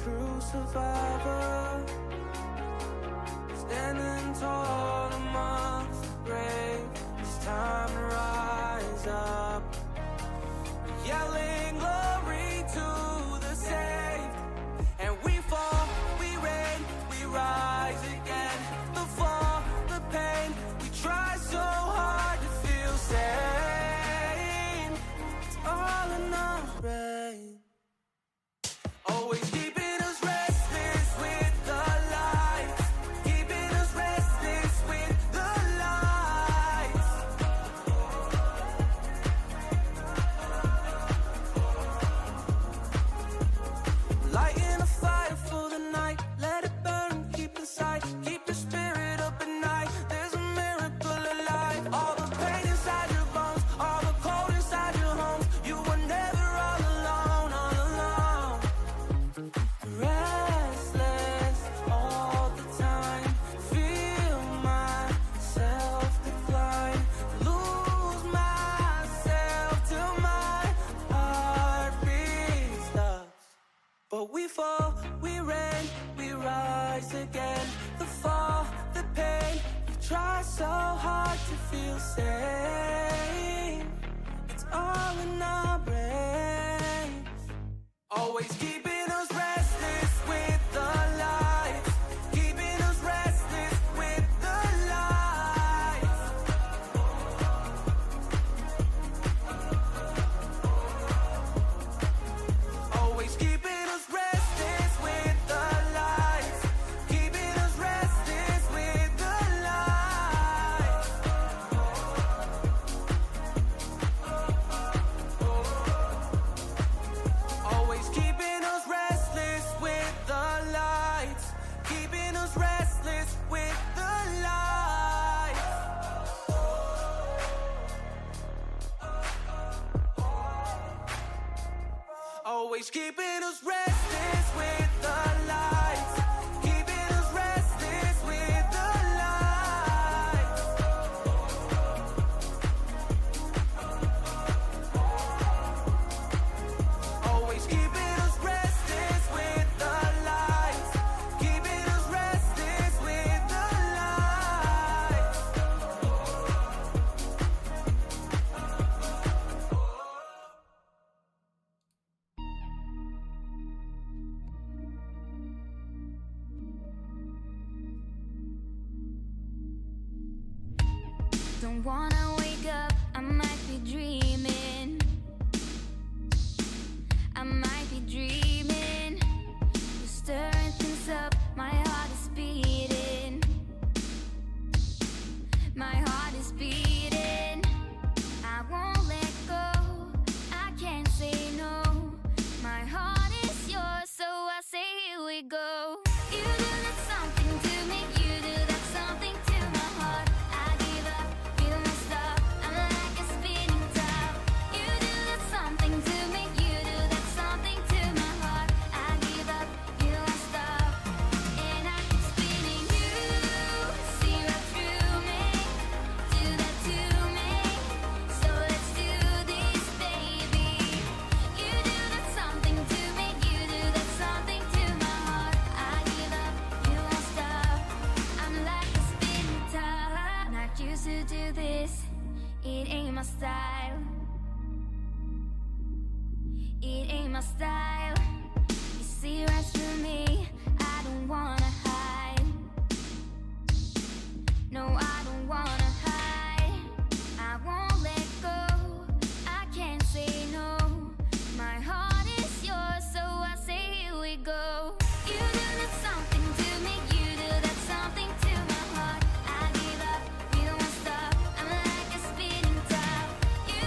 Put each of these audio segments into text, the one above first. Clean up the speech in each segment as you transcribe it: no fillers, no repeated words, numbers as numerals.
True survivor, standing tall amongst the brave. It's time to rise up, yelling glory to the saved. And we fall, we reign, we rise again. The fall, the pain, we try so hard to feel sane. It's all in our brain. Always keeping us restless with the lights, keeping us restless with the lights. Lighting a fire for the night, let it burn, keep inside, keep your spirit up at night. There's a miracle alive. All the pain inside your bones, all the cold inside your homes. You were never all alone, all alone. Restless all the time, feel myself decline, lose myself till my heartbeat stops. But we fall, we reign, we rise again. The fall, the pain, we try so hard to feel sane. It's all in our brains. Always keeping us restless with the lights, keeping us restless with the lights. Always keeping us restless with the lights, keeping us restless with the lights. Always keeping us restless with the lights, keeping us restless with the lights. Always keeping us restless with the lights, keeping us restless with the lights. Always keeping us restless with the lights, keeping us restless with the lights. Don't wanna wake up, I might be dreaming. I might be dreaming. You're stirring things up, my heart is beating. My heart is beating. I won't let go, I can't say no. My heart is yours, so I say here we go. You do that something to me, you do that something to my heart. I give up, you won't stop, I'm like a spinning top. You do that something to me, you do that something to my heart. I give up, you won't stop, and I keep spinning. You see right through me, do that to me, so let's do this, baby. You do that something to me, you do that something to my heart. I give up, you won't stop, I'm like a spinning top. Not used to do this, it ain't my style. It ain't my style. You see right through me, I don't wanna hide. No, I don't wanna hide. I won't let go, I can't say no. My heart is yours, so I say here we go. You do that something to me, you do that something to my heart. I give up, you won't stop, I'm like a spinning top. You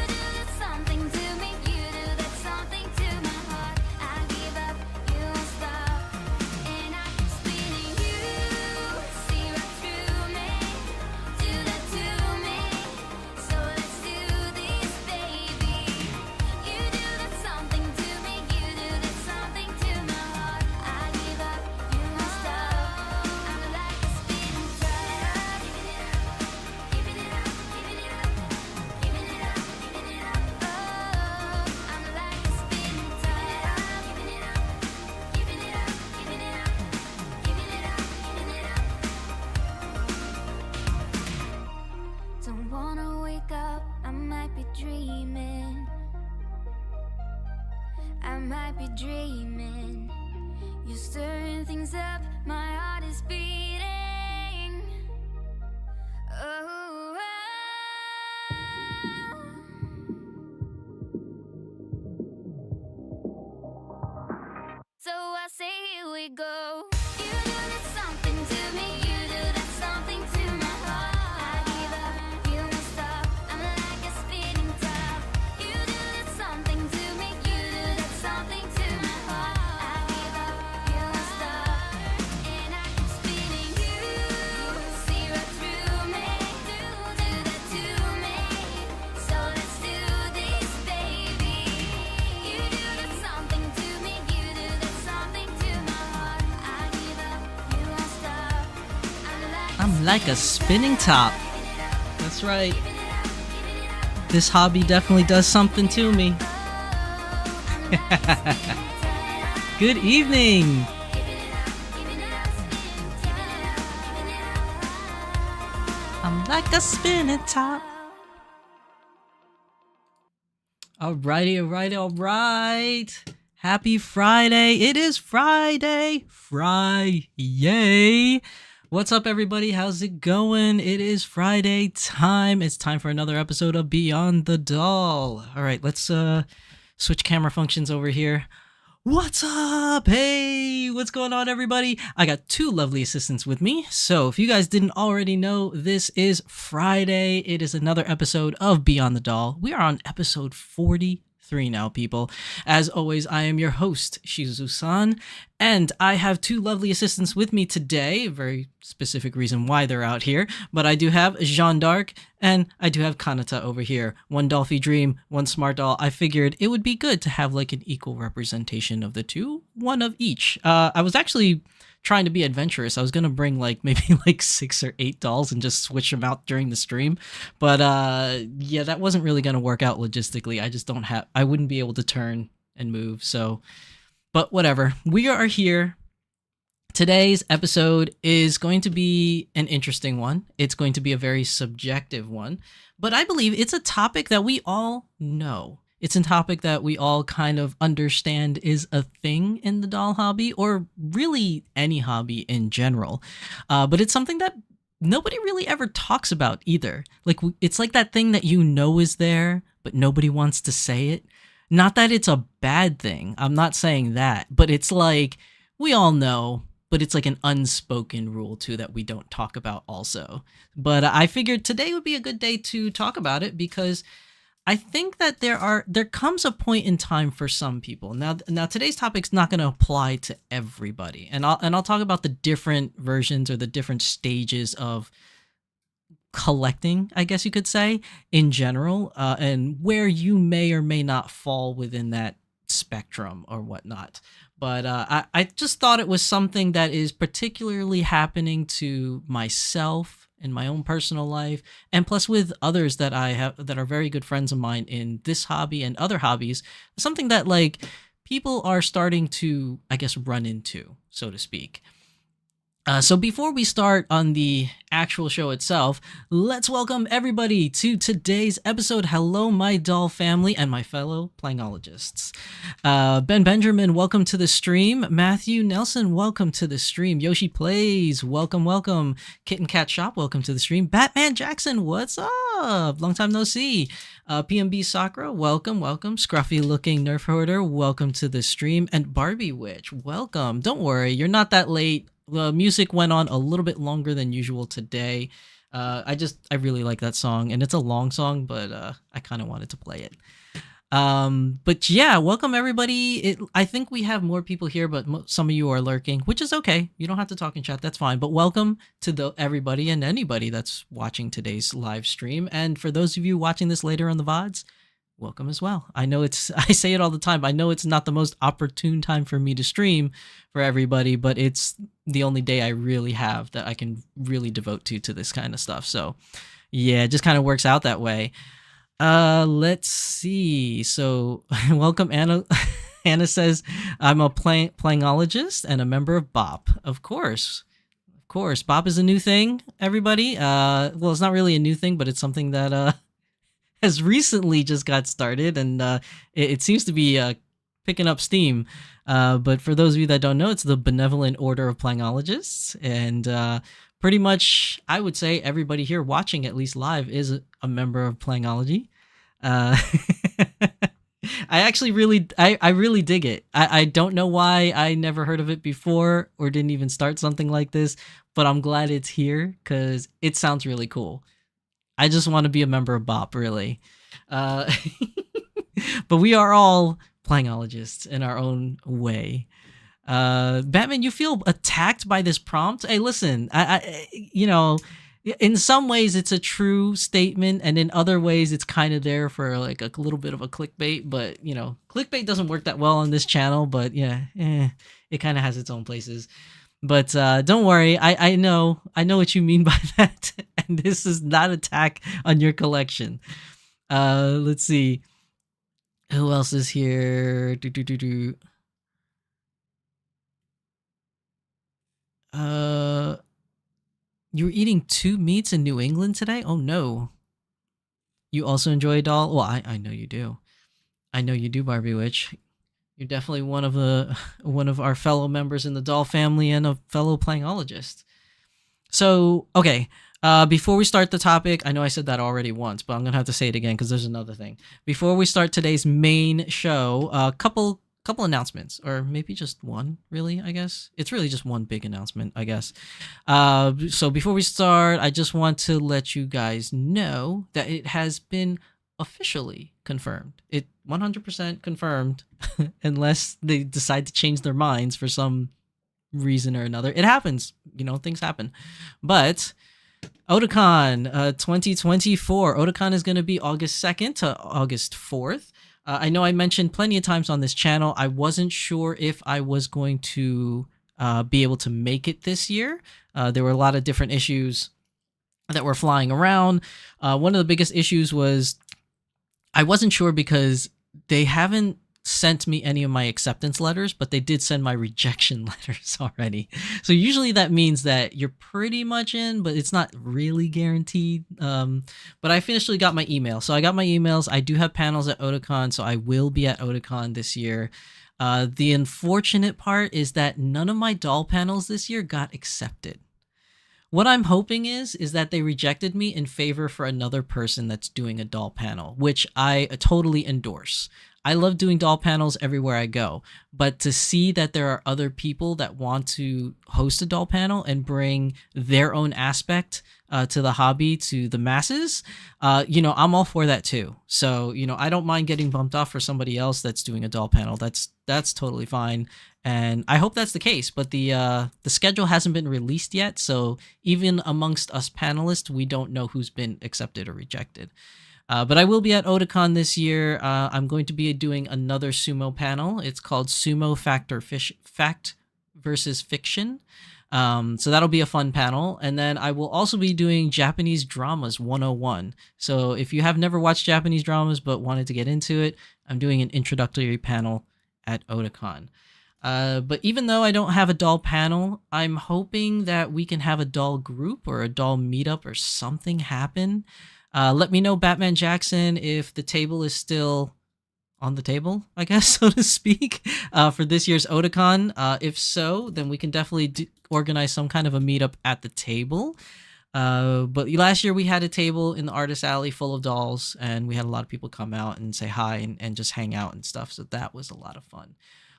dreaming. You're stirring things up, my heart is beating. Oh, so I say here we go. You do that something to me, you do that something to my heart. I give up, you won't stop, I'm like a spinning top. You do that something to me, you do that something to my heart. I give up, you won't stop, and I keep spinning. You see right through me, do that to me. So let's do this, baby. You do that something to me, you do that something to my heart. I give up, you won't stop. I'm like a spinning top. That's right. This hobby definitely does something to me. Good evening. I'm like a spinning top. Alright. Happy Friday. It is Friday. Friday. What's up, everybody? How's it going? It is Friday time. It's time for another episode of Beyond the Doll. Alright, let's switch camera functions over here. What's up? Hey, what's going on, everybody? I got two lovely assistants with me. So if you guys didn't already know, this is Friday. It is another episode of Beyond the Doll. We are on episode 43 now, people. As always, I am your host, Shizu-san, and I have two lovely assistants with me today. A very specific reason why they're out here, but I do have Jeanne d'Arc and I do have Kanata over here. One Dolphy Dream, one Smart Doll. I figured it would be good to have like an equal representation of the two, one of each. I was actually trying to be adventurous. I was gonna bring maybe 6 or 8 dolls and just switch them out during the stream, but yeah, that wasn't really gonna work out logistically. I wouldn't be able to turn and move, so but whatever. We are here. Today's episode is going to be an interesting one. It's going to be a very subjective one, but I believe it's a topic that we all know. It's a topic that we all kind of understand is a thing in the doll hobby, or really any hobby in general. But it's something that nobody really ever talks about either. It's like that thing that you know is there, but nobody wants to say it. Not that it's a bad thing. I'm not saying that, but it's like we all know, but it's like an unspoken rule too that we don't talk about also. But I figured today would be a good day to talk about it because I think that there comes a point in time for some people. Now today's topic's not going to apply to everybody, and I'll talk about the different versions or the different stages of collecting, I guess you could say, in general, and where you may or may not fall within that spectrum or whatnot. But I just thought it was something that is particularly happening to myself in my own personal life, and plus with others that I have that are very good friends of mine in this hobby and other hobbies, something that people are starting to, I guess, run into, so to speak. So before we start on the actual show itself, let's welcome everybody to today's episode. Hello, my doll family and my fellow plangologists. Ben Benjamin, welcome to the stream. Matthew Nelson, welcome to the stream. Yoshi Plays, welcome, welcome. Kitten Cat Shop, welcome to the stream. Batman Jackson, what's up? Long time no see. PMB Sakura, welcome, welcome. Scruffy looking Nerf Hoarder, welcome to the stream. And Barbie Witch, welcome. Don't worry, you're not that late. The music went on a little bit longer than usual today. I really like that song, and it's a long song, but I kind of wanted to play it. But yeah, welcome everybody. I think we have more people here, but some of you are lurking, which is okay. You don't have to talk in chat, that's fine. But welcome to everybody and anybody that's watching today's live stream. And for those of you watching this later on the VODs, welcome as well. I say it all the time. I know it's not the most opportune time for me to stream for everybody, but it's the only day I really have that I can really devote to this kind of stuff. So yeah, it just kind of works out that way. Let's see. So welcome, Anna. Anna says, I'm a plangologist and a member of BOP. Of course. BOP is a new thing, everybody. Well, it's not really a new thing, but it's something that has recently just got started, and it seems to be picking up steam. But for those of you that don't know, it's the Benevolent Order of Plangologists, and pretty much I would say everybody here watching at least live is a member of Plangology. Uh, I actually I really dig it. I don't know why I never heard of it before or didn't even start something like this, but I'm glad it's here because it sounds really cool. I just want to be a member of BOP, really. Uh, but we are all Plangologists in our own way. Batman, you feel attacked by this prompt? Hey, listen, in some ways it's a true statement, and in other ways it's kind of there for like a little bit of a clickbait. But clickbait doesn't work that well on this channel. But yeah, it kind of has its own places. But don't worry, I know what you mean by that, and this is not attack on your collection. Let's see, who else is here? You were eating 2 meats in New England today? Oh no. You also enjoy a doll? Well, I know you do. I know you do, Barbie Witch. You're definitely one of our fellow members in the doll family and a fellow Plangologist. So, okay. Before we start the topic, I know I said that already once, but I'm gonna have to say it again because there's another thing. Before we start today's main show, a couple announcements, or maybe just one, really, I guess. It's really just one big announcement, I guess. So before we start, I just want to let you guys know that it has been officially confirmed. It 100% confirmed, unless they decide to change their minds for some reason or another. It happens, things happen. But Otakon 2024. Otakon is going to be August 2nd to August 4th. I know I mentioned plenty of times on this channel, I wasn't sure if I was going to be able to make it this year. There were a lot of different issues that were flying around. One of the biggest issues was I wasn't sure because they haven't sent me any of my acceptance letters, but they did send my rejection letters already. So usually that means that you're pretty much in, but it's not really guaranteed. But I officially got my email. So I got my emails. I do have panels at Otakon, so I will be at Otakon this year. The unfortunate part is that none of my doll panels this year got accepted. What I'm hoping is that they rejected me in favor for another person that's doing a doll panel, which I totally endorse. I love doing doll panels everywhere I go, but to see that there are other people that want to host a doll panel and bring their own aspect to the hobby, to the masses, I'm all for that too. So, I don't mind getting bumped off for somebody else that's doing a doll panel. That's totally fine. And I hope that's the case, but the schedule hasn't been released yet. So even amongst us panelists, we don't know who's been accepted or rejected. But I will be at Otakon this year. I'm going to be doing another sumo panel. It's called Sumo Fact versus Fiction. So that'll be a fun panel. And then I will also be doing Japanese Dramas 101. So if you have never watched Japanese dramas but wanted to get into it, I'm doing an introductory panel at Otakon. But even though I don't have a doll panel, I'm hoping that we can have a doll group or a doll meetup or something happen. Let me know, Batman Jackson, if the table is still on the table, I guess, so to speak, for this year's Otakon. If so, then we can definitely organize some kind of a meetup at the table. But last year we had a table in the Artist Alley full of dolls, and we had a lot of people come out and say hi and just hang out and stuff. So that was a lot of fun.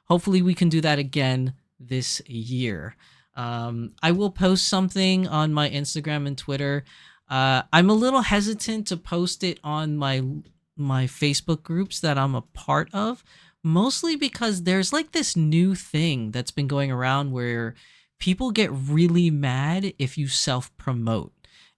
Hopefully we can do that again this year. I will post something on my Instagram and Twitter. I'm a little hesitant to post it on my Facebook groups that I'm a part of, mostly because there's like this new thing that's been going around where people get really mad if you self-promote.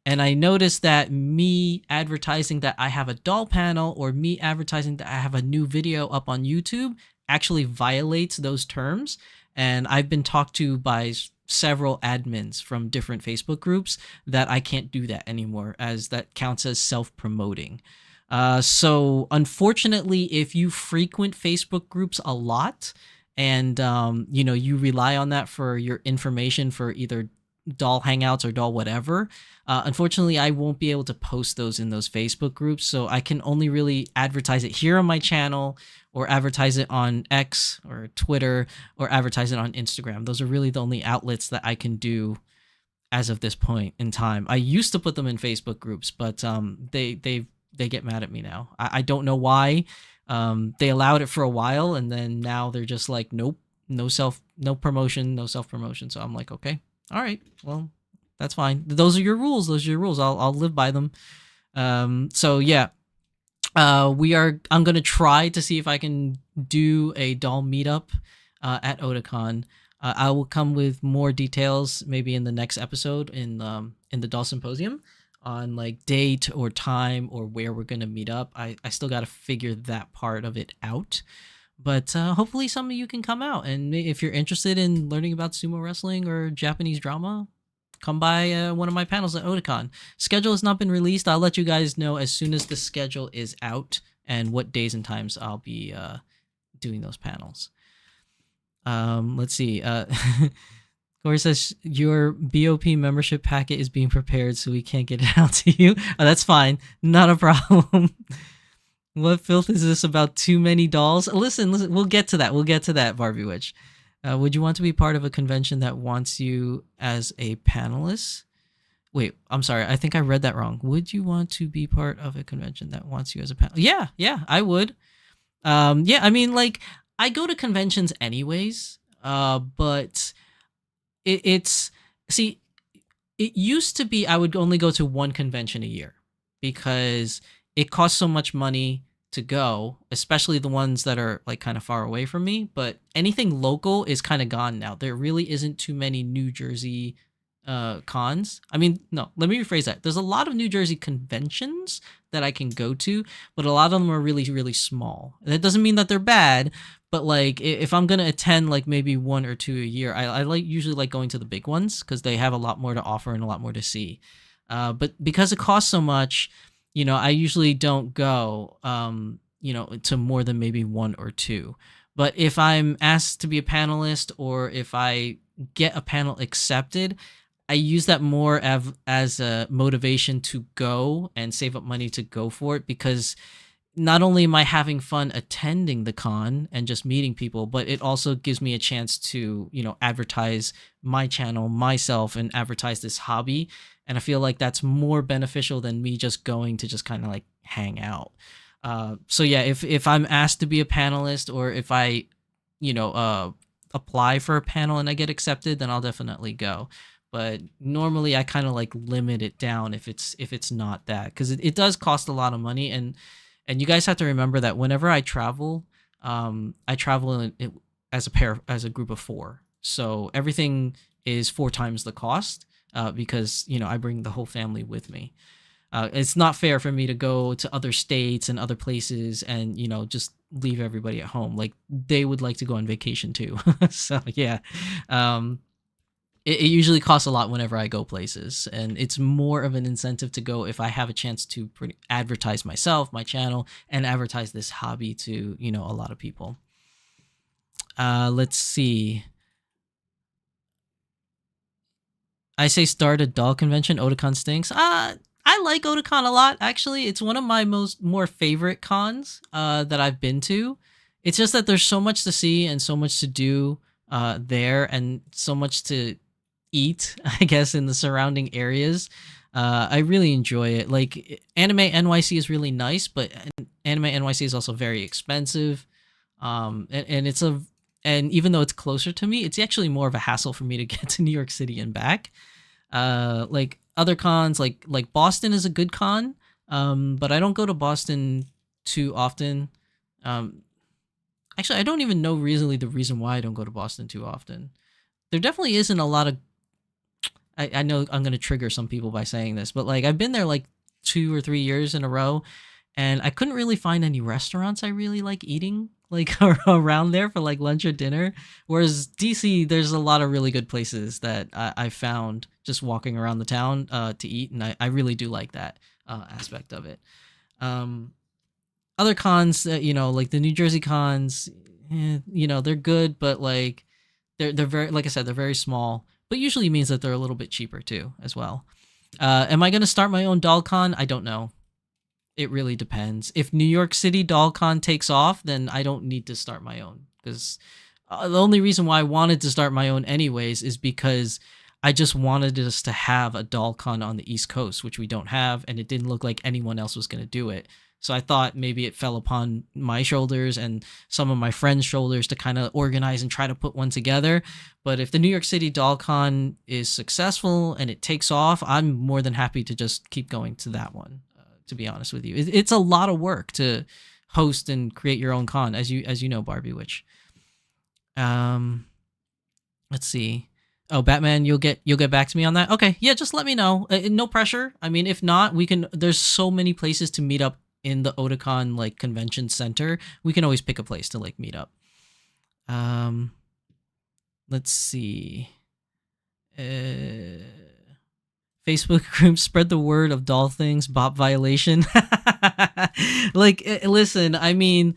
And I noticed that me advertising that I have a doll panel or me advertising that I have a new video up on YouTube actually violates those terms. And I've been talked to by several admins from different Facebook groups that I can't do that anymore, as that counts as self-promoting. So unfortunately, if you frequent Facebook groups a lot and, you rely on that for your information for either doll hangouts or doll whatever. Unfortunately, I won't be able to post those in those Facebook groups, so I can only really advertise it here on my channel, or advertise it on X or Twitter, or advertise it on Instagram. Those are really the only outlets that I can do as of this point in time. I used to put them in Facebook groups, but they get mad at me now. I don't know why. They allowed it for a while, and then now they're just like, nope, no promotion, no self promotion. So I'm like, okay, all right, well, that's fine. Those are your rules. I'll live by them. So yeah, I'm gonna try to see if I can do a doll meetup at Otakon. I will come with more details maybe in the next episode in the doll symposium on like date or time or where we're gonna meet up. I still got to figure that part of it out. But hopefully some of you can come out, and if you're interested in learning about sumo wrestling or Japanese drama, come by one of my panels at Otakon. Schedule has not been released. I'll let you guys know as soon as the schedule is out and what days and times I'll be doing those panels. Let's see. Corey says your BOP membership packet is being prepared, so we can't get it out to you. Oh, that's fine. Not a problem. What filth is this about too many dolls? Listen, we'll get to that, Barbie Witch. Would you want to be part of a convention that wants you as a panelist? Wait, I'm sorry. I think I read that wrong. Would you want to be part of a convention that wants you as a panelist? Yeah, I would. Yeah, I mean, like, I go to conventions anyways, but it used to be I would only go to one convention a year because it costs so much money to go, especially the ones that are like kind of far away from me. But anything local is kind of gone now. There really isn't too many New Jersey cons. I mean, no, let me rephrase that. There's a lot of New Jersey conventions that I can go to, but a lot of them are really, really small. And that doesn't mean that they're bad, but like if I'm gonna attend like maybe one or two a year, I usually like going to the big ones because they have a lot more to offer and a lot more to see. But because it costs so much, I usually don't go, to more than maybe one or two. But if I'm asked to be a panelist or if I get a panel accepted, I use that more as a motivation to go and save up money to go for it, because not only am I having fun attending the con and just meeting people, but it also gives me a chance to, advertise my channel, myself, and advertise this hobby. And I feel like that's more beneficial than me just going to just kind of like hang out. So yeah, if I'm asked to be a panelist, or if I, apply for a panel and I get accepted, then I'll definitely go. But normally I kind of like limit it down if it's not that, because it does cost a lot of money. And you guys have to remember that whenever I travel as a group of 4. So everything is 4 times the cost. Because, I bring the whole family with me. It's not fair for me to go to other states and other places and, just leave everybody at home. Like, they would like to go on vacation too. So, yeah. It usually costs a lot whenever I go places. And it's more of an incentive to go if I have a chance to advertise myself, my channel, and advertise this hobby to, a lot of people. Let's see. I say start a doll convention. Otakon stinks. I like Otakon a lot, actually. It's one of my more favorite cons that I've been to. It's just that there's so much to see and so much to do there, and so much to eat, I guess, in the surrounding areas. I really enjoy it. Like, Anime NYC is really nice, but Anime NYC is also very expensive. And even though it's closer to me, it's actually more of a hassle for me to get to New York City and back. Like other cons, like Boston is a good con, but I don't go to Boston too often. Actually, I don't even know really the reason why I don't go to Boston too often. There definitely isn't a lot of... I know I'm going to trigger some people by saying this, but like I've been there like 2 or 3 years in a row, and I couldn't really find any restaurants I really like eating like around there for like lunch or dinner. Whereas DC, there's a lot of really good places that I found just walking around the town to eat, and I really do like that aspect of it. Other cons, like the New Jersey cons, they're good, but like they're very, like I said, they're very small. but usually means that they're a little bit cheaper too as well. Am I going to start my own doll con? I don't know. It really depends. If New York City doll con takes off, then I don't need to start my own, because the only reason why I wanted to start my own anyways is because I just wanted us to have a doll con on the East Coast, which we don't have, and it didn't look like anyone else was going to do it. So I thought maybe it fell upon my shoulders and some of my friends' shoulders to kind of organize and try to put one together. But if the New York City Doll Con is successful and it takes off, I'm more than happy to just keep going to that one, to be honest with you. It's a lot of work to host and create your own con, as you know, Barbie Witch. Let's see. Oh, Batman, you'll get back to me on that? Okay, yeah, just let me know. No pressure. I mean, if not, there's so many places to meet up in the Otakon like convention center. We can always pick a place to like meet up. Let's see. Facebook group, spread the word of doll things, bot violation. Like, listen, I mean,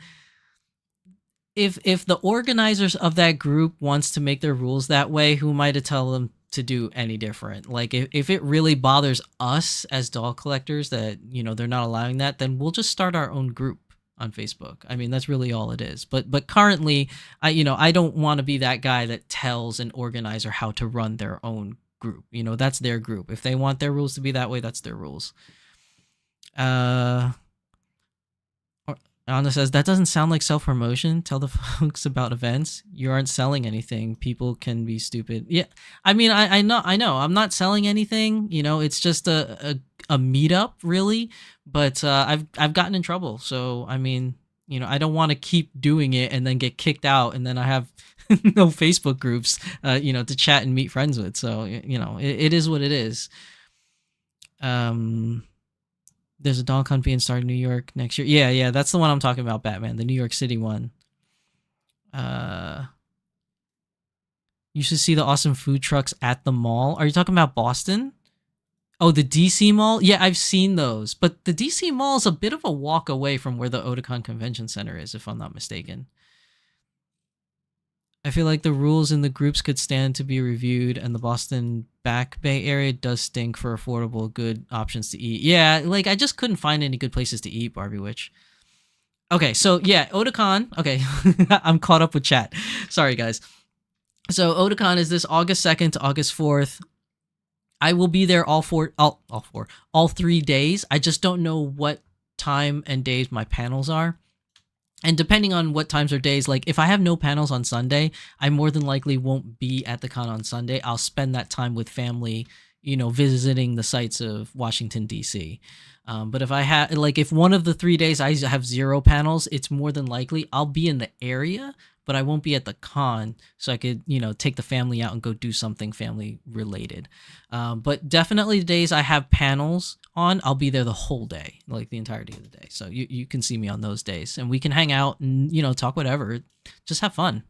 if the organizers of that group wants to make their rules that way, who am I to tell them to do any different? Like, if it really bothers us as doll collectors that, you know, they're not allowing that, then we'll just start our own group on Facebook. I mean, that's really all it is. But currently, I don't want to be that guy that tells an organizer how to run their own group. You know, that's their group. If they want their rules to be that way, that's their rules. Anna says, that doesn't sound like self-promotion. Tell the folks about events. You aren't selling anything. People can be stupid. Yeah, I mean, I know. I'm not selling anything. You know, it's just a meetup, really. But I've gotten in trouble. So, I mean, you know, I don't want to keep doing it and then get kicked out, and then I have no Facebook groups, you know, to chat and meet friends with. So, you know, it is what it is. There's a doll con being started in New York next year. Yeah, that's the one I'm talking about, Batman, the New York City one. You should see the awesome food trucks at the mall. Are you talking about Boston? Oh, the DC Mall? Yeah, I've seen those. But the DC Mall is a bit of a walk away from where the Otakon Convention Center is, if I'm not mistaken. I feel like the rules in the groups could stand to be reviewed, and the Boston Back Bay area does stink for affordable, good options to eat. Yeah, like, I just couldn't find any good places to eat, Barbie Witch. Okay, so, yeah, Otakon. Okay, I'm caught up with chat. Sorry, guys. So, Otakon is this August 2nd to August 4th. I will be there all 3 days. I just don't know what time and days my panels are. And depending on what times or days, like if I have no panels on Sunday, I more than likely won't be at the con on Sunday. I'll spend that time with family, you know, visiting the sites of Washington, D.C. But if I have, like, if one of the 3 days I have 0 panels, it's more than likely I'll be in the area, but I won't be at the con, so I could, you know, take the family out and go do something family related. But definitely the days I have panels on, I'll be there the whole day, like the entirety of the day. So you can see me on those days, and we can hang out and, you know, talk whatever, just have fun.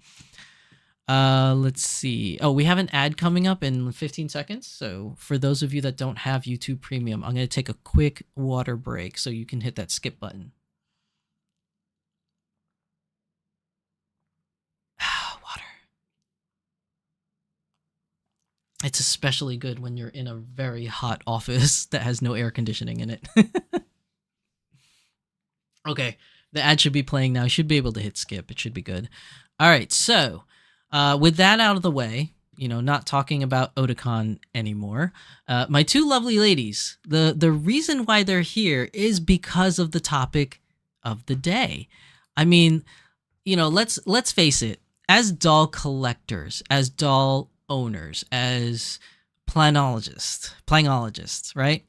Let's see. Oh, we have an ad coming up in 15 seconds. So for those of you that don't have YouTube Premium, I'm going to take a quick water break so you can hit that skip button. Water. It's especially good when you're in a very hot office that has no air conditioning in it. Okay, the ad should be playing now. You should be able to hit skip. It should be good. All right, so with that out of the way, you know, not talking about Otakon anymore, my two lovely ladies, the reason why they're here is because of the topic of the day. I mean, you know, let's face it, as doll collectors, as doll owners, as planologists, right?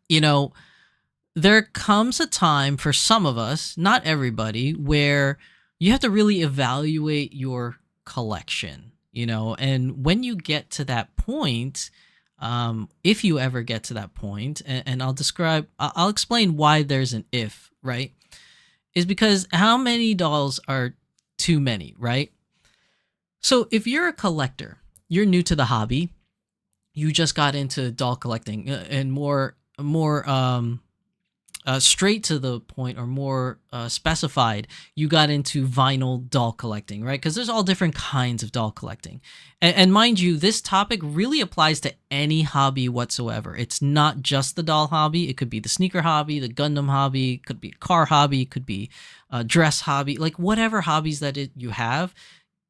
You know, there comes a time for some of us, not everybody, where you have to really evaluate your collection, you know, and when you get to that point, if you ever get to that point, and I'll explain why there's an if, right? Is because how many dolls are too many, right? So if you're a collector, you're new to the hobby, you just got into doll collecting and more straight to the point or more specified, you got into vinyl doll collecting, right? Because there's all different kinds of doll collecting. And mind you, this topic really applies to any hobby whatsoever. It's not just the doll hobby. It could be the sneaker hobby, the Gundam hobby, it could be a car hobby, it could be a dress hobby, like whatever hobbies that you have.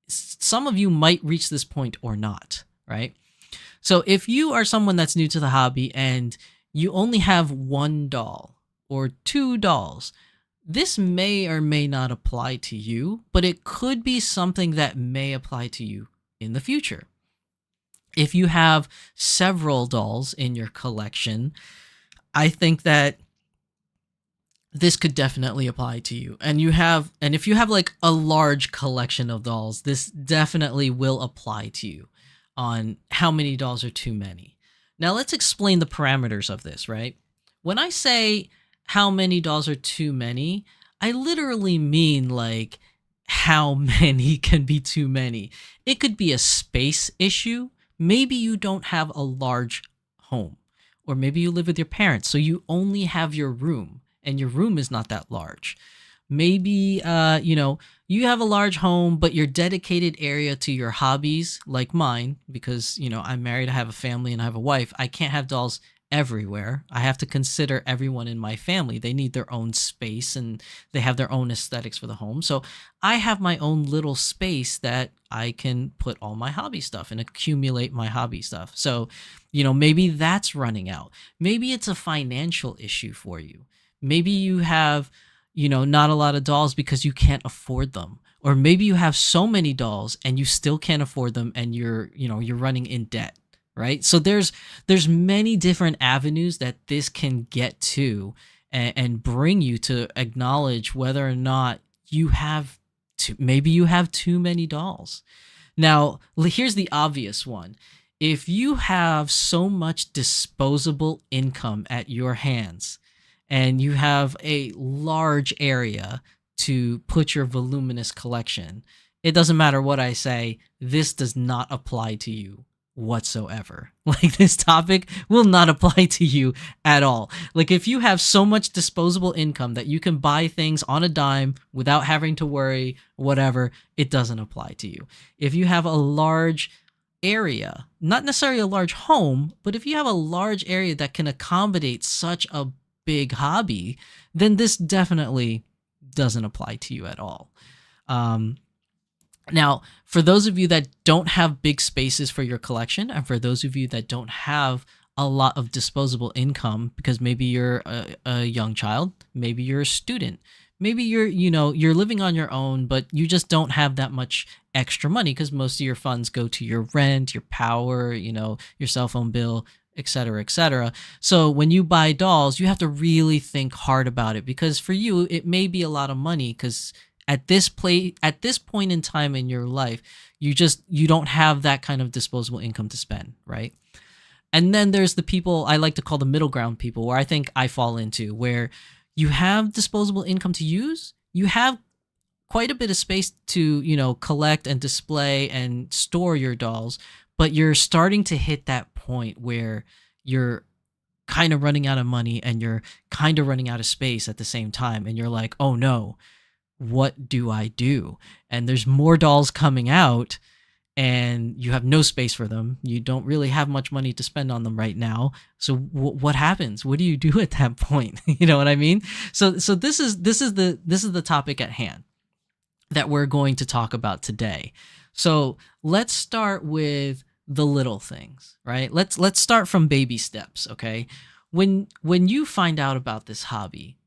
Some of you might reach this point or not, right? So if you are someone that's new to the hobby and you only have one doll, or two dolls, this may or may not apply to you, but it could be something that may apply to you in the future. If you have several dolls in your collection, I think that this could definitely apply to you. And if you have like a large collection of dolls, this definitely will apply to you on how many dolls are too many. Now let's explain the parameters of this, right? When I say how many dolls are too many, I literally mean like how many can be too many. It could be a space issue. Maybe you don't have a large home, or maybe you live with your parents, so you only have your room and your room is not that large. Maybe, you have a large home, but your dedicated area to your hobbies, like mine, because, I'm married, I have a family, and I have a wife, I can't have dolls everywhere. I have to consider everyone in my family. They need their own space and they have their own aesthetics for the home. So I have my own little space that I can put all my hobby stuff and accumulate my hobby stuff. So, maybe that's running out. Maybe it's a financial issue for you. Maybe you have, not a lot of dolls because you can't afford them. Or maybe you have so many dolls and you still can't afford them and you're running in debt. Right? So there's many different avenues that this can get to and bring you to acknowledge whether or not you have maybe you have too many dolls. Now, here's the obvious one. If you have so much disposable income at your hands and you have a large area to put your voluminous collection, it doesn't matter what I say, this does not apply to you whatsoever. Like, this topic will not apply to you at all. Like, if you have so much disposable income that you can buy things on a dime without having to worry, whatever, it doesn't apply to you. If you have a large area, not necessarily a large home, but if you have a large area that can accommodate such a big hobby, then this definitely doesn't apply to you at all. Now, for those of you that don't have big spaces for your collection, and for those of you that don't have a lot of disposable income, because maybe you're a young child, maybe you're a student, maybe you're living on your own, but you just don't have that much extra money because most of your funds go to your rent, your power, your cell phone bill, etc., etc. So when you buy dolls, you have to really think hard about it, because for you, it may be a lot of money because at this point in time in your life, you don't have that kind of disposable income to spend, right? And then there's the people I like to call the middle ground people, where I think I fall into, where you have disposable income to use, you have quite a bit of space to, collect and display and store your dolls, but you're starting to hit that point where you're kind of running out of money and you're kind of running out of space at the same time. And you're like, oh no, what do I do? And there's more dolls coming out and you have no space for them. You don't really have much money to spend on them right now. So what happens? What do you do at that point? You know what I mean? So this is the topic at hand that we're going to talk about today. So let's start with the little things, right? Let's start from baby steps, okay? When you find out about this hobby,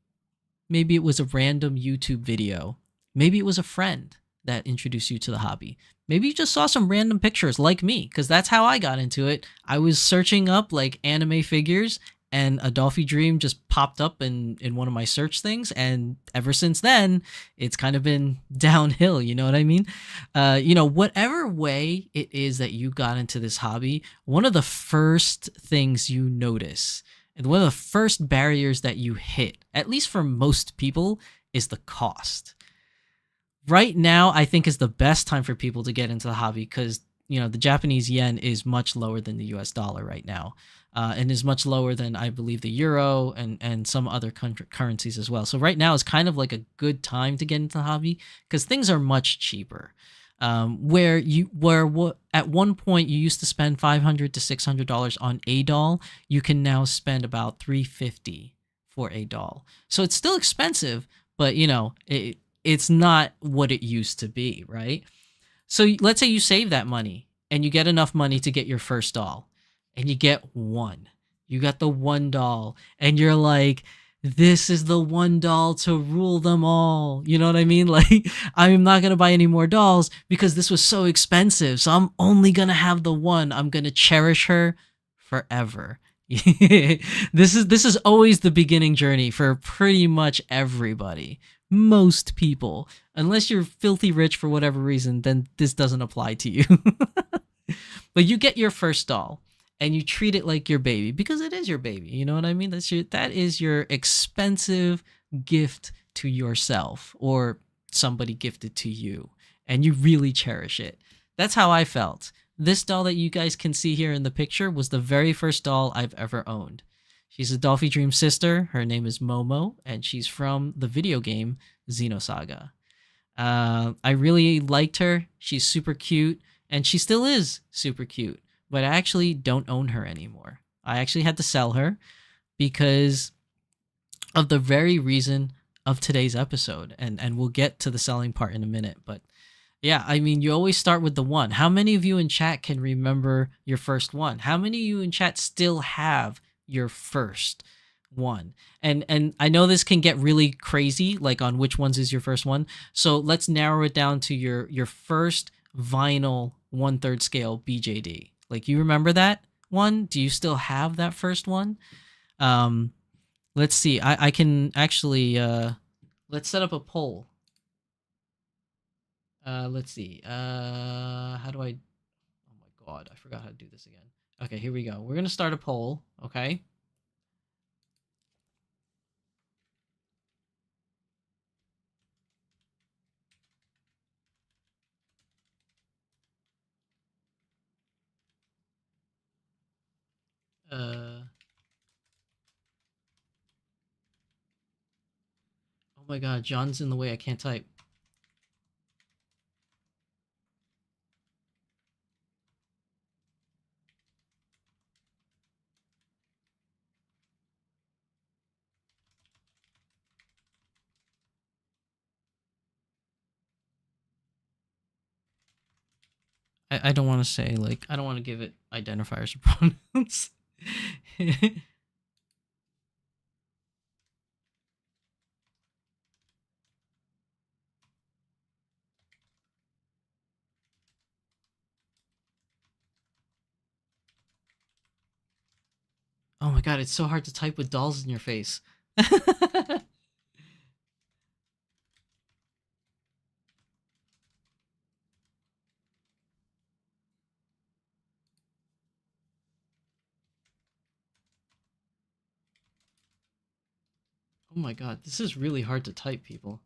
maybe it was a random YouTube video. Maybe it was a friend that introduced you to the hobby. Maybe you just saw some random pictures like me, because that's how I got into it. I was searching up like anime figures and Adolphi Dream just popped up in one of my search things. And ever since then, it's kind of been downhill. You know what I mean? Whatever way it is that you got into this hobby, one of the first things you notice, and one of the first barriers that you hit, at least for most people, is the cost. Right now, I think is the best time for people to get into the hobby because the Japanese yen is much lower than the US dollar right now, and is much lower than, I believe, the euro and some other currencies as well. So right now is kind of like a good time to get into the hobby because things are much cheaper. At one point you used to spend $500 to $600 on a doll, you can now spend about $350 for a doll. So it's still expensive, but it's not what it used to be, right? So let's say you save that money and you get enough money to get your first doll, and you get one. You got the one doll, and you're like, this is the one doll to rule them all. You know what I mean? Like, I'm not going to buy any more dolls because this was so expensive. So I'm only going to have the one. I'm going to cherish her forever. This is always the beginning journey for pretty much everybody. Most people, unless you're filthy rich for whatever reason, then this doesn't apply to you. But you get your first doll and you treat it like your baby because it is your baby. You know what I mean? That is your expensive gift to yourself, or somebody gifted to you, and you really cherish it. That's how I felt. This doll that you guys can see here in the picture was the very first doll I've ever owned. She's a Dolphy Dream sister. Her name is Momo, and she's from the video game Xenosaga. I really liked her. She's super cute, and she still is super cute. But I actually don't own her anymore. I actually had to sell her because of the very reason of today's episode. And we'll get to the selling part in a minute. But yeah, I mean, you always start with the one. How many of you in chat can remember your first one? How many of you in chat still have your first one? And I know this can get really crazy, like on which ones is your first one. So let's narrow it down to your first vinyl 1/3 scale BJD. Like, you remember that one? Do you still have that first one? Let's see. I can actually let's set up a poll. Let's see. How do I? Oh my god, I forgot how to do this again. Okay, here we go. We're gonna start a poll. Okay. Oh my god, John's in the way. I can't type. I don't want to say, like, I don't want to give it identifiers or pronouns. Oh my god, it's so hard to type with dolls in your face. Oh my god, this is really hard to type, people.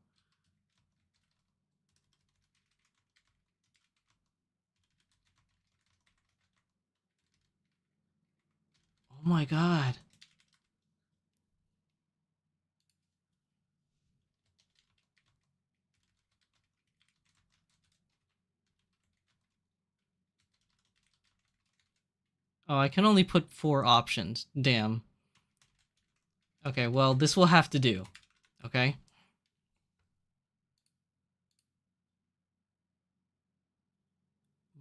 Oh my god. Oh, I can only put 4 options. Damn. Okay, well, this will have to do. Okay?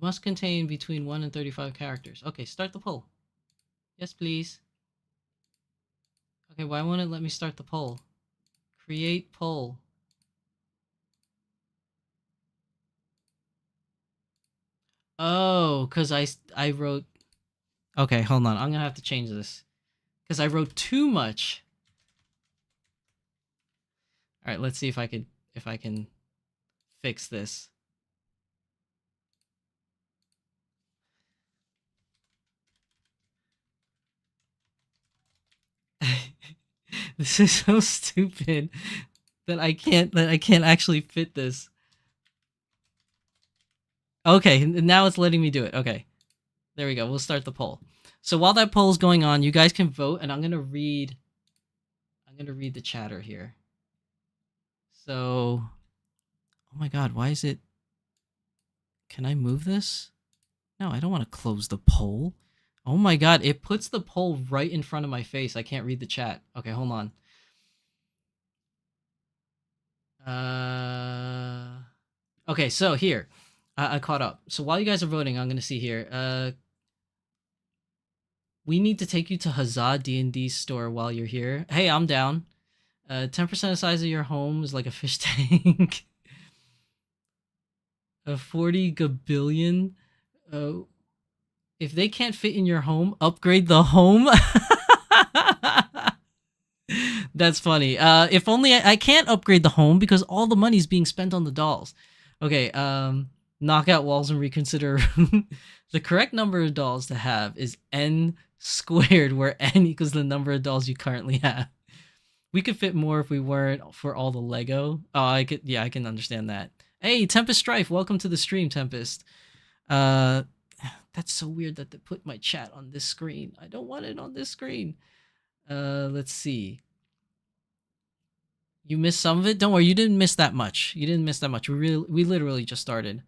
Must contain between 1 and 35 characters. Okay, start the poll. Yes, please. Okay, why won't it let me start the poll? Create poll. Oh, because I wrote... Okay, hold on. I'm going to have to change this. Because I wrote too much. Alright, let's see if I can fix this. This is so stupid that I can't actually fit this. Okay, now it's letting me do it. Okay. There we go. We'll start the poll. So while that poll is going on, you guys can vote, and I'm gonna read the chatter here. So, oh my god, why is it? Can I move this? No, I don't want to close the poll. Oh my god, it puts the poll right in front of my face. I can't read the chat. Okay, hold on. Okay, so here. I caught up. So while you guys are voting, I'm gonna see here. We need to take you to Huzzah D&D store while you're here. Hey, I'm down. 10% of the size of your home is like a fish tank. A 40 gabillion. If they can't fit in your home, upgrade the home. That's funny. If only I can't upgrade the home because all the money's being spent on the dolls. Okay, knock out walls and reconsider. The correct number of dolls to have is n squared, where n equals the number of dolls you currently have. We could fit more if we weren't for all the Lego. Oh, I can understand that. Hey, Tempest Strife, welcome to the stream, Tempest. That's so weird that they put my chat on this screen. I don't want it on this screen. Let's see. You missed some of it? Don't worry, you didn't miss that much. You didn't miss that much. We literally just started.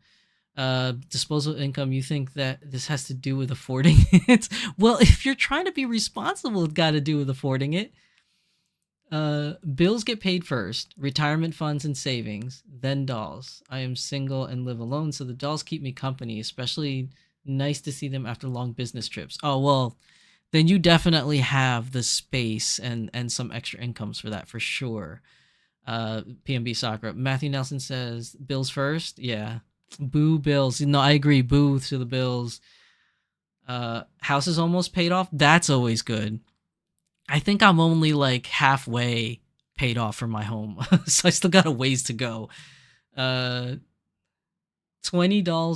Disposable income, you think that this has to do with affording it? Well, if you're trying to be responsible, it's got to do with affording it. Bills get paid first, retirement funds and savings, then dolls. I am single and live alone, so the dolls keep me company, especially nice to see them after long business trips. Oh, well, then you definitely have the space and some extra incomes for that, for sure. PMB Soccer. Matthew Nelson says, Bills first? Yeah. Boo Bills. No, I agree. Boo to the Bills. House is almost paid off. That's always good. I think I'm only like halfway paid off for my home. So I still got a ways to go. $20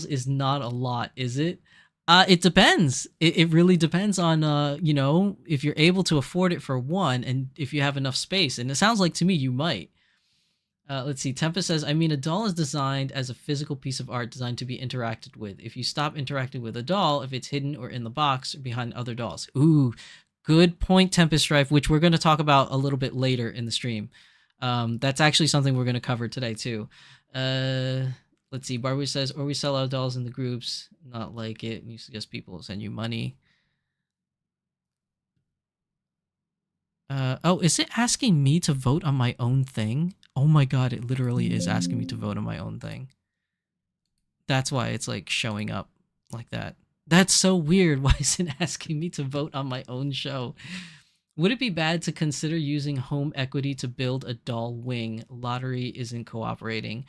is not a lot, is it? It depends. It really depends on, if you're able to afford it for one, and if you have enough space. And it sounds like to me you might. Let's see. Tempest says, I mean, a doll is designed as a physical piece of art designed to be interacted with. If you stop interacting with a doll, if it's hidden or in the box or behind other dolls. Ooh, good point, Tempest Strife, which we're going to talk about a little bit later in the stream. That's actually something we're going to cover today, too. Let's see. Barbie says, or we sell our dolls in the groups. Not like it. You suggest people send you money. Oh, is it asking me to vote on my own thing? Oh my god, it literally is asking me to vote on my own thing. That's why it's like showing up like that. That's so weird. Why is it asking me to vote on my own show? Would it be bad to consider using home equity to build a doll wing? Lottery isn't cooperating.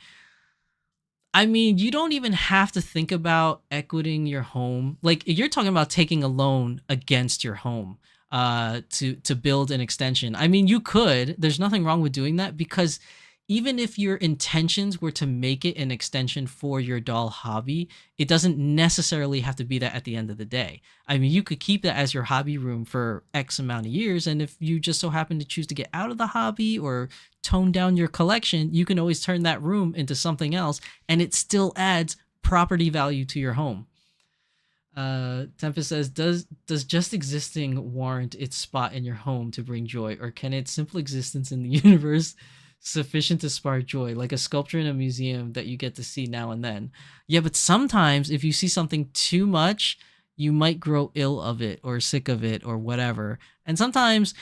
I mean, you don't even have to think about equiting your home. Like, you're talking about taking a loan against your home to build an extension. I mean, you could. There's nothing wrong with doing that, because even if your intentions were to make it an extension for your doll hobby, it doesn't necessarily have to be that at the end of the day. I mean, you could keep that as your hobby room for X amount of years, and if you just so happen to choose to get out of the hobby or tone down your collection, you can always turn that room into something else, and it still adds property value to your home. Tempest says, does just existing warrant its spot in your home to bring joy, or can its simple existence in the universe sufficient to spark joy, like a sculpture in a museum that you get to see now and then? Yeah, but sometimes if you see something too much, you might grow ill of it or sick of it or whatever. And sometimes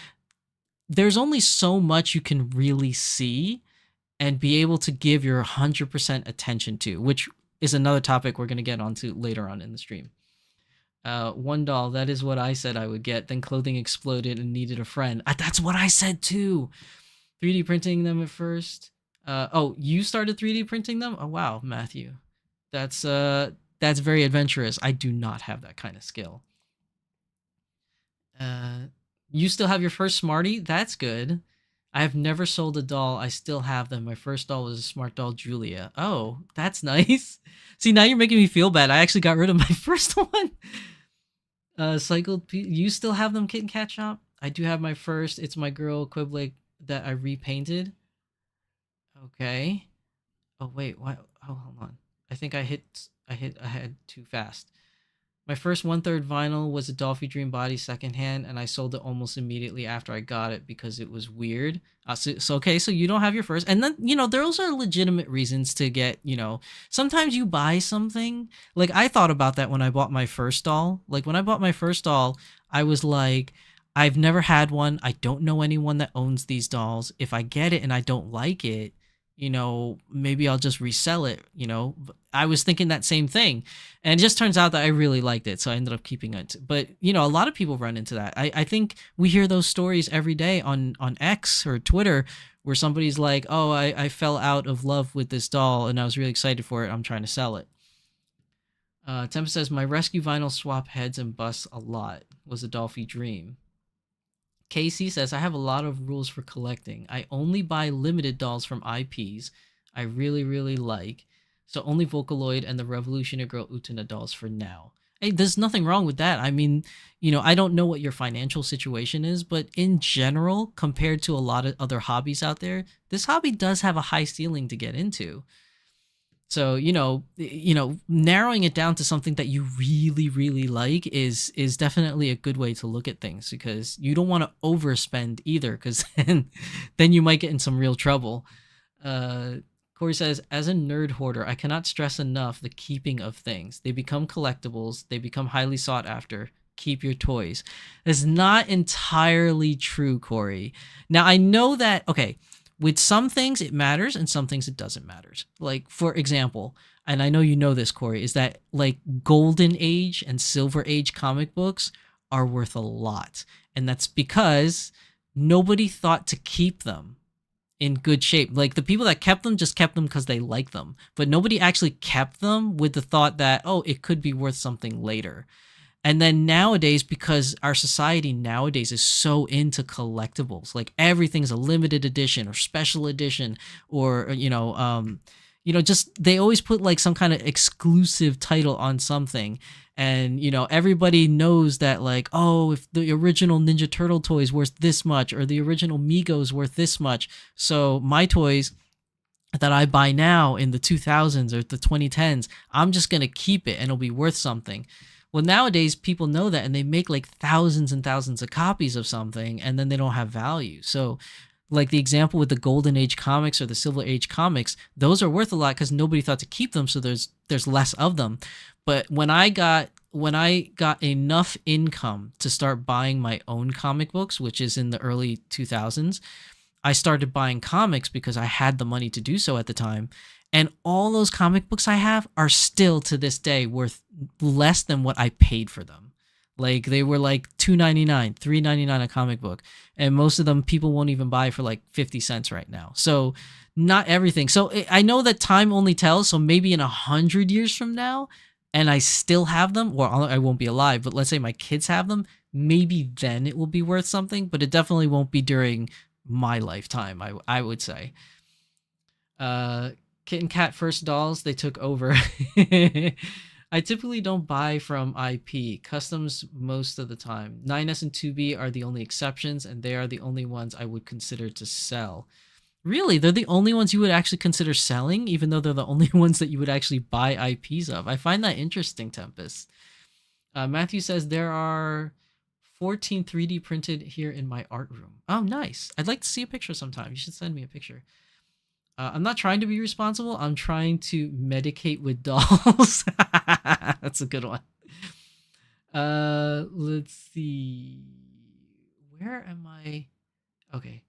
there's only so much you can really see and be able to give your 100% attention to, which is another topic we're going to get onto later on in the stream. One doll, that is what I said I would get. Then clothing exploded and needed a friend. That's what I said too. 3D printing them at first. Oh, you started 3D printing them? Oh wow, Matthew. That's very adventurous. I do not have that kind of skill. You still have your first Smartie? That's good. I have never sold a doll. I still have them. My first doll was a smart doll, Julia. Oh, that's nice. See, now you're making me feel bad. I actually got rid of my first one. You still have them, Kitten Cat Shop? I do have my first. It's my girl, Quiblake, that I repainted. Okay. Oh, wait. Why? Oh, hold on. I think I hit ahead too fast. My first 1/3 vinyl was a Dolphy Dream body secondhand, and I sold it almost immediately after I got it because it was weird. Okay, so you don't have your first, and then those are legitimate reasons to get. Sometimes you buy something. Like I thought about that when I bought my first doll. Like when I bought my first doll, I was like, I've never had one. I don't know anyone that owns these dolls. If I get it and I don't like it, maybe I'll just resell it. I was thinking that same thing, and it just turns out that I really liked it, so I ended up keeping it. But a lot of people run into that. I think we hear those stories every day on X or Twitter where somebody's like, oh, I fell out of love with this doll and I was really excited for it, I'm trying to sell it. Tempest says, my rescue vinyl swap heads and busts a lot. Was a Dolphy Dream. Casey says, I have a lot of rules for collecting. I only buy limited dolls from IPs I really, really like. So only Vocaloid and the Revolutionary Girl Utena dolls for now. Hey, there's nothing wrong with that. I mean, I don't know what your financial situation is, but in general, compared to a lot of other hobbies out there, this hobby does have a high ceiling to get into. So, narrowing it down to something that you really, really like is definitely a good way to look at things, because you don't want to overspend either, because then you might get in some real trouble. Corey says, as a nerd hoarder, I cannot stress enough the keeping of things. They become collectibles. They become highly sought after. Keep your toys. That's not entirely true, Corey. Now, I know that, okay, with some things it matters and some things it doesn't matter. Like, for example, and I know you know this, Corey, is that like Golden Age and Silver Age comic books are worth a lot. And that's because nobody thought to keep them in good shape. Like the people that kept them just kept them because they liked them, but nobody actually kept them with the thought that, oh, it could be worth something later. And then nowadays, because our society nowadays is so into collectibles, like everything's a limited edition or special edition, or just they always put like some kind of exclusive title on something. And, everybody knows that, like, oh, if the original Ninja Turtle toy is worth this much, or the original Mego worth this much, so my toys that I buy now in the 2000s or the 2010s, I'm just going to keep it and it'll be worth something. Well, nowadays, people know that, and they make like thousands and thousands of copies of something, and then they don't have value. So, like the example with the Golden Age comics or the Silver Age comics, those are worth a lot because nobody thought to keep them, so there's less of them. But when I got enough income to start buying my own comic books, which is in the early 2000s, I started buying comics because I had the money to do so at the time. And all those comic books I have are still to this day worth less than what I paid for them. Like they were like $2.99, $3.99 a comic book. And most of them people won't even buy for like 50 cents right now. So not everything. So I know that time only tells. So maybe in 100 years from now, and I still have them, or I won't be alive, but let's say my kids have them, maybe then it will be worth something, but it definitely won't be during my lifetime, I would say. Kitten Cat first dolls, they took over. I typically don't buy from IP, customs most of the time. 9S and 2B are the only exceptions, and they are the only ones I would consider to sell. Really? They're the only ones you would actually consider selling, even though they're the only ones that you would actually buy IPs of? I find that interesting, Tempest. Matthew says there are 14 3D printed here in my art room. Oh, nice. I'd like to see a picture sometime. You should send me a picture. I'm not trying to be responsible. I'm trying to medicate with dolls. That's a good one. Let's see. Where am I? Okay.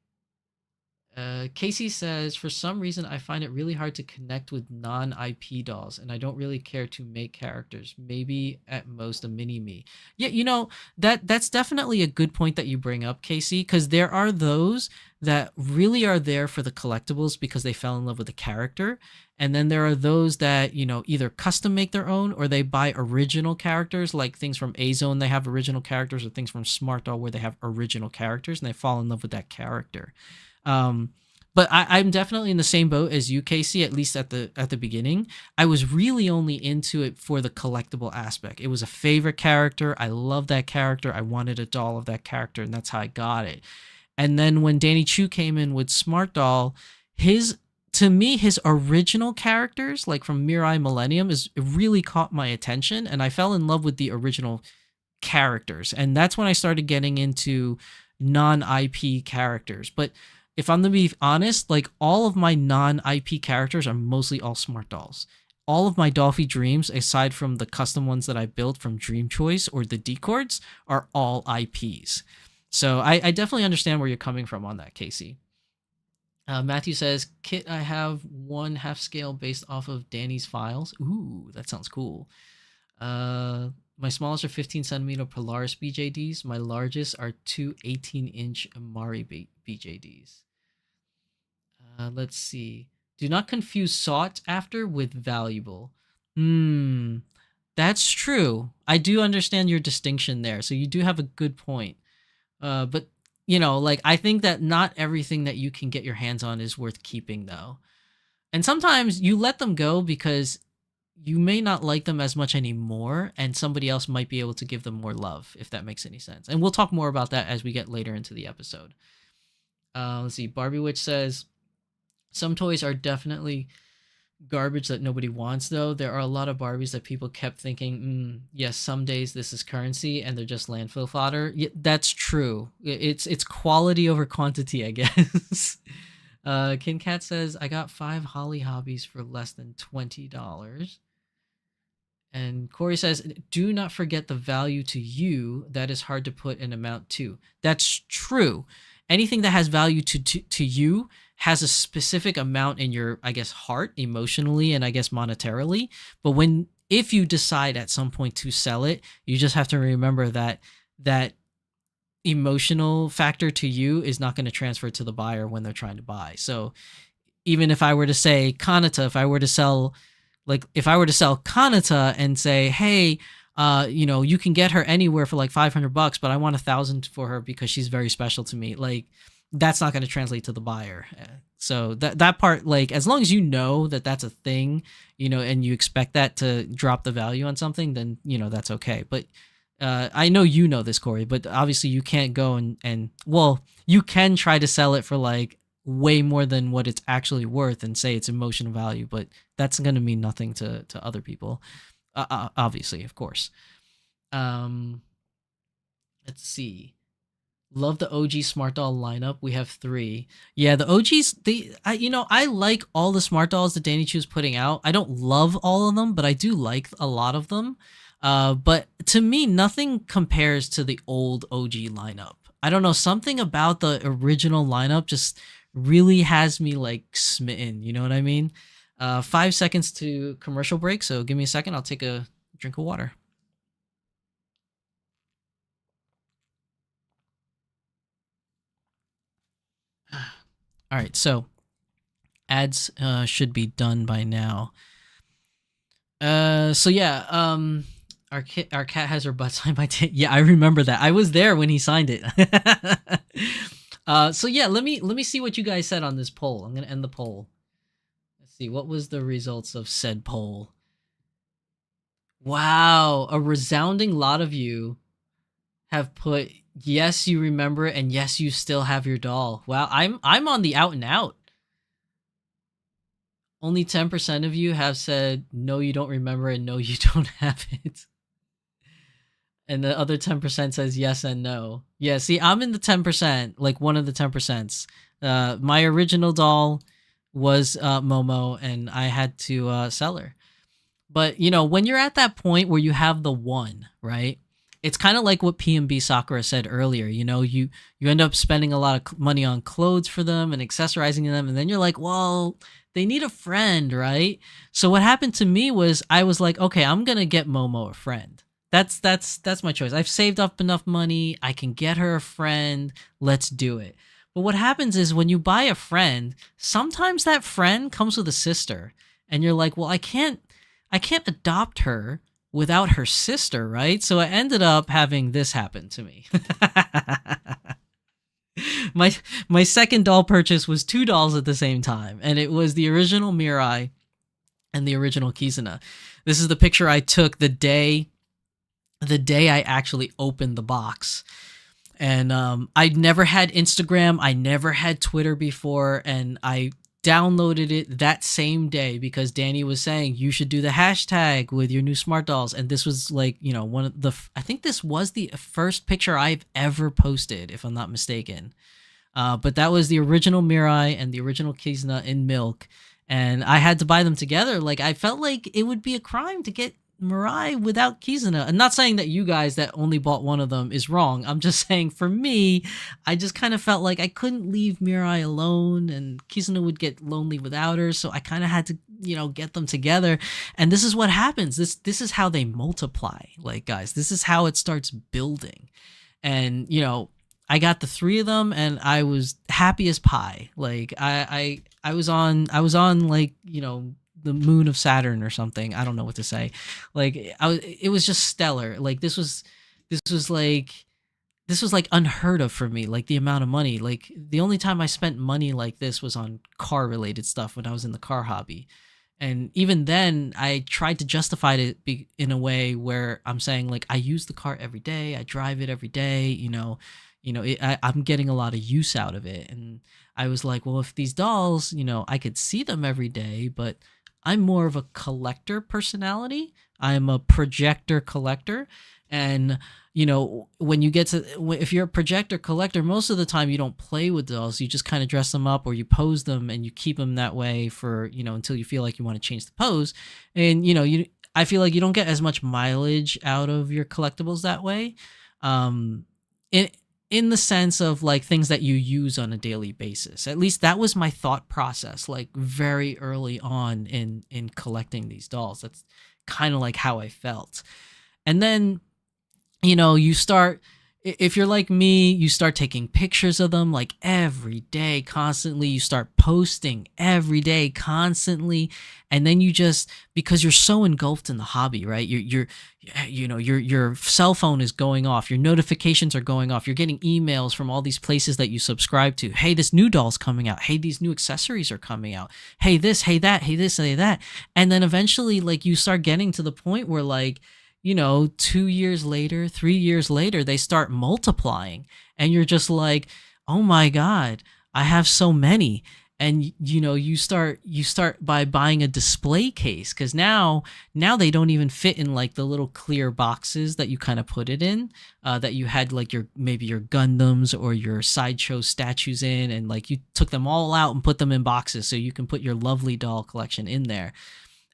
Casey says, for some reason, I find it really hard to connect with non-IP dolls, and I don't really care to make characters. Maybe at most a mini-me. Yeah, that's definitely a good point that you bring up, Casey, because there are those that really are there for the collectibles because they fell in love with the character. And then there are those that, either custom make their own or they buy original characters, like things from A-Zone, they have original characters, or things from Smart Doll where they have original characters and they fall in love with that character. But I'm definitely in the same boat as you, Casey, at least at the beginning. I was really only into it for the collectible aspect. It was a favorite character. I love that character. I wanted a doll of that character, and that's how I got it. And then when Danny Chu came in with Smart Doll, his to me, his original characters, like from Mirai Millennium, is it really caught my attention, and I fell in love with the original characters, and that's when I started getting into non-IP characters. But if I'm gonna be honest, like all of my non-IP characters are mostly all smart dolls. All of my Dolphy Dreams, aside from the custom ones that I built from Dream Choice or the Decords, are all IPs. So I definitely understand where you're coming from on that, Casey. Matthew says, Kit, I have one half scale based off of Danny's files. Ooh, that sounds cool. My smallest are 15 centimeter Polaris BJDs. My largest are two 18-inch Amari BJDs. Let's see. Do not confuse sought after with valuable. That's true. I do understand your distinction there. So you do have a good point. But you know, like, I think that not everything that you can get your hands on is worth keeping, though. And sometimes you let them go because you may not like them as much anymore, and somebody else might be able to give them more love, if that makes any sense. And we'll talk more about that as we get later into the episode. Let's see. Barbie Witch says, some toys are definitely garbage that nobody wants, though. There are a lot of Barbies that people kept thinking, yes, some days this is currency, and they're just landfill fodder. Yeah, that's true. It's quality over quantity, I guess. Kin Cat says, I got 5 Holly Hobbies for less than $20. And Corey says, do not forget the value to you. That is hard to put an amount to. That's true. Anything that has value to you has a specific amount in your, I guess, heart, emotionally, and I guess monetarily. But if you decide at some point to sell it, you just have to remember that emotional factor to you is not going to transfer to the buyer when they're trying to buy. So even if I were to say Kanata, if I were to sell Kanata and say, hey, you can get her anywhere for like $500, but I want $1,000 for her because she's very special to me. Like, that's not going to translate to the buyer. So that part, like, as long as you know that that's a thing, and you expect that to drop the value on something, then, that's okay. But I know you know this, Corey, but obviously you can't go and you can try to sell it for like way more than what it's actually worth and say it's emotional value, but that's going to mean nothing to other people. Obviously, of course. Let's see. Love the OG Smart Doll lineup. We have 3. Yeah, the OGs, I like all the Smart Dolls that Danny Chu's putting out. I don't love all of them, but I do like a lot of them. But to me, nothing compares to the old OG lineup. I don't know, something about the original lineup just really has me like smitten. You know what I mean? 5 seconds to commercial break. So give me a second. I'll take a drink of water. All right, so ads should be done by now. So yeah, our cat has her butt signed by yeah, I remember that. I was there when he signed it. So yeah, let me see what you guys said on this poll. I'm gonna end the poll. Let's see, what was the results of said poll? Wow, a resounding lot of you have put yes, you remember, and yes, you still have your doll. Wow, I'm on the out and out. Only 10% of you have said no, you don't remember, and no, you don't have it. And the other 10% says yes and no. Yeah, see, I'm in the 10%, like one of the 10%. My original doll was Momo, and I had to sell her. But, when you're at that point where you have the one, right? It's kind of like what PMB Sakura said earlier. You end up spending a lot of money on clothes for them and accessorizing them, and then you're like, well, they need a friend, right? So what happened to me was I was like, okay, I'm gonna get Momo a friend. That's my choice. I've saved up enough money. I can get her a friend. Let's do it. But what happens is when you buy a friend, sometimes that friend comes with a sister, and you're like, well, I can't adopt her without her sister, right? So I ended up having this happen to me. My second doll purchase was 2 dolls at the same time, and it was the original Mirai and the original Kizuna. This is the picture I took the day I actually opened the box. And I'd never had Instagram, I never had Twitter before, and I downloaded it that same day because Danny was saying you should do the hashtag with your new smart dolls. And this was like, you know, one of the, I think this was the first picture I've ever posted, if I'm not mistaken. But that was the original Mirai and the original Kizuna in milk. And I had to buy them together. Like, I felt like it would be a crime to get Mirai without Kizuna. I'm not saying that you guys that only bought one of them is wrong. I'm just saying for me, I just kind of felt like I couldn't leave Mirai alone and Kizuna would get lonely without her. So I kind of had to, you know, get them together. And this is what happens. This is how they multiply. Like, guys, this is how it starts building. And, you know, I got the 3 of them and I was happy as pie. Like I was on like, you know, the moon of Saturn or something. I don't know what to say. Like it was just stellar. Like this was like unheard of for me. Like the amount of money, like the only time I spent money like this was on car related stuff when I was in the car hobby. And even then I tried to justify it in a way where I'm saying like, I use the car every day. I drive it every day, you know, I'm getting a lot of use out of it. And I was like, well, if these dolls, you know, I could see them every day, but I'm more of a collector personality. I'm a projector collector. And, you know, when you get to, if you're a projector collector, most of the time you don't play with dolls. You just kind of dress them up or you pose them and you keep them that way for, you know, until you feel like you want to change the pose. And, you know, I feel like you don't get as much mileage out of your collectibles that way. In the sense of like things that you use on a daily basis. At least that was my thought process, like very early on in collecting these dolls. That's kind of like how I felt. And then, you know, you start, if you're like me, you start taking pictures of them like every day, constantly. You start posting every day, constantly. And then you just, because you're so engulfed in the hobby, right? Your cell phone is going off. Your notifications are going off. You're getting emails from all these places that you subscribe to. Hey, this new doll's coming out. Hey, these new accessories are coming out. Hey, this, hey, that, hey, this, hey, that. And then eventually, like, you start getting to the point where, like, you know, 2 years later, 3 years later, they start multiplying and you're just like, oh my God, I have so many. And, you know, you start by buying a display case because now they don't even fit in like the little clear boxes that you kind of put it in, that you had like maybe your Gundams or your Sideshow statues in, and like you took them all out and put them in boxes so you can put your lovely doll collection in there.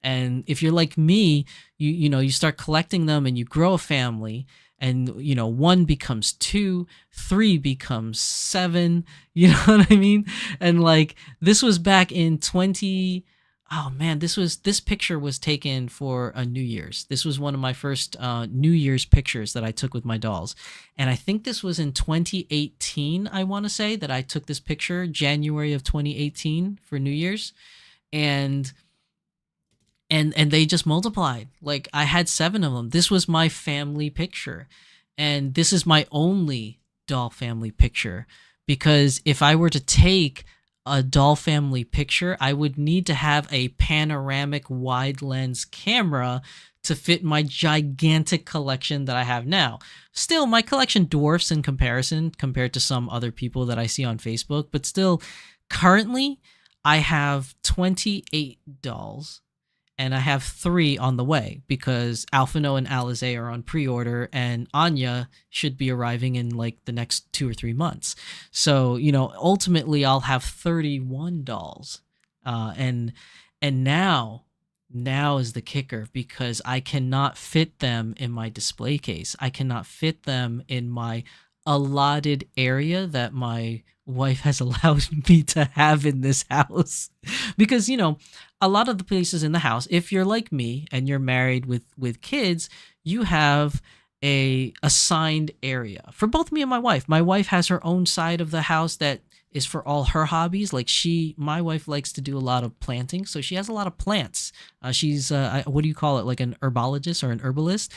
And if you're like me, you know, you start collecting them and you grow a family and, you know, 1 becomes 2, 3 becomes 7, you know what I mean? And like, this was back in oh man, this picture was taken for a New Year's. This was one of my first New Year's pictures that I took with my dolls. And I think this was in 2018, I want to say, that I took this picture, January of 2018 for New Year's. And they just multiplied. Like I had 7 of them. This was my family picture. And this is my only doll family picture, because if I were to take a doll family picture, I would need to have a panoramic wide lens camera to fit my gigantic collection that I have now. Still, my collection dwarfs in comparison compared to some other people that I see on Facebook, but still, currently I have 28 dolls. And I have 3 on the way because Alphino and Alizé are on pre-order and Anya should be arriving in like the next 2 or 3 months. So, you know, ultimately I'll have 31 dolls. And now is the kicker, because I cannot fit them in my display case. I cannot fit them in my allotted area that my wife has allowed me to have in this house. Because, you know, a lot of the places in the house, if you're like me and you're married with kids, you have a assigned area for both me and my wife. My wife has her own side of the house that is for all her hobbies. Like my wife likes to do a lot of planting, so she has a lot of plants. She's what do you call it, like an herbologist or an herbalist?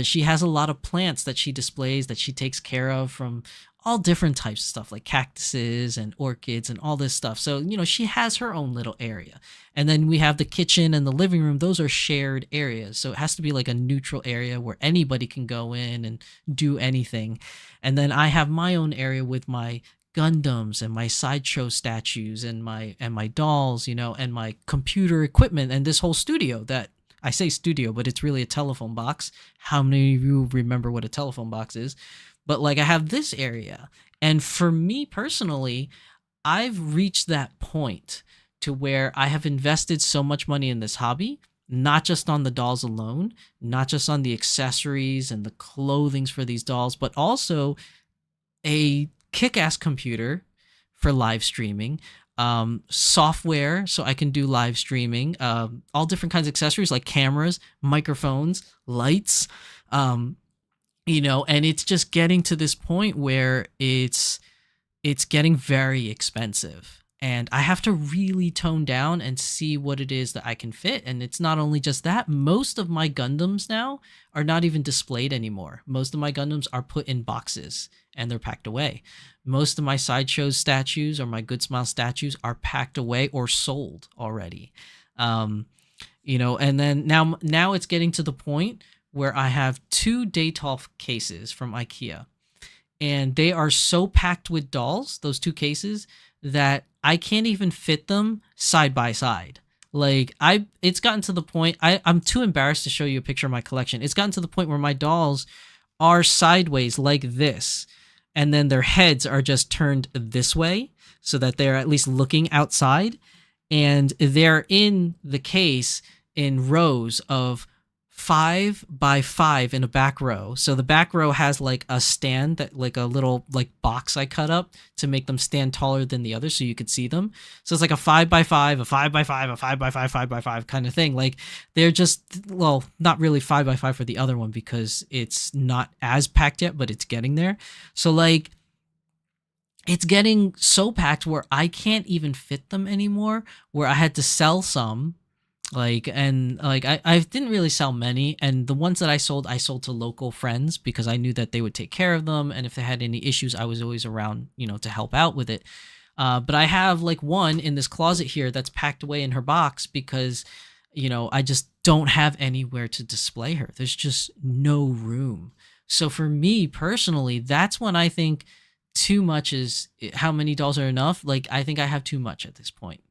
She has a lot of plants that she displays, that she takes care of, from all different types of stuff, like cactuses and orchids and all this stuff. So, you know, she has her own little area. And then we have the kitchen and the living room. Those are shared areas. So it has to be like a neutral area where anybody can go in and do anything. And then I have my own area with my Gundams and my sideshow statues and my dolls, and my computer equipment and this whole studio that I say studio, but it's really a telephone box. How many of you remember what a telephone box is? But like I have this area. And for me personally, I've reached that point to where I have invested so much money in this hobby, not just on the dolls alone, not just on the accessories and the clothings for these dolls, but also a kick-ass computer for live streaming, software so I can do live streaming, all different kinds of accessories like cameras, microphones, lights, and it's just getting to this point where it's getting very expensive. And I have to really tone down and see what it is that I can fit. And it's not only just that, most of my Gundams now are not even displayed anymore. Most of my Gundams are put in boxes and they're packed away. Most of my Sideshow statues or my Good Smile statues are packed away or sold already. And then now it's getting to the point where I have 2 Detolf cases from IKEA. And they are so packed with dolls, those 2 cases, that I can't even fit them side by side. Like it's gotten to the point, I'm too embarrassed to show you a picture of my collection. It's gotten to the point where my dolls are sideways like this, and then their heads are just turned this way so that they're at least looking outside, and they're in the case in rows of 5 by 5 in a back row. So the back row has like a stand, that like a little like box I cut up to make them stand taller than the others so you could see them. So it's like a 5 by 5, a 5 by 5, a 5 by 5, 5 by 5 kind of thing. Like they're just, well, not really 5 by 5 for the other one because it's not as packed yet, but it's getting there. So like it's getting so packed where I can't even fit them anymore, where I had to sell some. I didn't really sell many, and the ones that I sold to local friends because I knew that they would take care of them, and if they had any issues, I was always around, to help out with it. But I have like one in this closet here that's packed away in her box because, I just don't have anywhere to display her. There's just no room. So for me personally, that's when I think too much is how many dolls are enough. Like I think I have too much at this point.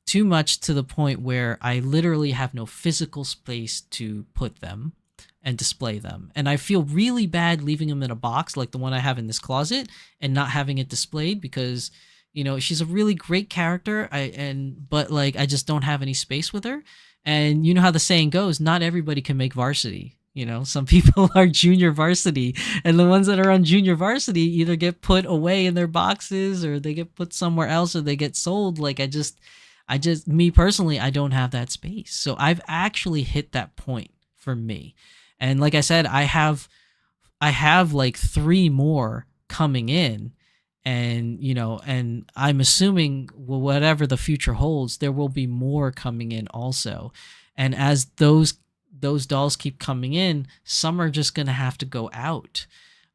Too much to the point where I literally have no physical space to put them and display them. And I feel really bad leaving them in a box like the one I have in this closet and not having it displayed because, she's a really great character. But I just don't have any space with her. And you know how the saying goes, not everybody can make varsity. Some people are junior varsity, and the ones that are on junior varsity either get put away in their boxes or they get put somewhere else or they get sold. Me personally, I don't have that space. So I've actually hit that point for me. And like I said, I have like 3 more coming in, and, and I'm assuming whatever the future holds, there will be more coming in also. And as those dolls keep coming in, some are just going to have to go out.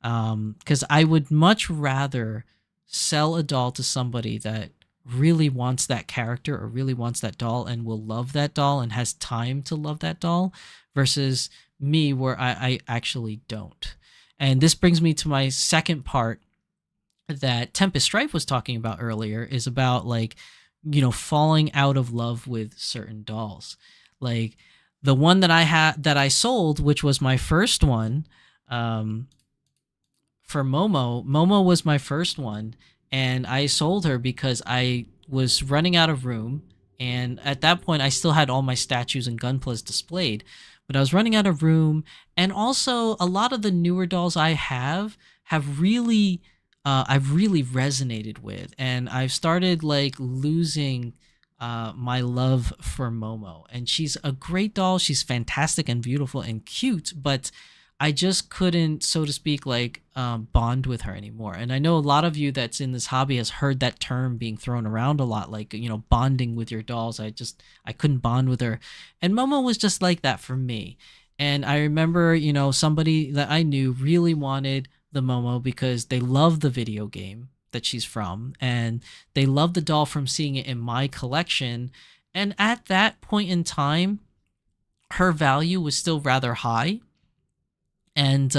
'Cause I would much rather sell a doll to somebody that really wants that character or really wants that doll and will love that doll and has time to love that doll versus me where I actually don't. And this brings me to my second part that Tempest Strife was talking about earlier, is about falling out of love with certain dolls. Like the one that I sold, which was my first one, for Momo was my first one. And I sold her because I was running out of room. And at that point, I still had all my statues and Gunplas displayed. But I was running out of room. And also, a lot of the newer dolls I have really, I've really resonated with. And I've started losing my love for Momo. And she's a great doll. She's fantastic and beautiful and cute. But I just couldn't, so to speak, bond with her anymore. And I know a lot of you that's in this hobby has heard that term being thrown around a lot, bonding with your dolls. I couldn't bond with her. And Momo was just like that for me. And I remember, somebody that I knew really wanted the Momo because they loved the video game that she's from. And they loved the doll from seeing it in my collection. And at that point in time, her value was still rather high. And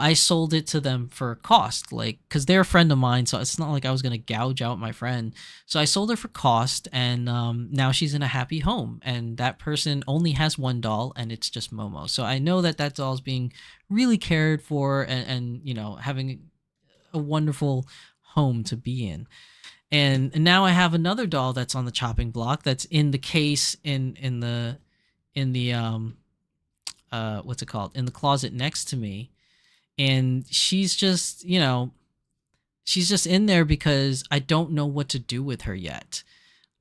I sold it to them for cost, like, because they're a friend of mine, so it's not like I was gonna gouge out my friend. So I sold her for cost, and now she's in a happy home, and that person only has one doll, and it's just Momo. So I know that that doll's being really cared for, and having a wonderful home to be in. And now I have another doll that's on the chopping block, that's in the case, in the what's it called, in the closet next to me. And she's just in there because I don't know what to do with her yet.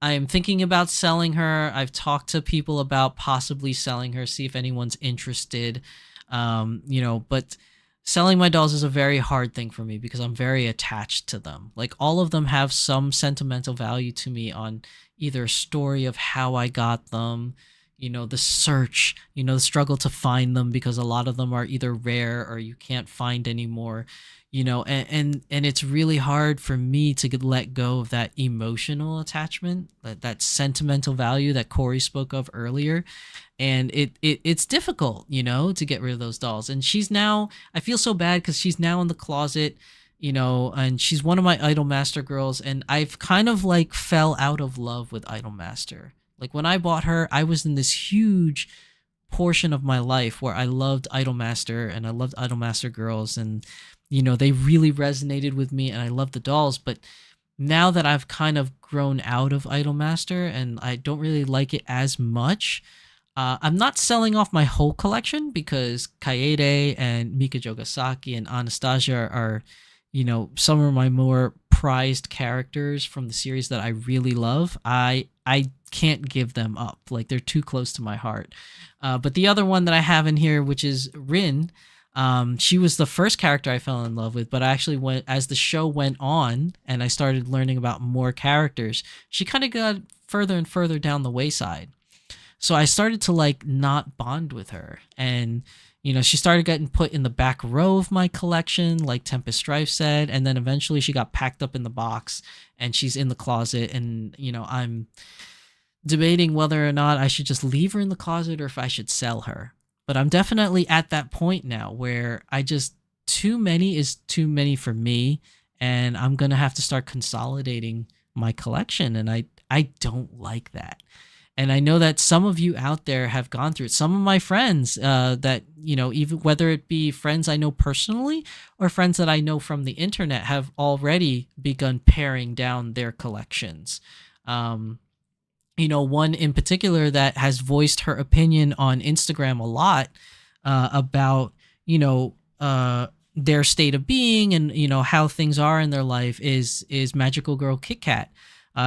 I'm thinking about selling her. I've talked to people about possibly selling her, see if anyone's interested. But selling my dolls is a very hard thing for me because I'm very attached to them. Like, all of them have some sentimental value to me, on either a story of how I got them, the search, the struggle to find them, because a lot of them are either rare or you can't find anymore, and it's really hard for me to let go of that emotional attachment, that sentimental value that Corey spoke of earlier. And it's difficult, to get rid of those dolls. And I feel so bad because she's now in the closet, and she's one of my Idolmaster girls, and I've kind of like fell out of love with Idolmaster. Like, when I bought her, I was in this huge portion of my life where I loved Idolmaster and I loved Idolmaster girls, and they really resonated with me, and I loved the dolls. But now that I've kind of grown out of Idolmaster and I don't really like it as much, I'm not selling off my whole collection, because Kaede and Mika Jogasaki and Anastasia are some of my more prized characters from the series that I really love. I can't give them up. Like, they're too close to my heart. But the other one that I have in here, which is Rin, she was the first character I fell in love with, but I actually went, as the show went on and I started learning about more characters, she kind of got further and further down the wayside. So I started to like not bond with her, and she started getting put in the back row of my collection, like Tempest Strife said, and then eventually she got packed up in the box and she's in the closet. And I'm debating whether or not I should just leave her in the closet or if I should sell her. But I'm definitely at that point now where too many is too many for me, and I'm gonna have to start consolidating my collection, and I don't like that. And I know that some of you out there have gone through it. Some of my friends that, even whether it be friends I know personally or friends that I know from the internet, have already begun paring down their collections. One in particular that has voiced her opinion on Instagram a lot about, their state of being and, how things are in their life is Magical Girl Kit Kat.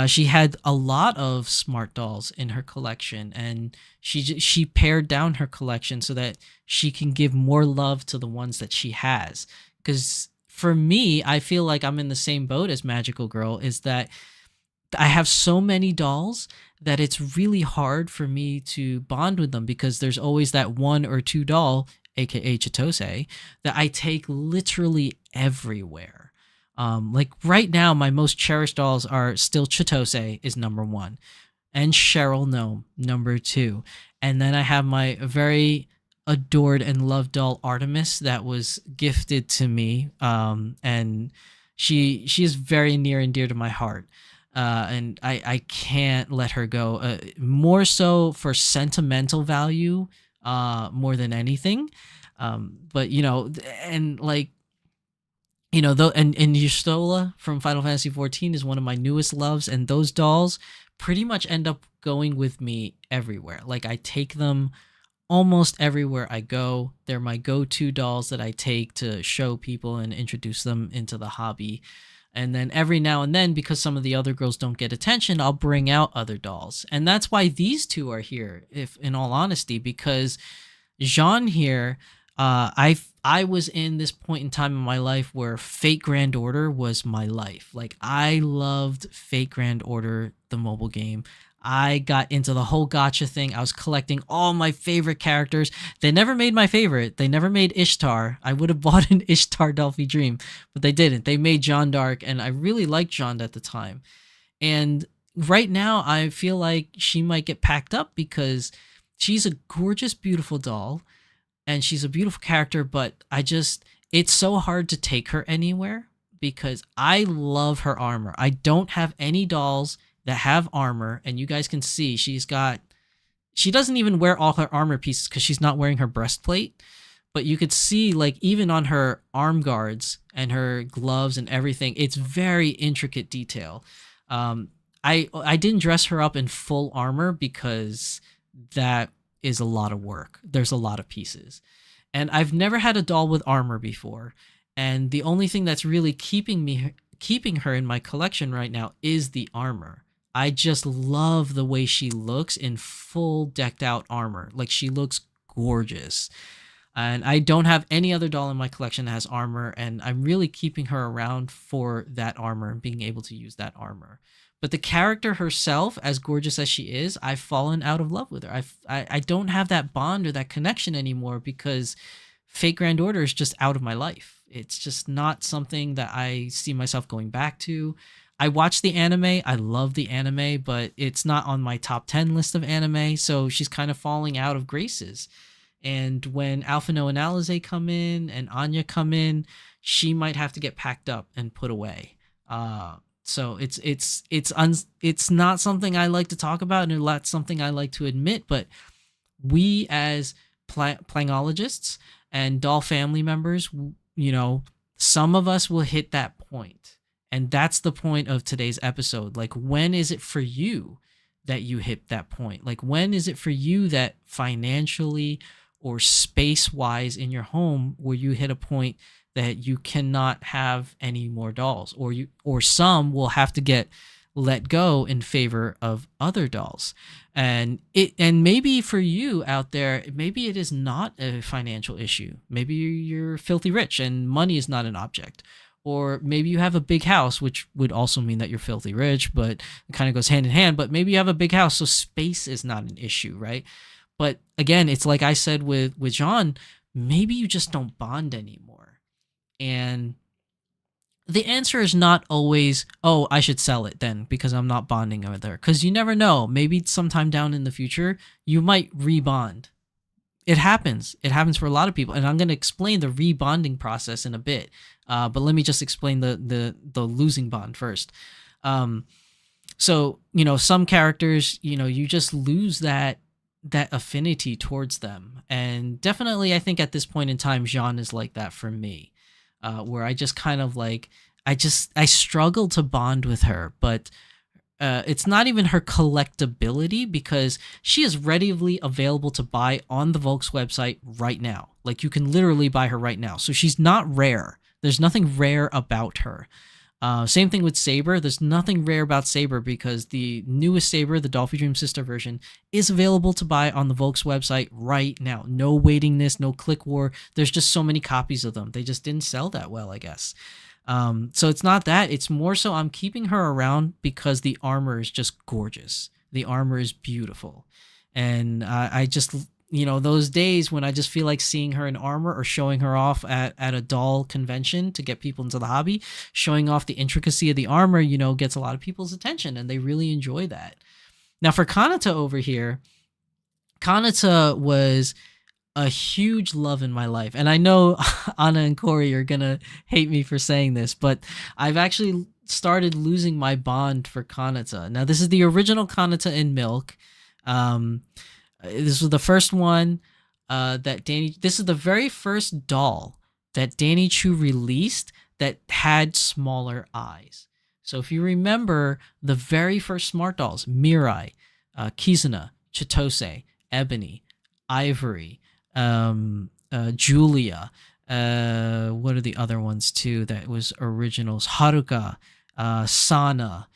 She had a lot of smart dolls in her collection, and she pared down her collection so that she can give more love to the ones that she has. Because for me, I feel like I'm in the same boat as Magical Girl, is that I have so many dolls that it's really hard for me to bond with them, because there's always that one or two doll, aka Chitose, that I take literally everywhere. Like right now, my most cherished dolls are still Chitose is number one, and Cheryl Gnome number two. And then I have my very adored and loved doll Artemis that was gifted to me. And she is very near and dear to my heart. And I can't let her go, more so for sentimental value, more than anything. But and like, though, and Yustola from Final Fantasy XIV is one of my newest loves, and those dolls pretty much end up going with me everywhere. Like, I take them almost everywhere I go. They're my go-to dolls that I take to show people and introduce them into the hobby. And then every now and then, because some of the other girls don't get attention, I'll bring out other dolls. And that's why these two are here, if in all honesty, because Jean here, I was in this point in time in my life where Fate Grand Order was my life. Like, I loved Fate Grand Order, the mobile game. I got into the whole gacha thing. I was collecting all my favorite characters. They never made my favorite. They never made Ishtar. I would have bought an Ishtar Delphi Dream, but they didn't. They made Jeanne d'Arc, and I really liked Jeanne at the time. And right now, I feel like she might get packed up because she's a gorgeous, beautiful doll. and she's a beautiful character, but it's so hard to take her anywhere because I love her armor. I don't have any dolls that have armor, and you guys can see she doesn't even wear all her armor pieces because she's not wearing her breastplate. But you could see, like, even on her arm guards and her gloves and everything, it's very intricate detail. I didn't dress her up in full armor because that is a lot of work. There's a lot of pieces. And I've never had a doll with armor before. And the only thing that's really keeping her in my collection right now is the armor. I just love the way she looks in full decked out armor. Like, she looks gorgeous. And I don't have any other doll in my collection that has armor, and I'm really keeping her around for that armor and being able to use that armor. But the character herself, as gorgeous as she is, I've fallen out of love with her. I don't have that bond or that connection anymore because Fate Grand Order is just out of my life. It's just not something that I see myself going back to. I watch the anime. I love the anime, but it's not on my top 10 list of anime, so she's kind of falling out of graces. And when Alphino and Alize come in and Anya come in, she might have to get packed up and put away. So it's not something I like to talk about, and it's something I like to admit. But we as plangologists and doll family members, some of us will hit that point, and that's the point of today's episode. Like, when is it for you that you hit that point? Like, when is it for you that financially or space-wise in your home where you hit a point that you cannot have any more dolls, or some will have to get let go in favor of other dolls? And maybe for you out there, maybe it is not a financial issue. Maybe you're filthy rich and money is not an object. Or maybe you have a big house, which would also mean that you're filthy rich, but it kind of goes hand in hand. But maybe you have a big house, so space is not an issue, right? But again, it's like I said with Jean, maybe you just don't bond anymore. And the answer is not always, oh, I should sell it then because I'm not bonding with her. Because you never know. Maybe sometime down in the future, you might rebond. It happens. It happens for a lot of people. And I'm going to explain the rebonding process in a bit. But let me just explain the losing bond first. So, some characters, you just lose that affinity towards them. And definitely, I think at this point in time, Jean is like that for me, where I just kind of like, I struggle to bond with her, but it's not even her collectability because she is readily available to buy on the Volks website right now. Like, you can literally buy her right now. So she's not rare. There's nothing rare about her. Same thing with Saber. There's nothing rare about Saber because the newest Saber, the Dolphy Dream Sister version, is available to buy on the Volks website right now. No waiting list, no click war. There's just so many copies of them. They just didn't sell that well, I guess. So it's not that. It's more so I'm keeping her around because the armor is just gorgeous. The armor is beautiful. And I just... those days when I just feel like seeing her in armor or showing her off at a doll convention to get people into the hobby, showing off the intricacy of the armor, gets a lot of people's attention, and they really enjoy that. Now, for Kanata over here, Kanata was a huge love in my life. And I know Anna and Corey are going to hate me for saying this, but I've actually started losing my bond for Kanata. Now, this is the original Kanata in Milk. This was the first one this is the very first doll that Danny Chu released that had smaller eyes. So if you remember the very first Smart Dolls, Mirai, Kizuna, Chitose, Ebony, Ivory, Julia, what are the other ones too that was originals? Haruka, Sana,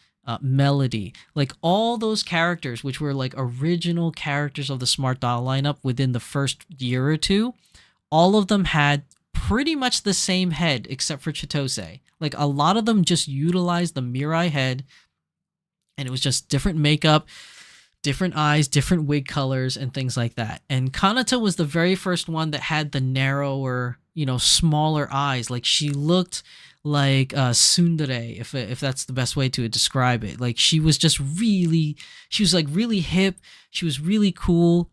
Melody, like all those characters which were like original characters of the Smart Doll lineup within the first year or two, all of them had pretty much the same head except for Chitose. Like a lot of them just utilized the Mirai head, and it was just different makeup, different eyes, different wig colors, and things like that. And Kanata was the very first one that had the narrower, smaller eyes. Like she looked like tsundere, if that's the best way to describe it. Like she was like really hip. She was really cool.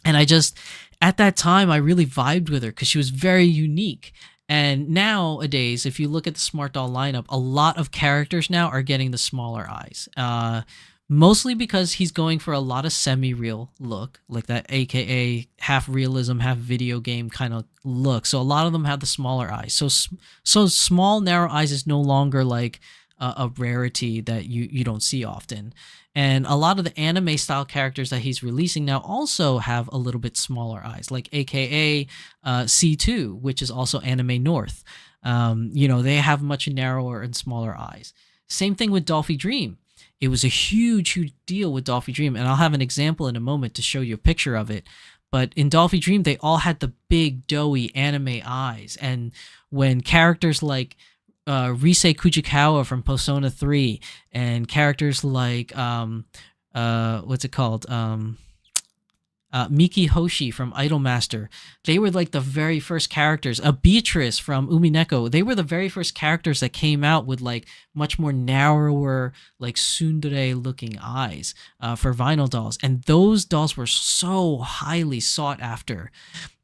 And at that time I really vibed with her because she was very unique. And nowadays, if you look at the Smart Doll lineup, a lot of characters now are getting the smaller eyes. Mostly because he's going for a lot of semi-real look, like that AKA half realism, half video game kind of look. So a lot of them have the smaller eyes. So small, narrow eyes is no longer like a rarity that you don't see often. And a lot of the anime style characters that he's releasing now also have a little bit smaller eyes, like AKA C2, which is also Anime North. They have much narrower and smaller eyes. Same thing with Dolphy Dream. It was a huge, huge deal with Dolphy Dream, and I'll have an example in a moment to show you a picture of it. But in Dolphy Dream, they all had the big, doughy anime eyes. And when characters like Rise Kujikawa from Persona 3 and characters like Miki Hoshi from Idolmaster, they were like the very first characters. Beatrice from Umineko, they were the very first characters that came out with like much more narrower, like tsundere looking eyes for vinyl dolls. And those dolls were so highly sought after.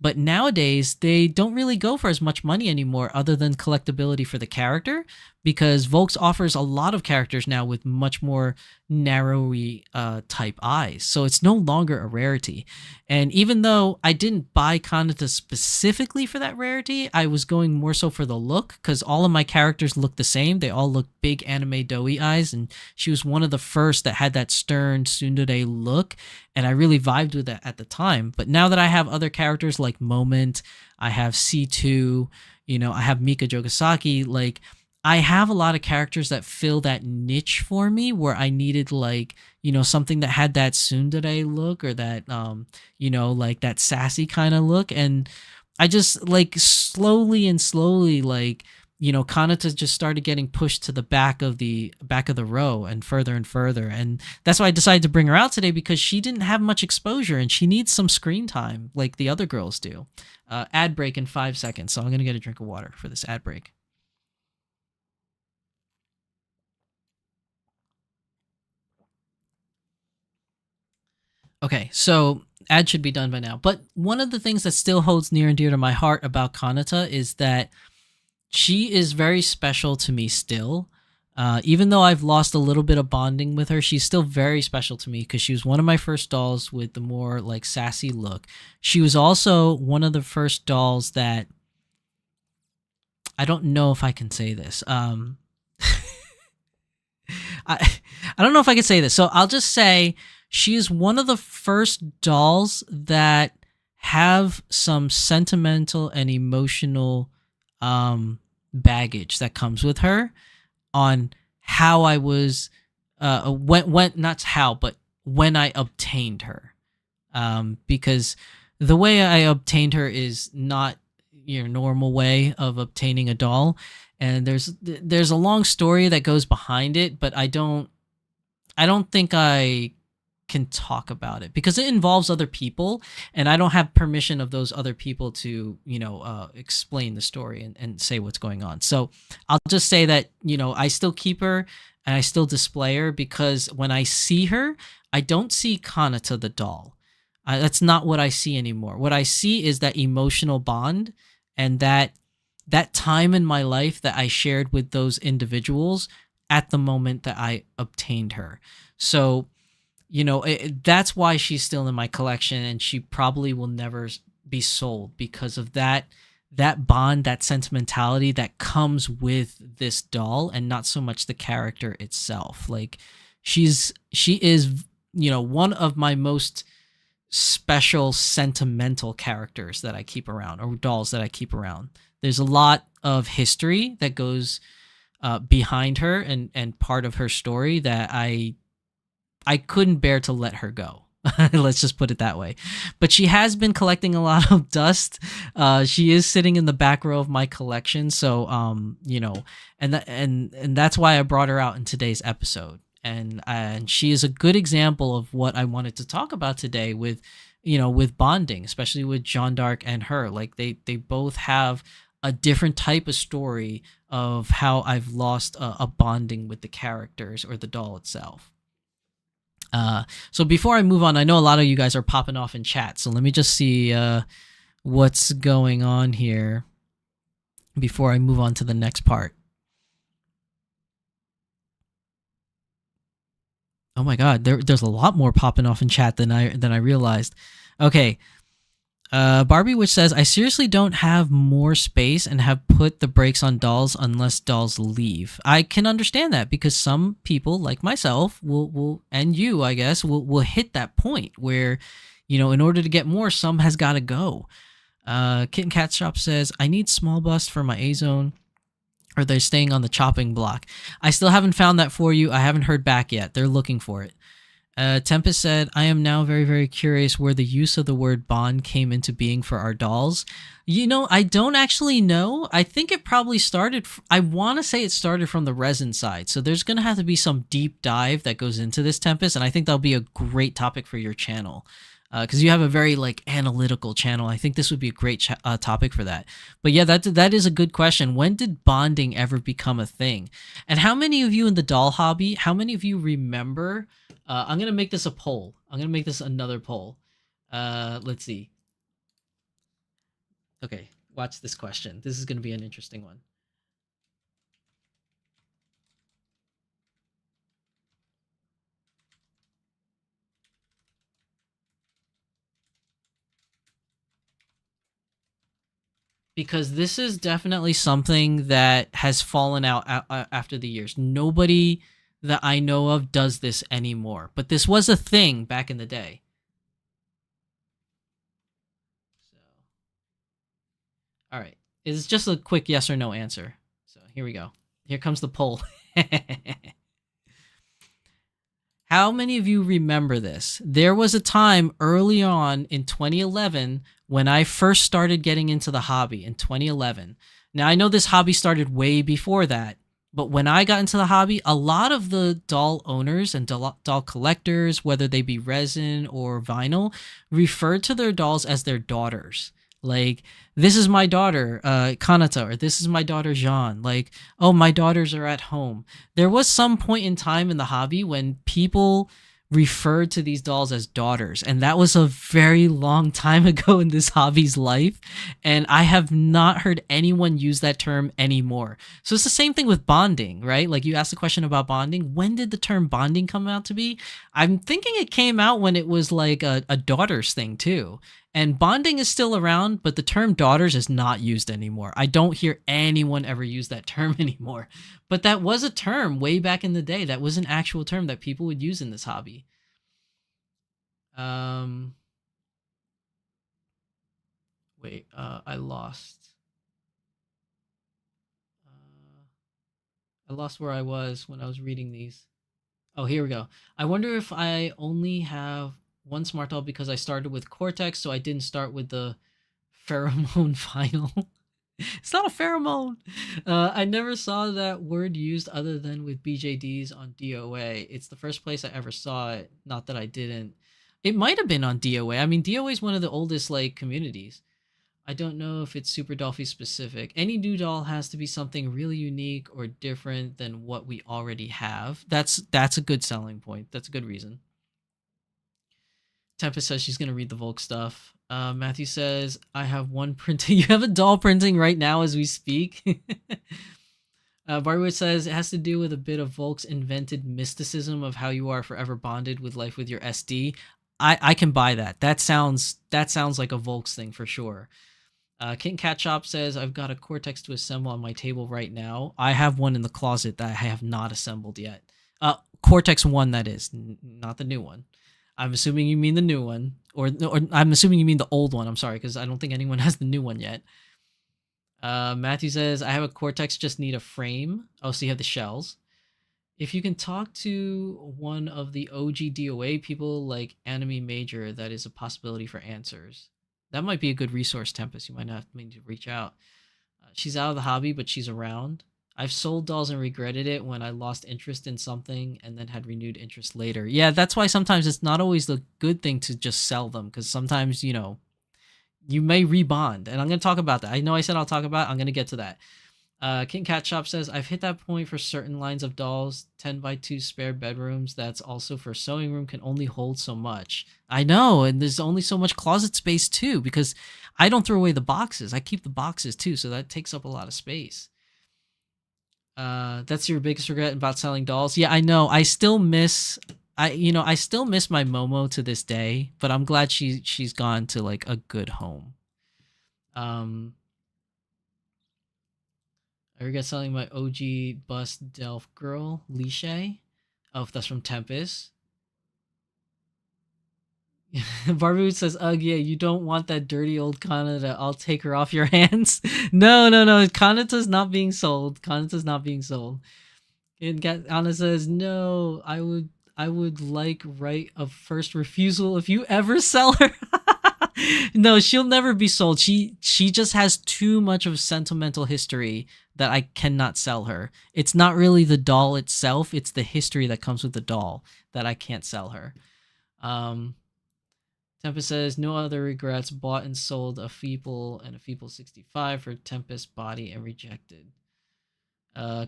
But nowadays, they don't really go for as much money anymore other than collectability for the character, because Volks offers a lot of characters now with much more narrowy type eyes. So it's no longer a rarity. And even though I didn't buy Kanata specifically for that rarity, I was going more so for the look, because all of my characters look the same. They all look big anime doughy eyes, and she was one of the first that had that stern tsundere look, and I really vibed with that at the time. But now that I have other characters like Moment, I have C2, I have Mika Jogasaki, like I have a lot of characters that fill that niche for me where I needed like, something that had that tsundere look or that, like that sassy kind of look. And I just like slowly like, Kanata just started getting pushed to the back of the row and further. And that's why I decided to bring her out today, because she didn't have much exposure and she needs some screen time like the other girls do. Ad break in 5 seconds. So I'm going to get a drink of water for this ad break. Okay, so ad should be done by now. But one of the things that still holds near and dear to my heart about Kanata is that she is very special to me still. Even though I've lost a little bit of bonding with her, she's still very special to me because she was one of my first dolls with the more like sassy look. She was also one of the first dolls that, I don't know if I can say this. I don't know if I can say this. So I'll just say she is one of the first dolls that have some sentimental and emotional baggage that comes with her on how I was when I obtained her, because the way I obtained her is not your normal way of obtaining a doll, and there's a long story that goes behind it, but I don't think I can talk about it because it involves other people, and I don't have permission of those other people to explain the story and say what's going on. So I'll just say that I still keep her and I still display her, because when I see her, I don't see Kanata the doll. That's not what I see anymore. What I see is that emotional bond and that time in my life that I shared with those individuals at the moment that I obtained her. So that's why she's still in my collection, and she probably will never be sold because of that bond, that sentimentality that comes with this doll, and not so much the character itself. Like she is one of my most special sentimental characters that I keep around, or dolls that I keep around. There's a lot of history that goes behind her and part of her story that I couldn't bear to let her go. Let's just put it that way. But she has been collecting a lot of dust. She is sitting in the back row of my collection. So, and that's why I brought her out in today's episode. And she is a good example of what I wanted to talk about today with bonding, especially with Jeanne d'Arc and her. Like they both have a different type of story of how I've lost a bonding with the characters or the doll itself. So before I move on, I know a lot of you guys are popping off in chat, so let me just see what's going on here before I move on to the next part. Oh my god, there's a lot more popping off in chat than I realized. Okay. Barbie Witch says, I seriously don't have more space and have put the brakes on dolls unless dolls leave. I can understand that because some people like myself will and you, I guess, will hit that point where, you know, in order to get more, some has got to go. Kitten Cat Shop says, I need small bust for my A-zone. Or they're staying on the chopping block. I still haven't found that for you. I haven't heard back yet. They're looking for it. Tempest said, I am now very, very curious where the use of the word bond came into being for our dolls. You know, I don't actually know. I think it probably started, I want to say it started from the resin side. So there's going to have to be some deep dive that goes into this, Tempest. And I think that'll be a great topic for your channel. Because you have a very like analytical channel. I think this would be a great topic for that. But yeah, that is a good question. When did bonding ever become a thing? And how many of you in the doll hobby, how many of you remember? I'm going to make this a poll. I'm going to make this another poll. Let's see. Okay, watch this question. This is going to be an interesting one. Because this is definitely something that has fallen out after the years. Nobody that I know of does this anymore. But this was a thing back in the day. So, all right. It's just a quick yes or no answer. So here we go. Here comes the poll. How many of you remember this? There was a time early on in 2011 when I first started getting into the hobby in 2011. Now, I know this hobby started way before that, but when I got into the hobby, a lot of the doll owners and doll collectors, whether they be resin or vinyl, referred to their dolls as their daughters. Like, this is my daughter, Kanata, or this is my daughter, Jean. Like, oh, my daughters are at home. There was some point in time in the hobby when people referred to these dolls as daughters, and that was a very long time ago in this hobby's life, and I have not heard anyone use that term anymore. So it's the same thing with bonding, right? Like, you asked the question about bonding. When did the term bonding come out to be? I'm thinking it came out when it was like a daughters thing too. And bonding is still around, but the term daughters is not used anymore. I don't hear anyone ever use that term anymore. But that was a term way back in the day. That was an actual term that people would use in this hobby. Wait, I lost. I lost where I was when I was reading these. Oh, here we go. I wonder if I only have one smart doll because I started with Cortex, so I didn't start with the pheromone final. It's not a pheromone. I never saw that word used other than with BJDs on DOA. It's the first place I ever saw it. Not that I didn't. It might have been on DOA. I mean, DOA is one of the oldest like communities. I don't know if it's Super Dolphy specific. Any new doll has to be something really unique or different than what we already have. That's a good selling point. That's a good reason. Tempest says she's going to read the Volk stuff. Matthew says, I have one printing. You have a doll printing right now as we speak. Barwood says, it has to do with a bit of Volk's invented mysticism of how you are forever bonded with life with your SD. I can buy that. That sounds like a Volk's thing for sure. Kitten Cat Shop says, I've got a Cortex to assemble on my table right now. I have one in the closet that I have not assembled yet. Cortex 1, that is, not the new one. I'm assuming you mean the new one, or I'm assuming you mean the old one. I'm sorry, because I don't think anyone has the new one yet. Matthew says, I have a Cortex, just need a frame. Oh, so you have the shells. If you can talk to one of the OG DOA people like Anime Major, that is a possibility for answers. That might be a good resource, Tempest. You might not need to reach out. She's out of the hobby, but she's around. I've sold dolls and regretted it when I lost interest in something and then had renewed interest later. Yeah, that's why sometimes it's not always the good thing to just sell them, because sometimes, you know, you may rebond. And I'm going to talk about that. I know I said I'll talk about it. I'm going to get to that. King Cat Shop says, I've hit that point for certain lines of dolls. 10 by 2 spare bedrooms. That's also for sewing room can only hold so much. I know, and there's only so much closet space too, because I don't throw away the boxes. I keep the boxes too, so that takes up a lot of space. That's your biggest regret about selling dolls? Yeah, I know. I still miss I still miss my Momo to this day, but I'm glad she's gone to like a good home. I regret selling my OG bust Delph girl, Lishay. Oh, that's from Tempest. Barbie says, ugh, yeah, you don't want that dirty old Kanata. I'll take her off your hands. No. Kanata's not being sold. Kanata's not being sold. Anna says, no, I would like right of first refusal if you ever sell her. No, she'll never be sold. She just has too much of sentimental history that I cannot sell her. It's not really the doll itself, it's the history that comes with the doll that I can't sell her. Tempest says, no other regrets. Bought and sold a Feeple and a Feeple 65 for Tempest body and rejected.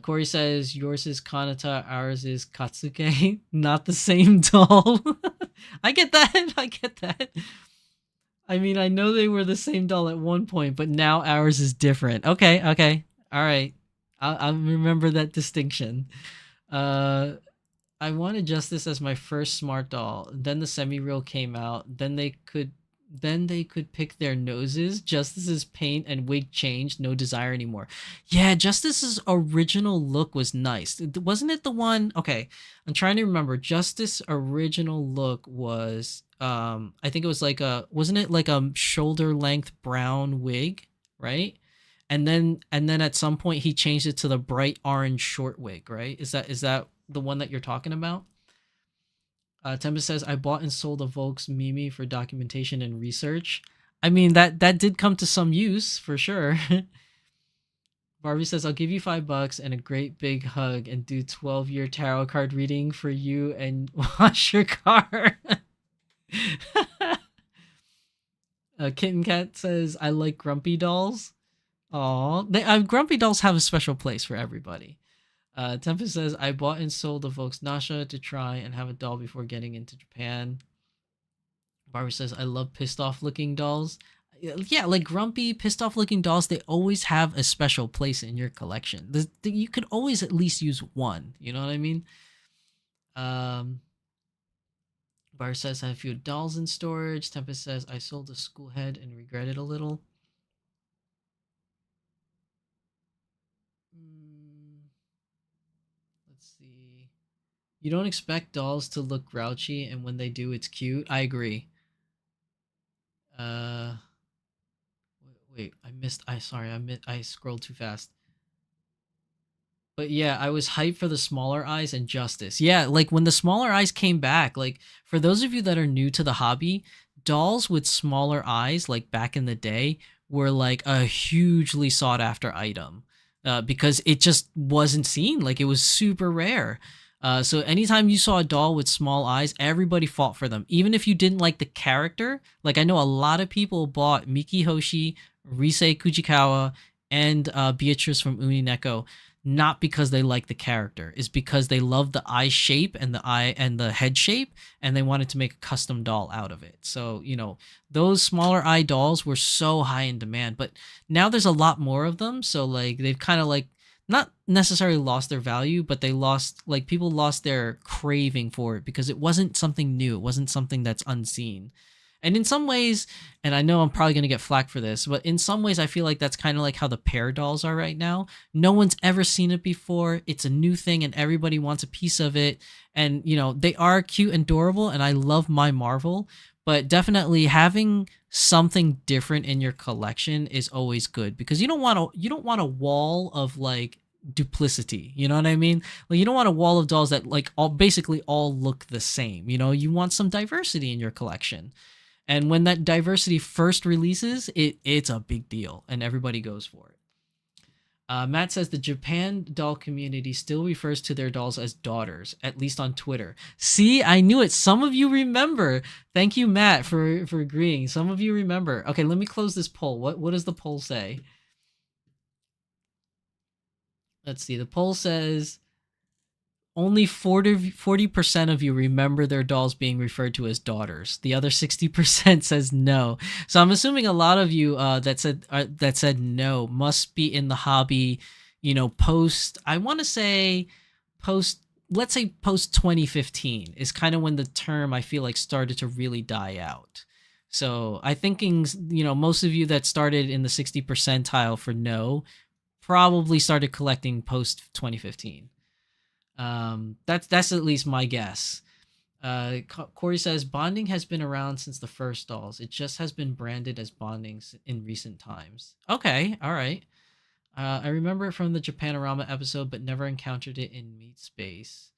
Corey says, yours is Kanata, ours is Katsuke. Not the same doll. I get that. I mean, I know they were the same doll at one point, but now ours is different. Okay. All right. I'll remember that distinction. I wanted Justice as my first smart doll. Then the semi-real came out. Then they could pick their noses. Justice's paint and wig changed. No desire anymore. Yeah, Justice's original look was nice. Wasn't it the one? Okay, I'm trying to remember. Justice's original look was I think it was like wasn't it like a shoulder length brown wig, right? And then at some point he changed it to the bright orange short wig, right? Is that the one that you're talking about? Tempest says, I bought and sold a Volks Mimi for documentation and research. I mean, that did come to some use, for sure. Barbie says, I'll give you $5 and a great big hug and do 12-year tarot card reading for you and wash your car. Kitten Cat says, I like grumpy dolls. Aw, grumpy dolls have a special place for everybody. Tempest says, I bought and sold the Volks Nasha to try and have a doll before getting into Japan. Barbie says, I love pissed off looking dolls. Yeah, like grumpy, pissed off looking dolls, they always have a special place in your collection. You could always at least use one, you know what I mean? Barbie says, I have a few dolls in storage. Tempest says, I sold a school head and regret it a little. You don't expect dolls to look grouchy, and when they do, it's cute. I agree. Wait, I scrolled too fast. But yeah, I was hyped for the smaller eyes and Justice. Yeah, like when the smaller eyes came back, like for those of you that are new to the hobby, dolls with smaller eyes, like back in the day, were like a hugely sought after item because it just wasn't seen. Like it was super rare. So anytime you saw a doll with small eyes, everybody fought for them. Even if you didn't like the character, like I know a lot of people bought Miki Hoshi, Rise Kujikawa, and Beatrice from Unineko, not because they like the character, is because they love the eye shape and the head shape, and they wanted to make a custom doll out of it. So, you know, those smaller eye dolls were so high in demand, but now there's a lot more of them. So like they've kind of like not necessarily lost their value, but people lost their craving for it because it wasn't something new. It wasn't something that's unseen. And in some ways, and I know I'm probably going to get flack for this, but in some ways I feel like that's kind of like how the pair dolls are right now. No one's ever seen it before. It's a new thing and everybody wants a piece of it. And, you know, they are cute and adorable and I love my Marvel, but definitely having something different in your collection is always good because you don't want a wall of like duplicity, you know what I mean? Like you don't want a wall of dolls that like basically all look the same. You know, you want some diversity in your collection. And when that diversity first releases, it's a big deal and everybody goes for it. Matt says the Japan doll community still refers to their dolls as daughters, at least on Twitter. See, I knew it. Some of you remember. Thank you, Matt, for agreeing. Some of you remember. Okay, let me close this poll. What does the poll say? Let's see. The poll says only 40% of you remember their dolls being referred to as daughters. The other 60% says no. So I'm assuming a lot of you that said no must be in the hobby, post, I want to say post, let's say post 2015 is kind of when the term I feel like started to really die out. So I thinking, most of you that started in the 60 percentile for no probably started collecting post 2015. That's at least my guess. Corey says bonding has been around since the first dolls. It just has been branded as bonding in recent times. Okay, all right. I remember it from the Japanorama episode, but never encountered it in Meat Space.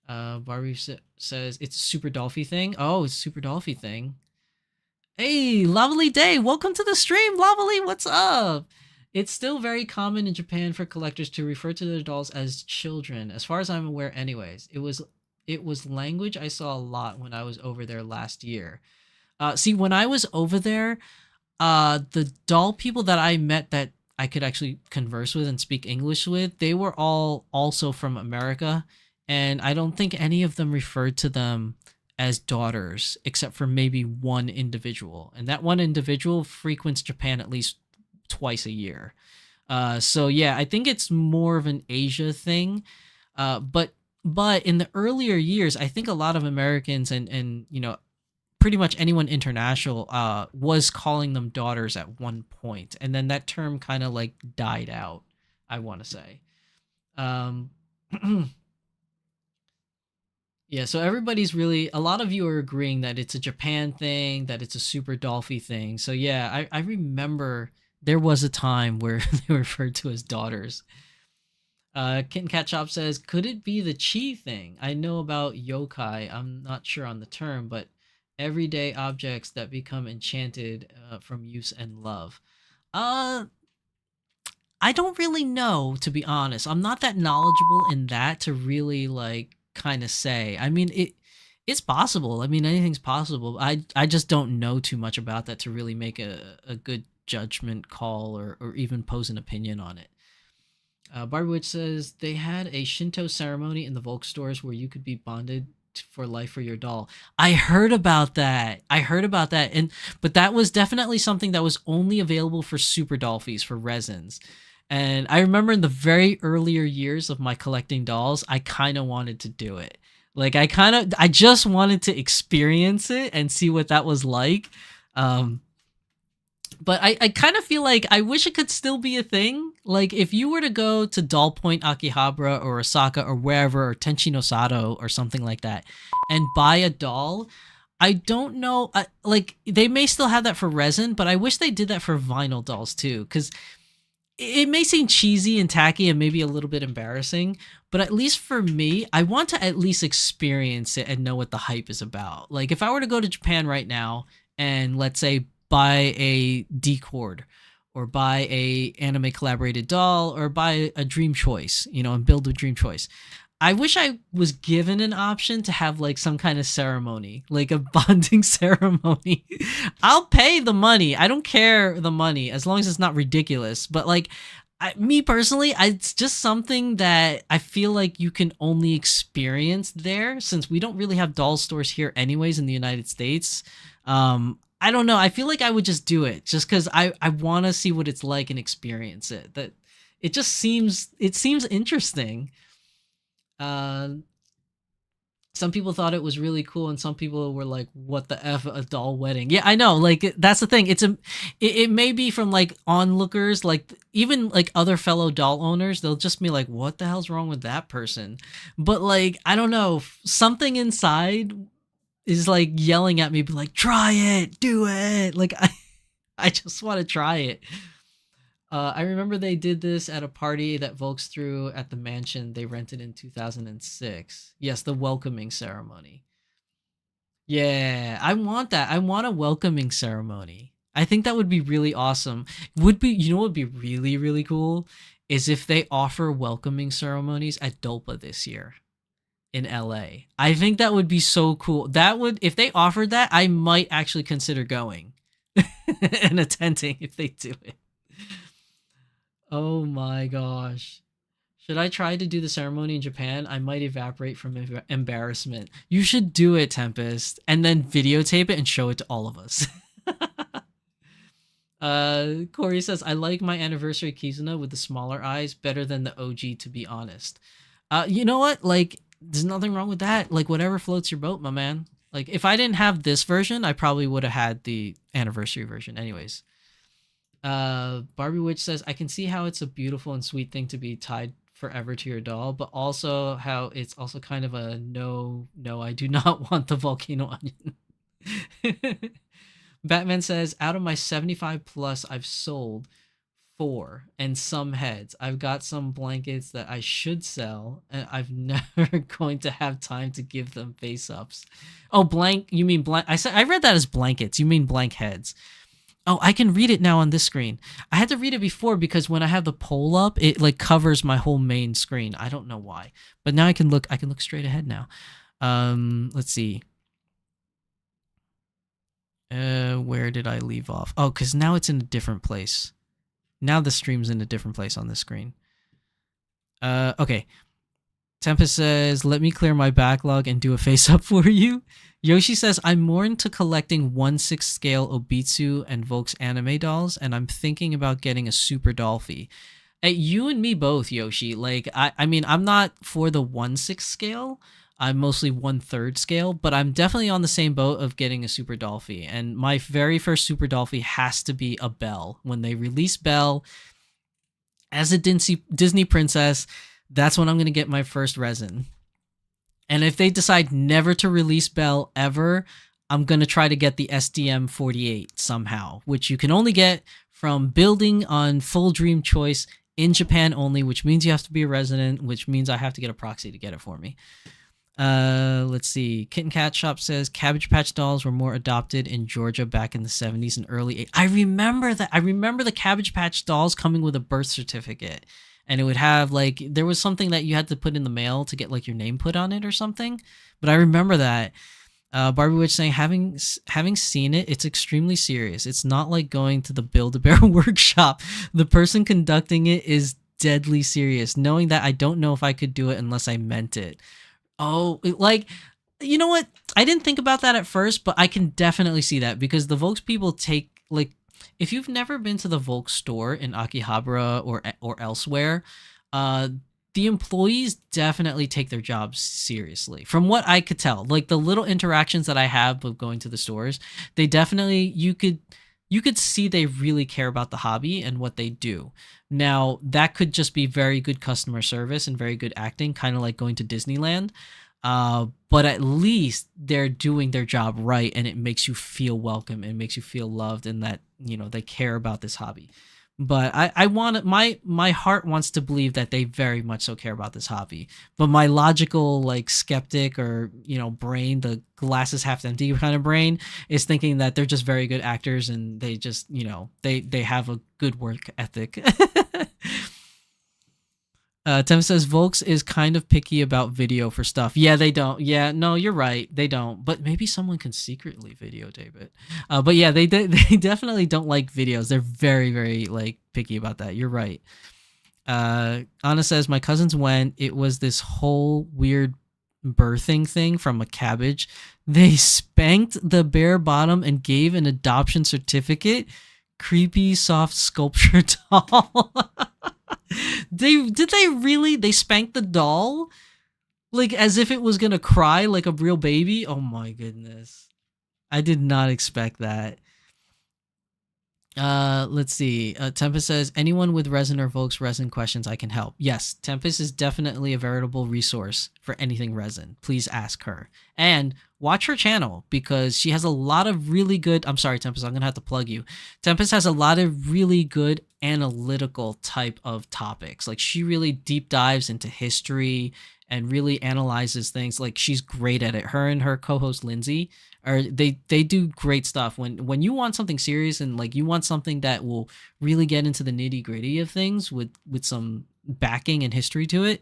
Barbie says it's a Super Dolphy thing. Oh, it's a Super Dolphy thing. Hey, Lovely Day, welcome to the stream, Lovely. What's up? It's still very common in Japan for collectors to refer to their dolls as children, as far as I'm aware anyways. It was language I saw a lot when I was over there last year. See, when I was over there, the doll people that I met that I could actually converse with and speak English with, they were all also from America, and I don't think any of them referred to them as daughters, except for maybe one individual. And that one individual frequents Japan at least twice a year. So yeah, I think it's more of an Asia thing. But in the earlier years, I think a lot of Americans and pretty much anyone international was calling them daughters at one point, and then that term kind of like died out, I want to say. Yeah, so everybody's really, a lot of you are agreeing that it's a Japan thing, that it's a Super Dolphy thing. So yeah, I remember there was a time where they were referred to as daughters. Kitten Cat Shop says, could it be the chi thing? I know about yokai. I'm not sure on the term, but everyday objects that become enchanted from use and love. I don't really know, to be honest. I'm not that knowledgeable in that to really like kind of say. I mean, it's possible. I mean, anything's possible. I just don't know too much about that to really make a good judgment call or even pose an opinion on it. Barbie Witch says they had a Shinto ceremony in the Volk stores where you could be bonded for life for your doll. I heard about that. But that was definitely something that was only available for Super Dolphies, for resins. And I remember in the very earlier years of my collecting dolls, I kind of wanted to do it. Like I just wanted to experience it and see what that was like. But I kind of feel like I wish it could still be a thing. Like if you were to go to Doll Point, Akihabara, or Osaka, or wherever, or Tenchi no Sado, or something like that, and buy a doll, I don't know, like they may still have that for resin, but I wish they did that for vinyl dolls too, because it may seem cheesy and tacky and maybe a little bit embarrassing, but at least for me, I want to at least experience it and know what the hype is about. Like if I were to go to Japan right now and let's say buy a D-Cord or buy a anime collaborated doll or buy a Dream Choice, and build a Dream Choice, I wish I was given an option to have like some kind of ceremony, like a bonding ceremony. I'll pay the money. I don't care the money as long as it's not ridiculous. But like me personally, it's just something that I feel like you can only experience there since we don't really have doll stores here anyways in the United States. I don't know. I feel like I would just do it just because I want to see what it's like and experience it. That it just seems interesting. Some people thought it was really cool and some people were like, what the F, a doll wedding? Yeah, I know, like that's the thing. It may be from like onlookers, like even like other fellow doll owners, they'll just be like, what the hell's wrong with that person? But like, I don't know, something inside is like yelling at me, be like, try it, do it. Like I just want to try it. I remember they did this at a party that Volks threw at the mansion they rented in 2006. Yes, the welcoming ceremony. Yeah, I want that. I want a welcoming ceremony. I think that would be really awesome. Would be, what would be really, really cool is if they offer welcoming ceremonies at Dolpa this year in LA. I think that would be so cool. That would, if they offered that, I might actually consider going and attending if they do it. Oh my gosh. Should I try to do the ceremony in Japan? I might evaporate from embarrassment. You should do it, Tempest, and then videotape it and show it to all of us. Corey says, I like my anniversary Kizuna with the smaller eyes better than the OG, to be honest. You know what? Like, there's nothing wrong with that. Like, whatever floats your boat, my man. Like, if I didn't have this version, I probably would have had the anniversary version anyways. Barbie Witch says, I can see how it's a beautiful and sweet thing to be tied forever to your doll, but also how it's also kind of a no, I do not want the volcano onion. Batman says, out of my 75 plus I've sold 4 and some heads. I've got some blankets that I should sell, and I've never going to have time to give them face ups. Oh, blank, you mean blank? I read that as blankets. You mean blank heads. Oh, I can read it now on this screen. I had to read it before because when I have the poll up, it like covers my whole main screen. I don't know why, but now I can look straight ahead now. Let's see. Where did I leave off? Oh, because now it's in a different place. Now the stream's in a different place on the screen. Okay. Tempest says, let me clear my backlog and do a face up for you. Yoshi says, I'm more into collecting 1/6 scale Obitsu and Volks anime dolls, and I'm thinking about getting a Super Dolphy. Hey, you and me both, Yoshi. Like, I mean, I'm not for the 1/6 scale. I'm mostly 1/3 scale, but I'm definitely on the same boat of getting a Super Dolphy. And my very first Super Dolphy has to be a Belle. When they release Belle as a Disney princess, that's when I'm going to get my first resin. And if they decide never to release Belle ever, I'm going to try to get the SDM48 somehow, which you can only get from building on Full Dream Choice in Japan only, which means you have to be a resident, which means I have to get a proxy to get it for me. Let's see. Kitten Cat Shop says Cabbage Patch dolls were more adopted in Georgia back in the 70s and early 80s. I remember that. I remember the Cabbage Patch dolls coming with a birth certificate. And it would have, like, there was something that you had to put in the mail to get, like, your name put on it or something. But I remember that. Barbie Witch saying, having seen it, it's extremely serious. It's not like going to the Build-A-Bear workshop. The person conducting it is deadly serious, knowing that I don't know if I could do it unless I meant it. Oh, like, you know what? I didn't think about that at first, but I can definitely see that because the Volks people take, like, if you've never been to the Volks store in Akihabara or elsewhere, the employees definitely take their jobs seriously. From what I could tell, like the little interactions that I have with going to the stores, they definitely, you could see they really care about the hobby and what they do. Now, that could just be very good customer service and very good acting, kind of like going to Disneyland. But at least they're doing their job right, and it makes you feel welcome. It makes you feel loved, and that, you know, they care about this hobby. But I want my heart wants to believe that they very much so care about this hobby. But my logical, like, skeptic or, you know, brain, the glasses half empty kind of brain, is thinking that they're just very good actors and they just, you know, they have a good work ethic. Tim says Volks is kind of picky about video for stuff. Yeah, they don't. Yeah, no, you're right. They don't. But maybe someone can secretly videotape it. But yeah, they definitely don't like videos. They're very, very, like, picky about that. You're right. Anna says my cousins went. It was this whole weird birthing thing from a cabbage. They spanked the bare bottom and gave an adoption certificate. Creepy soft sculpture doll. Did they really? They spanked the doll? Like, as if it was gonna cry like a real baby? Oh my goodness. I did not expect that. Let's see. Tempest says, anyone with resin or Volks resin questions, I can help. Yes, Tempest is definitely a veritable resource for anything resin. Please ask her. And watch her channel because she has a lot of really good... I'm sorry, Tempest, I'm going to have to plug you. Tempest has a lot of really good analytical type of topics. Like, she really deep dives into history and really analyzes things. Like, she's great at it. Her and her co-host Lindsay they do great stuff. When you want something serious and, like, you want something that will really get into the nitty-gritty of things with some backing and history to it,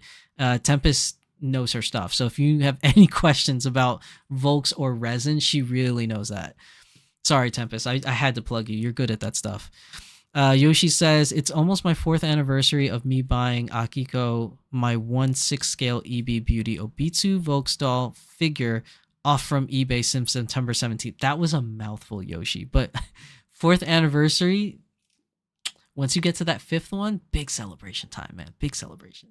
Tempest knows her stuff. So if you have any questions about Volks or resin, she really knows that. Sorry, Tempest, I had to plug you. You're good at that stuff. Yoshi says, it's almost my 4th anniversary of me buying Akiko, my 1/6 scale EB Beauty Obitsu Volks doll figure off from eBay since September 17th. That was a mouthful, Yoshi. But 4th anniversary, once you get to that 5th one, big celebration time, man. Big celebration.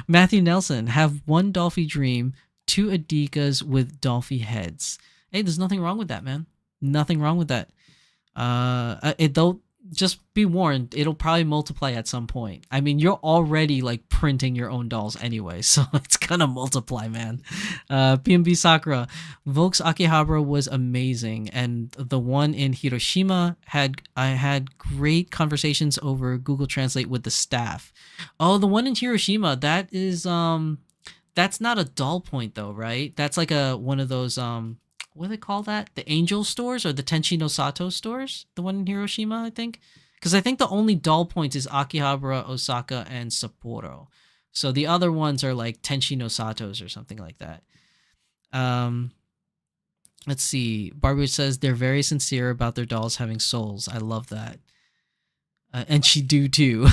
Matthew Nelson, have 1 Dolphy Dream, 2 Adikas with Dolphy heads. Hey, there's nothing wrong with that, man. Nothing wrong with that. Though, just be warned, it'll probably multiply at some point. I mean, you're already like printing your own dolls anyway, so it's gonna multiply, man. PMB Sakura, Volks Akihabara was amazing, and the one in Hiroshima I had great conversations over Google Translate with the staff. Oh, the one in Hiroshima, that is that's not a doll point though, right? That's like one of those what do they call that? The Angel stores or the Tenchi no Sato stores? The one in Hiroshima, I think. Because I think the only doll points is Akihabara, Osaka, and Sapporo. So the other ones are like Tenchi no Satos or something like that. Let's see. Barbie says they're very sincere about their dolls having souls. I love that. And she do too.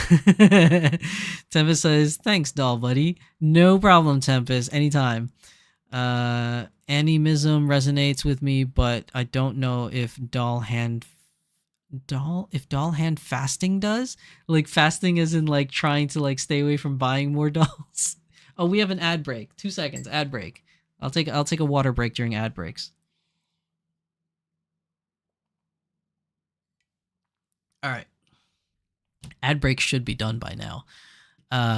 Tempest says, thanks, doll buddy. No problem, Tempest. Anytime. Animism resonates with me, but I don't know if doll hand fasting does. Like fasting as in like trying to like stay away from buying more dolls. Oh, we have an ad break. 2 seconds, ad break. I'll take a water break during ad breaks. All right. Ad break should be done by now.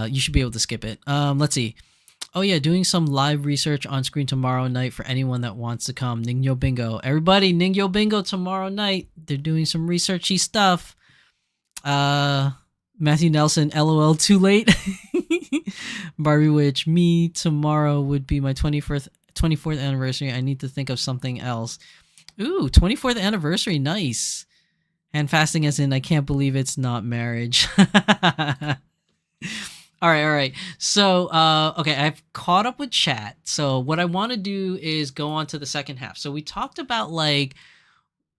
You should be able to skip it. Let's see. Oh yeah, doing some live research on screen tomorrow night for anyone that wants to come. Ningyo Bingo. Everybody, Ningyo Bingo tomorrow night. They're doing some researchy stuff. Matthew Nelson, LOL, too late. Barbie Witch, me tomorrow would be my 24th anniversary. I need to think of something else. Ooh, 24th anniversary, nice. And fasting as in, I can't believe it's not marriage. All right. So, okay, I've caught up with chat. So what I want to do is go on to the second half. So we talked about like,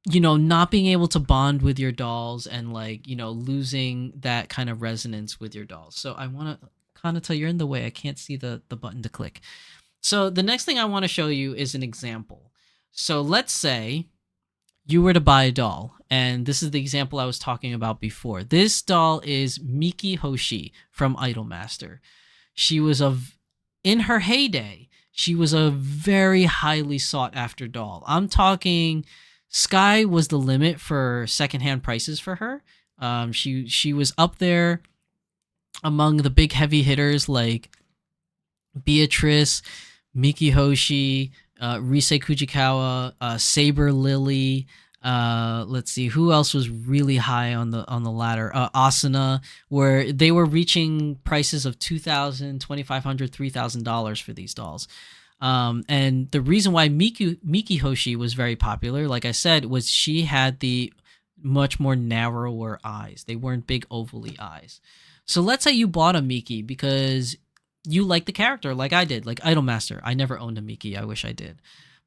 you know, not being able to bond with your dolls and like, you know, losing that kind of resonance with your dolls. So I want to kind of tell you're in the way. I can't see the button to click. So the next thing I want to show you is an example. So let's say you were to buy a doll, and this is the example I was talking about before. This doll is Miki Hoshi from Idolmaster. She was in her heyday, she was a very highly sought after doll. I'm talking sky was the limit for secondhand prices for her. She was up there among the big heavy hitters like Beatrice, Miki Hoshi, Rise Kujikawa, Saber Lily. Let's see who else was really high on the ladder. Asuna, where they were reaching prices of $2,000, $2,500, $3,000 for these dolls. And the reason why Miki Hoshi was very popular, like I said, was she had the much more narrower eyes. They weren't big ovally eyes. So let's say you bought a Miki because you like the character like I did, like Idolmaster. I never owned a Miki. I wish I did.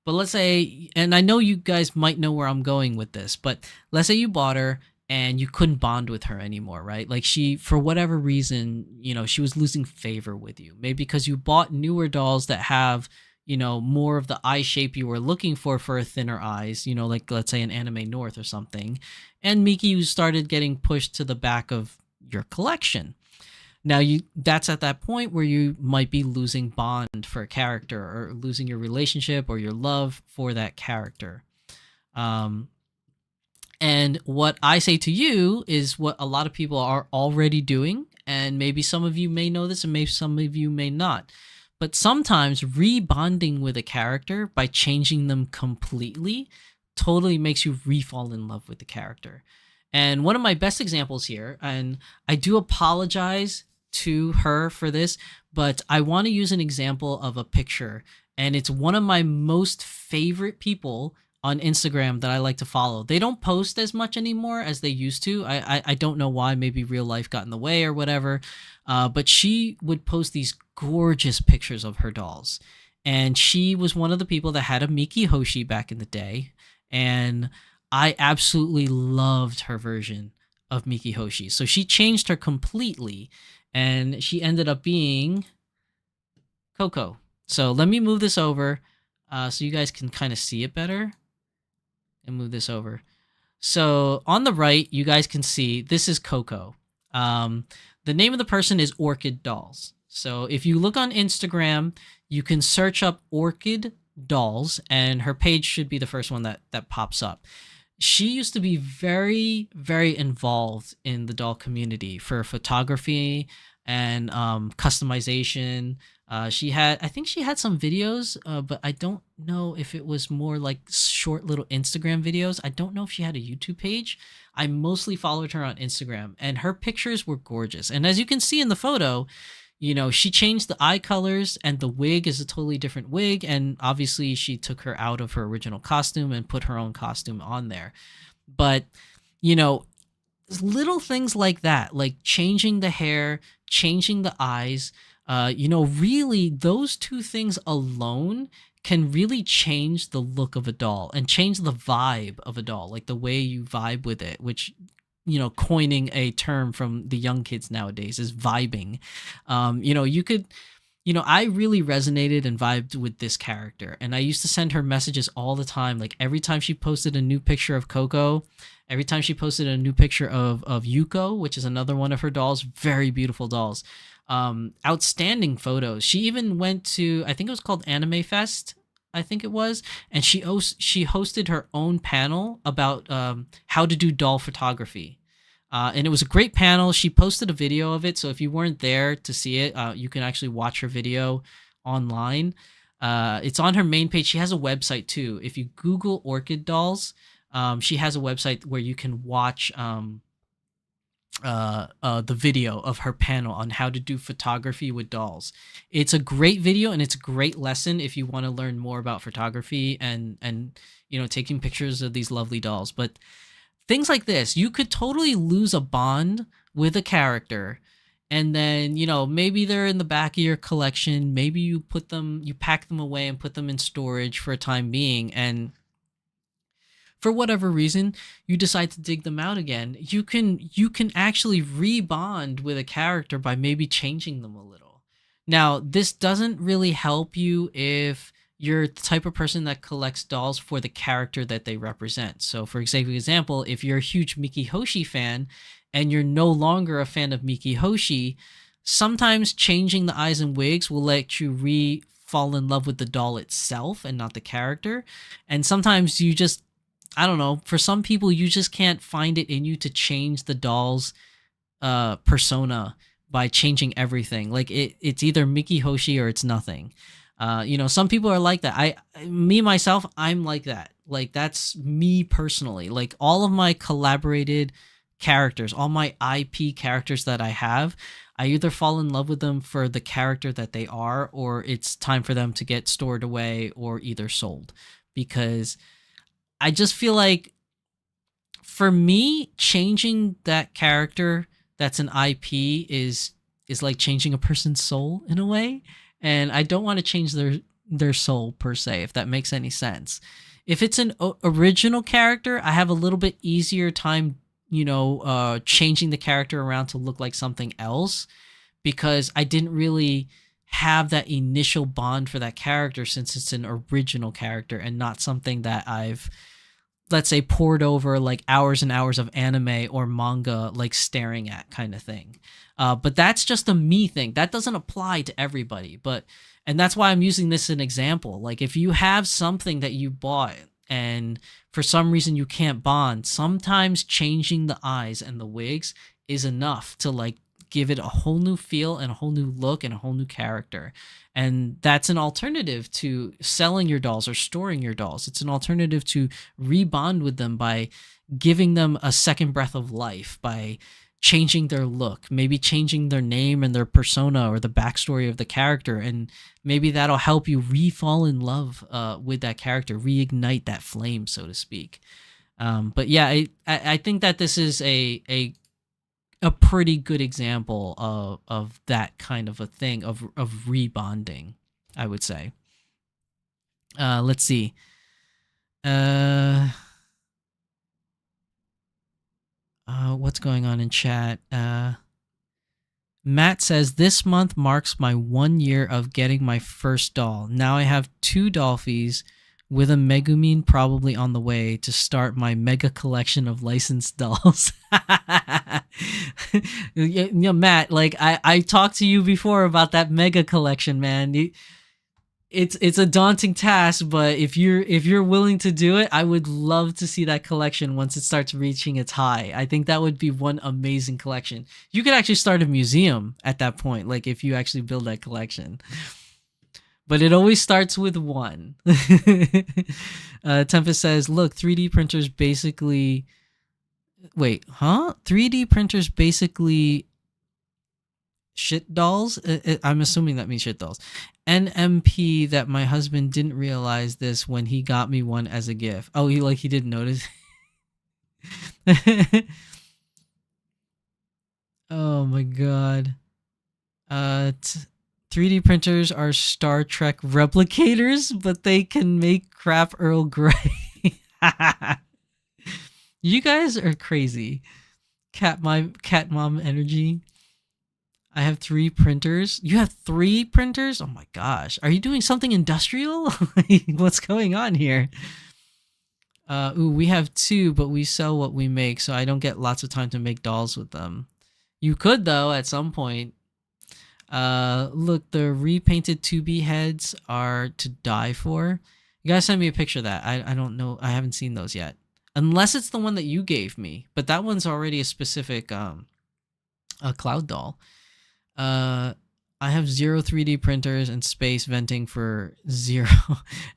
But let's say, and I know you guys might know where I'm going with this, but let's say you bought her and you couldn't bond with her anymore, right? Like she, for whatever reason, you know, she was losing favor with you. Maybe because you bought newer dolls that have, you know, more of the eye shape you were looking for a thinner eyes, you know, like let's say an Anime North or something. And Miki started getting pushed to the back of your collection. Now that's at that point where you might be losing bond for a character or losing your relationship or your love for that character. And what I say to you is what a lot of people are already doing. And maybe some of you may know this and maybe some of you may not. But sometimes rebonding with a character by changing them completely totally makes you re-fall in love with the character. And one of my best examples here, and I do apologize to her for this, but I want to use an example of a picture, and it's one of my most favorite people on Instagram that I like to follow. They don't post as much anymore as they used to. I don't know why, maybe real life got in the way or whatever, but she would post these gorgeous pictures of her dolls, and she was one of the people that had a Miki Hoshi back in the day, and I absolutely loved her version of Miki Hoshi. So she changed her completely, and she ended up being Coco. So let me move this over so you guys can kind of see it better, and move this over. So on the right, you guys can see this is Coco. The name of the person is Orchid Dolls. So if you look on Instagram, you can search up Orchid Dolls, and her page should be the first one that pops up. She used to be very, very involved in the doll community for photography and customization. I think she had some videos, but I don't know if it was more like short little Instagram videos. I don't know if she had a YouTube page. I mostly followed her on Instagram, and her pictures were gorgeous. And as you can see in the photo, you know, she changed the eye colors, and the wig is a totally different wig. And obviously she took her out of her original costume and put her own costume on there. But, you know, little things like that, like changing the hair, changing the eyes, you know, really those two things alone can really change the look of a doll and change the vibe of a doll, like the way you vibe with it, which, you know, coining a term from the young kids nowadays is vibing. You know, you could, you know, I really resonated and vibed with this character, and I used to send her messages all the time. Like every time she posted a new picture of Coco, every time she posted a new picture of Yuko, which is another one of her dolls, very beautiful dolls. Outstanding photos. She even went to, I think it was called Anime Fest, I think it was, and she hosted her own panel about how to do doll photography. And it was a great panel. She posted a video of it, so if you weren't there to see it, you can actually watch her video online. It's on her main page. She has a website too. If you Google Orchid Dolls, she has a website where you can watch the video of her panel on how to do photography with dolls. It's a great video, and it's a great lesson if you want to learn more about photography and you know, taking pictures of these lovely dolls. But things like this, you could totally lose a bond with a character, and then, you know, maybe they're in the back of your collection, maybe you pack them away and put them in storage for a time being, and for whatever reason you decide to dig them out again. You can actually rebond with a character by maybe changing them a little. Now, this doesn't really help you if you're the type of person that collects dolls for the character that they represent. So for example, if you're a huge Miki Hoshi fan and you're no longer a fan of Miki Hoshi, sometimes changing the eyes and wigs will let you fall in love with the doll itself and not the character. And sometimes you just, I don't know, for some people, you just can't find it in you to change the doll's persona by changing everything. Like it's either Miki Hoshi or it's nothing. You know, some people are like that. Myself, I'm like that. Like that's me personally. Like all of my collaborated characters, all my IP characters that I have, I either fall in love with them for the character that they are, or it's time for them to get stored away or either sold. Because I just feel like, for me, changing that character that's an IP is like changing a person's soul in a way, and I don't want to change their soul per se, if that makes any sense. If it's an original character, I have a little bit easier time, you know, changing the character around to look like something else, because I didn't really have that initial bond for that character, since it's an original character and not something that I've, let's say, poured over like hours and hours of anime or manga, like staring at kind of thing. But that's just a me thing. That doesn't apply to everybody. And that's why I'm using this as an example. Like if you have something that you bought and for some reason you can't bond, sometimes changing the eyes and the wigs is enough to like give it a whole new feel and a whole new look and a whole new character. And that's an alternative to selling your dolls or storing your dolls. It's an alternative to rebond with them by giving them a second breath of life, by changing their look, maybe changing their name and their persona or the backstory of the character. And maybe that'll help you re-fall in love with that character, reignite that flame, so to speak. But yeah, I think that this is a pretty good example of that kind of a thing, of rebonding, I would say. Let's see. What's going on in chat? Matt says, this month marks my 1 year of getting my first doll. Now I have 2 Dolphies with a Megumin probably on the way to start my mega collection of licensed dolls. Matt, like I talked to you before about that mega collection, man. It's a daunting task, but if you're willing to do it, I would love to see that collection once it starts reaching its high. I think that would be one amazing collection. You could actually start a museum at that point, like if you actually build that collection. But it always starts with 1. Tempest says, look, 3D printers basically... Wait, huh? 3D printers basically shit dolls? I'm assuming that means shit dolls. NMP that my husband didn't realize this when he got me one as a gift. Oh, he didn't notice? Oh my god. 3D printers are Star Trek replicators, but they can make crap Earl Grey. You guys are crazy. Cat mom energy. I have 3 printers. You have 3 printers? Oh my gosh. Are you doing something industrial? What's going on here? We have 2, but we sell what we make, so I don't get lots of time to make dolls with them. You could, though, at some point. Look, the repainted 2B heads are to die for. You guys send me a picture of that. I don't know. I haven't seen those yet. Unless it's the one that you gave me. But that one's already a specific a cloud doll. I have 0 3D printers and space venting for 0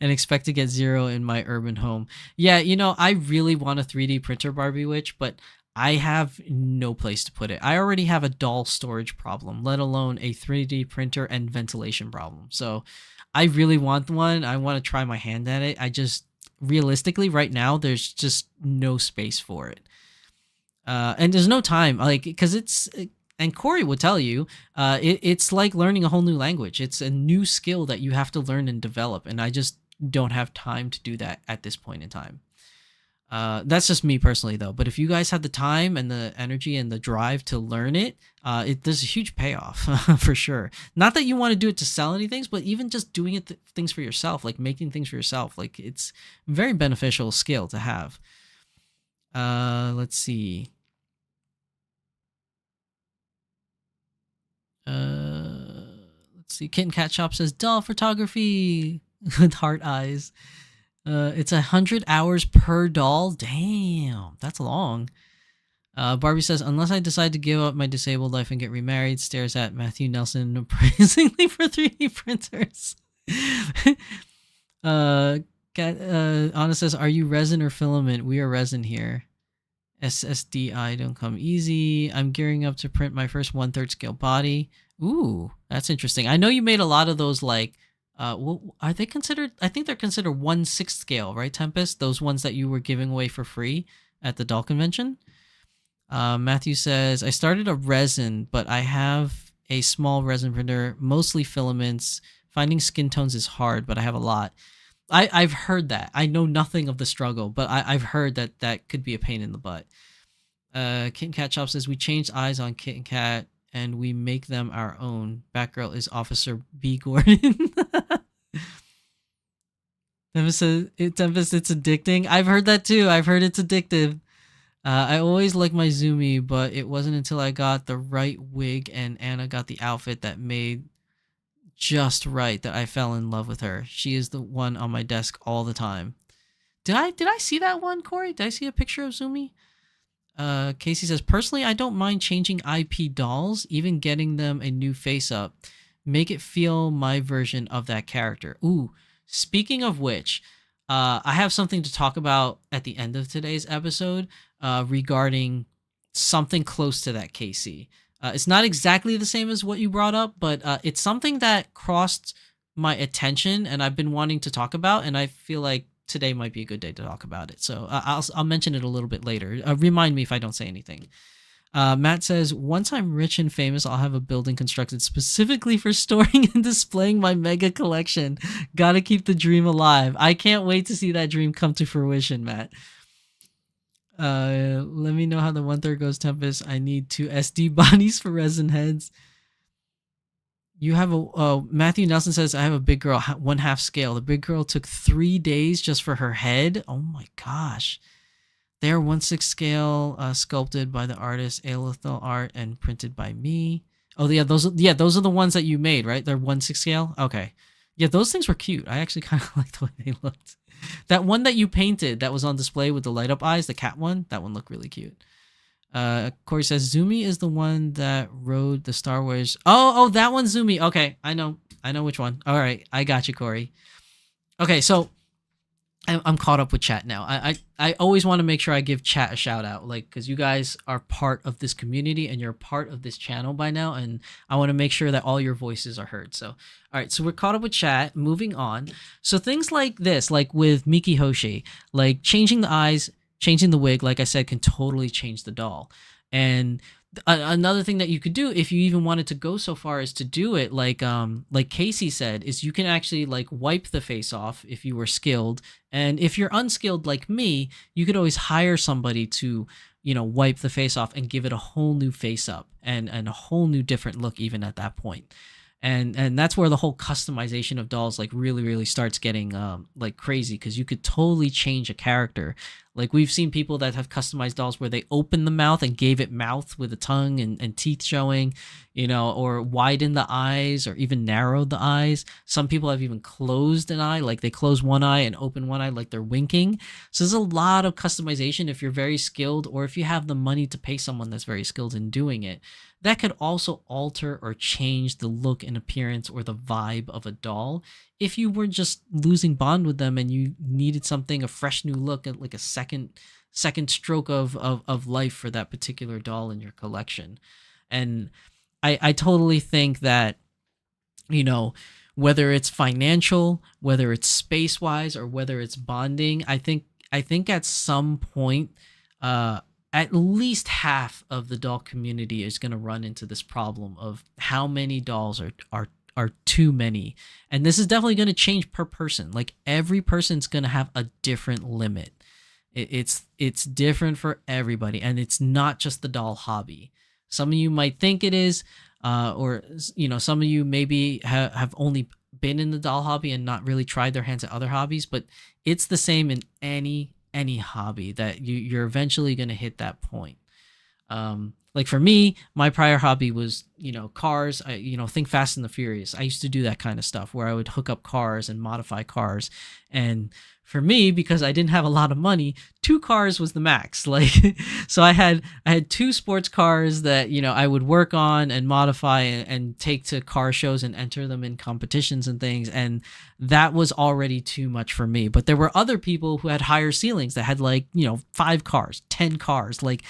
and expect to get 0 in my urban home. Yeah, I really want a 3D printer Barbie Witch, but I have no place to put it. I already have a doll storage problem, let alone a 3D printer and ventilation problem. So I really want one. I want to try my hand at it. I just, realistically, right now, there's just no space for it. And there's no time, like, because it's, and Corey would tell you, it's like learning a whole new language. It's a new skill that you have to learn and develop. And I just don't have time to do that at this point in time. That's just me personally, though. But if you guys have the time and the energy and the drive to learn it, there's a huge payoff for sure. Not that you want to do it to sell anything, but even just doing it things for yourself, like making things for yourself, like it's a very beneficial skill to have. Let's see. Let's see. Kitten Cat Shop says doll photography with heart eyes. It's 100 hours per doll. Damn, that's long. Barbie says, unless I decide to give up my disabled life and get remarried, stares at Matthew Nelson appraisingly for 3D printers. Anna says, are you resin or filament? We are resin here. SSDI don't come easy. I'm gearing up to print my first 1/3 scale body. Ooh, that's interesting. I know you made a lot of those, like, are they considered? I think they're considered 1/6 scale, right, Tempest? Those ones that you were giving away for free at the doll convention. Matthew says, I started a resin, but I have a small resin printer, mostly filaments. Finding skin tones is hard, but I have a lot. I've heard that. I know nothing of the struggle, but I've heard that that could be a pain in the butt. Kitten Cat Shop says, we changed eyes on Kitten Cat and we make them our own. Batgirl is Officer B. Gordon. Tempest, it's addicting. I've heard that too. I've heard it's addictive. I always liked my Zumi, but it wasn't until I got the right wig and Anna got the outfit that made just right that I fell in love with her. She is the one on my desk all the time. Did I see that one, Corey? Did I see a picture of Zumi? Casey says, personally, I don't mind changing IP dolls, even getting them a new face up. Make it feel my version of that character. Ooh, speaking of which, I have something to talk about at the end of today's episode regarding something close to that, Casey. It's not exactly the same as what you brought up, but it's something that crossed my attention and I've been wanting to talk about, and I feel like today might be a good day to talk about it. So I'll mention it a little bit later. Remind me if I don't say anything. Matt says, once I'm rich and famous, I'll have a building constructed specifically for storing and displaying my mega collection. Gotta keep the dream alive. I can't wait to see that dream come to fruition, Matt. Let me know how the 1/3 goes, Tempest. I need 2 SD bodies for resin heads. You have a Matthew Nelson says I have a big girl 1/2 scale. The big girl took 3 days just for her head. Oh my gosh. They're 1/6 scale, sculpted by the artist Alethal Art and printed by me. Oh yeah, those are the ones that you made, right? They're 1/6 scale. Okay, yeah, those things were cute. I actually kind of liked the way they looked. That one that you painted that was on display with the light up eyes, the cat one, that one looked really cute. Corey says Zumi is the one that rode the Star Wars. Oh, that one, Zumi. Okay, I know which one. All right, I got you, Corey. Okay, so I'm caught up with chat now. I always want to make sure I give chat a shout out, like, because you guys are part of this community and you're part of this channel by now, and I want to make sure that all your voices are heard. So, all right, so we're caught up with chat. Moving on. So things like this, like with Miki Hoshi, like changing the eyes, changing the wig, like I said, can totally change the doll. And another thing that you could do, if you even wanted to go so far as to do it, like Casey said, is you can actually like wipe the face off if you were skilled, and if you're unskilled like me, you could always hire somebody to, you know, wipe the face off and give it a whole new face up and a whole new different look even at that point. And that's where the whole customization of dolls like really starts getting like crazy, because you could totally change a character. Like we've seen people that have customized dolls where they opened the mouth and gave it mouth with a tongue and teeth showing, you know, or widened the eyes or even narrowed the eyes. Some people have even closed an eye, like they close one eye and open one eye like they're winking. So there's a lot of customization if you're very skilled, or if you have the money to pay someone that's very skilled in doing it. That could also alter or change the look and appearance or the vibe of a doll. If you were just losing bond with them and you needed something, a fresh new look, like a second stroke of life for that particular doll in your collection. And I totally think that, you know, whether it's financial, whether it's space wise, or whether it's bonding, I think at some point, at least half of the doll community is going to run into this problem of how many dolls are too many. And this is definitely going to change per person. Like every person's going to have a different limit. It's different for everybody, and it's not just the doll hobby. Some of you might think it is, or, you know, some of you maybe have only been in the doll hobby and not really tried their hands at other hobbies, but it's the same in any hobby that you're eventually going to hit that point. Like for me, my prior hobby was, you know, cars. Think Fast and the Furious. I used to do that kind of stuff where I would hook up cars and modify cars. And for me, because I didn't have a lot of money, 2 cars was the max. Like, so I had 2 sports cars that, you know, I would work on and modify and take to car shows and enter them in competitions and things. And that was already too much for me. But there were other people who had higher ceilings that had, like, you know, 5 cars, 10 cars. Like,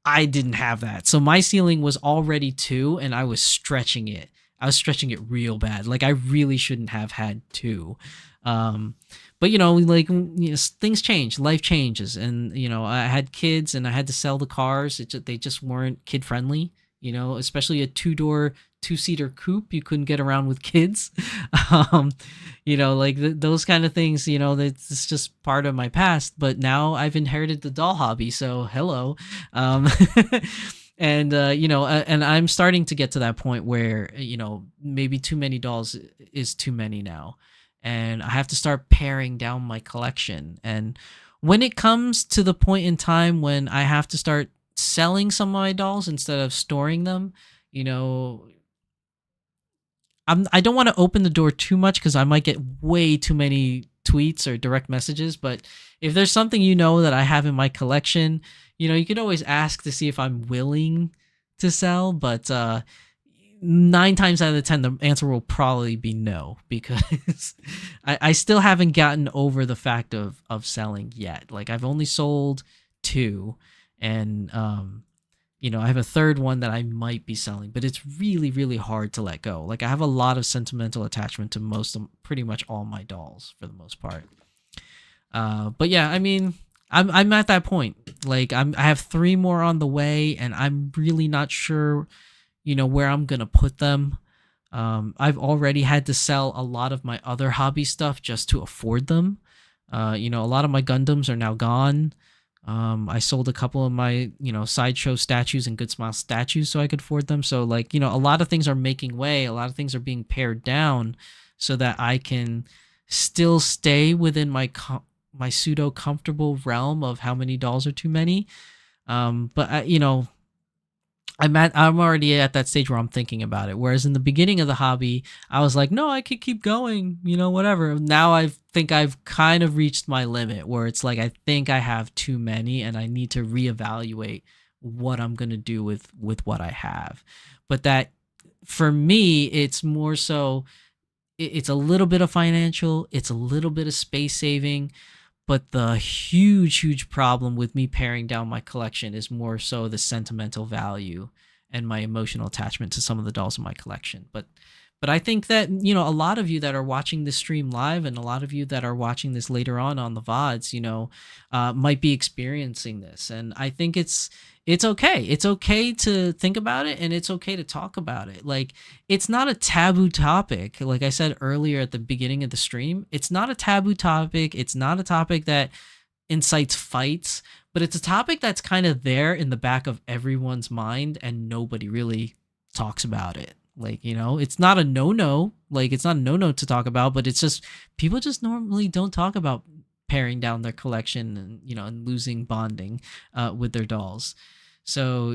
I didn't have that. So my ceiling was already 2, and I was stretching it. I was stretching it real bad. Like I really shouldn't have had 2. But you know, like, you know, things change, life changes, and you know, I had kids and I had to sell the cars. They just weren't kid friendly. You know, especially a 2-door 2-seater coupe, you couldn't get around with kids. You know, like those kind of things. You know, that's just part of my past. But now I've inherited the doll hobby, so hello. And you know, and I'm starting to get to that point where, you know, maybe too many dolls is too many now, and I have to start paring down my collection. And when it comes to the point in time when I have to start selling some of my dolls instead of storing them, you know, I don't want to open the door too much because I might get way too many tweets or direct messages. But if there's something, you know, that I have in my collection, you know, you could always ask to see if I'm willing to sell. But 9 times out of 10, the answer will probably be no, because I still haven't gotten over the fact of selling yet. Like I've only sold 2, and you know, I have a 3rd one that I might be selling, but it's really hard to let go. Like I have a lot of sentimental attachment to pretty much all my dolls for the most part. But yeah, I mean, I'm at that point. Like I have 3 more on the way, and I'm really not sure, you know, where I'm gonna put them. I've already had to sell a lot of my other hobby stuff just to afford them. You know, a lot of my Gundams are now gone. I sold a couple of my, sideshow statues and Good Smile statues so I could afford them. So like, a lot of things are making way. A lot of things are being pared down so that I can still stay within my pseudo comfortable realm of how many dolls are too many. But I'm already at that stage where I'm thinking about it. Whereas in the beginning of the hobby, I was like, no, I could keep going, whatever. Now I think I've kind of reached my limit where it's like I think I have too many and I need to reevaluate what I'm gonna do with what I have. But that for me, it's more so it's a little bit of financial, it's a little bit of space saving, but the huge problem with me paring down my collection is more so the sentimental value and my emotional attachment to some of the dolls in my collection. But I think that, a lot of you that are watching this stream live and a lot of you that are watching this later on the VODs, might be experiencing this. And I think it's okay. It's okay to think about it and it's okay to talk about it. Like, it's not a taboo topic. Like I said earlier at the beginning of the stream, it's not a taboo topic. It's not a topic that incites fights, but it's a topic that's kind of there in the back of everyone's mind and nobody really talks about it. Like, it's not a no-no. Like, it's not a no-no to talk about, but it's just people just normally don't talk about paring down their collection and, and losing bonding with their dolls. So,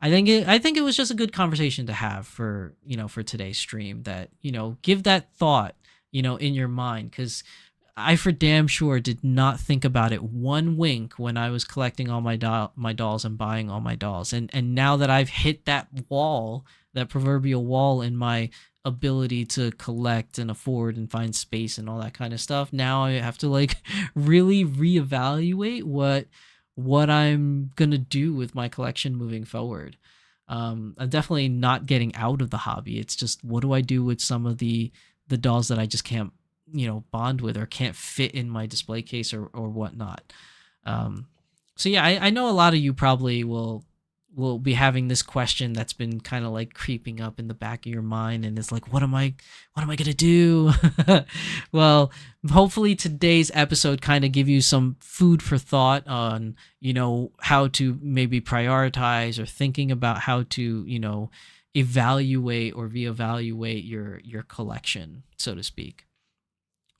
I think it was just a good conversation to have for today's stream that, give that thought, in your mind, because I for damn sure did not think about it one wink when I was collecting all my dolls and buying all my dolls. And now that I've hit that wall, that proverbial wall in my ability to collect and afford and find space and all that kind of stuff, now I have to like really reevaluate what I'm gonna do with my collection moving forward. I'm definitely not getting out of the hobby. It's just, what do I do with some of the dolls that I just can't bond with or can't fit in my display case or whatnot. So yeah, I know a lot of you probably will be having this question that's been kind of like creeping up in the back of your mind, and it's like, what am I gonna do? Well, hopefully today's episode kind of give you some food for thought on how to maybe prioritize or thinking about how to evaluate or reevaluate your collection, so to speak.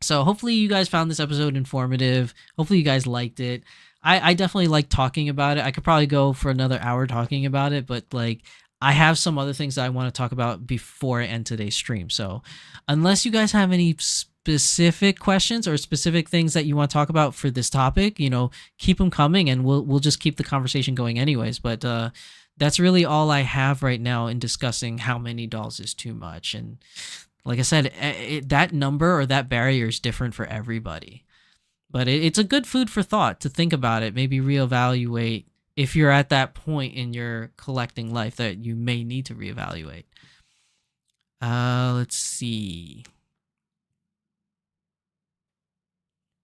So hopefully you guys found this episode informative. Hopefully you guys liked it. I definitely like talking about it. I could probably go for another hour talking about it, but like I have some other things that I want to talk about before I end today's stream. So unless you guys have any specific questions or specific things that you want to talk about for this topic, keep them coming and we'll just keep the conversation going anyways. But that's really all I have right now in discussing how many dolls is too much. And like I said, that number or that barrier is different for everybody. But it's a good food for thought to think about it, maybe reevaluate if you're at that point in your collecting life that you may need to reevaluate. Let's see.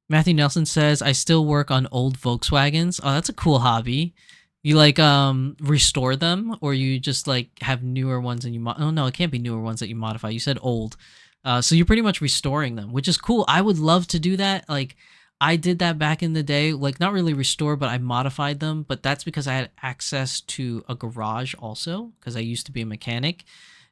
Matthew Nelson says, I still work on old Volkswagens. Oh, that's a cool hobby. You like restore them, or you just like have newer ones and you oh no, it can't be newer ones that you modify. You said old. So you're pretty much restoring them, which is cool. I would love to do that. Like, I did that back in the day, like not really restore, but I modified them. But that's because I had access to a garage also, because I used to be a mechanic.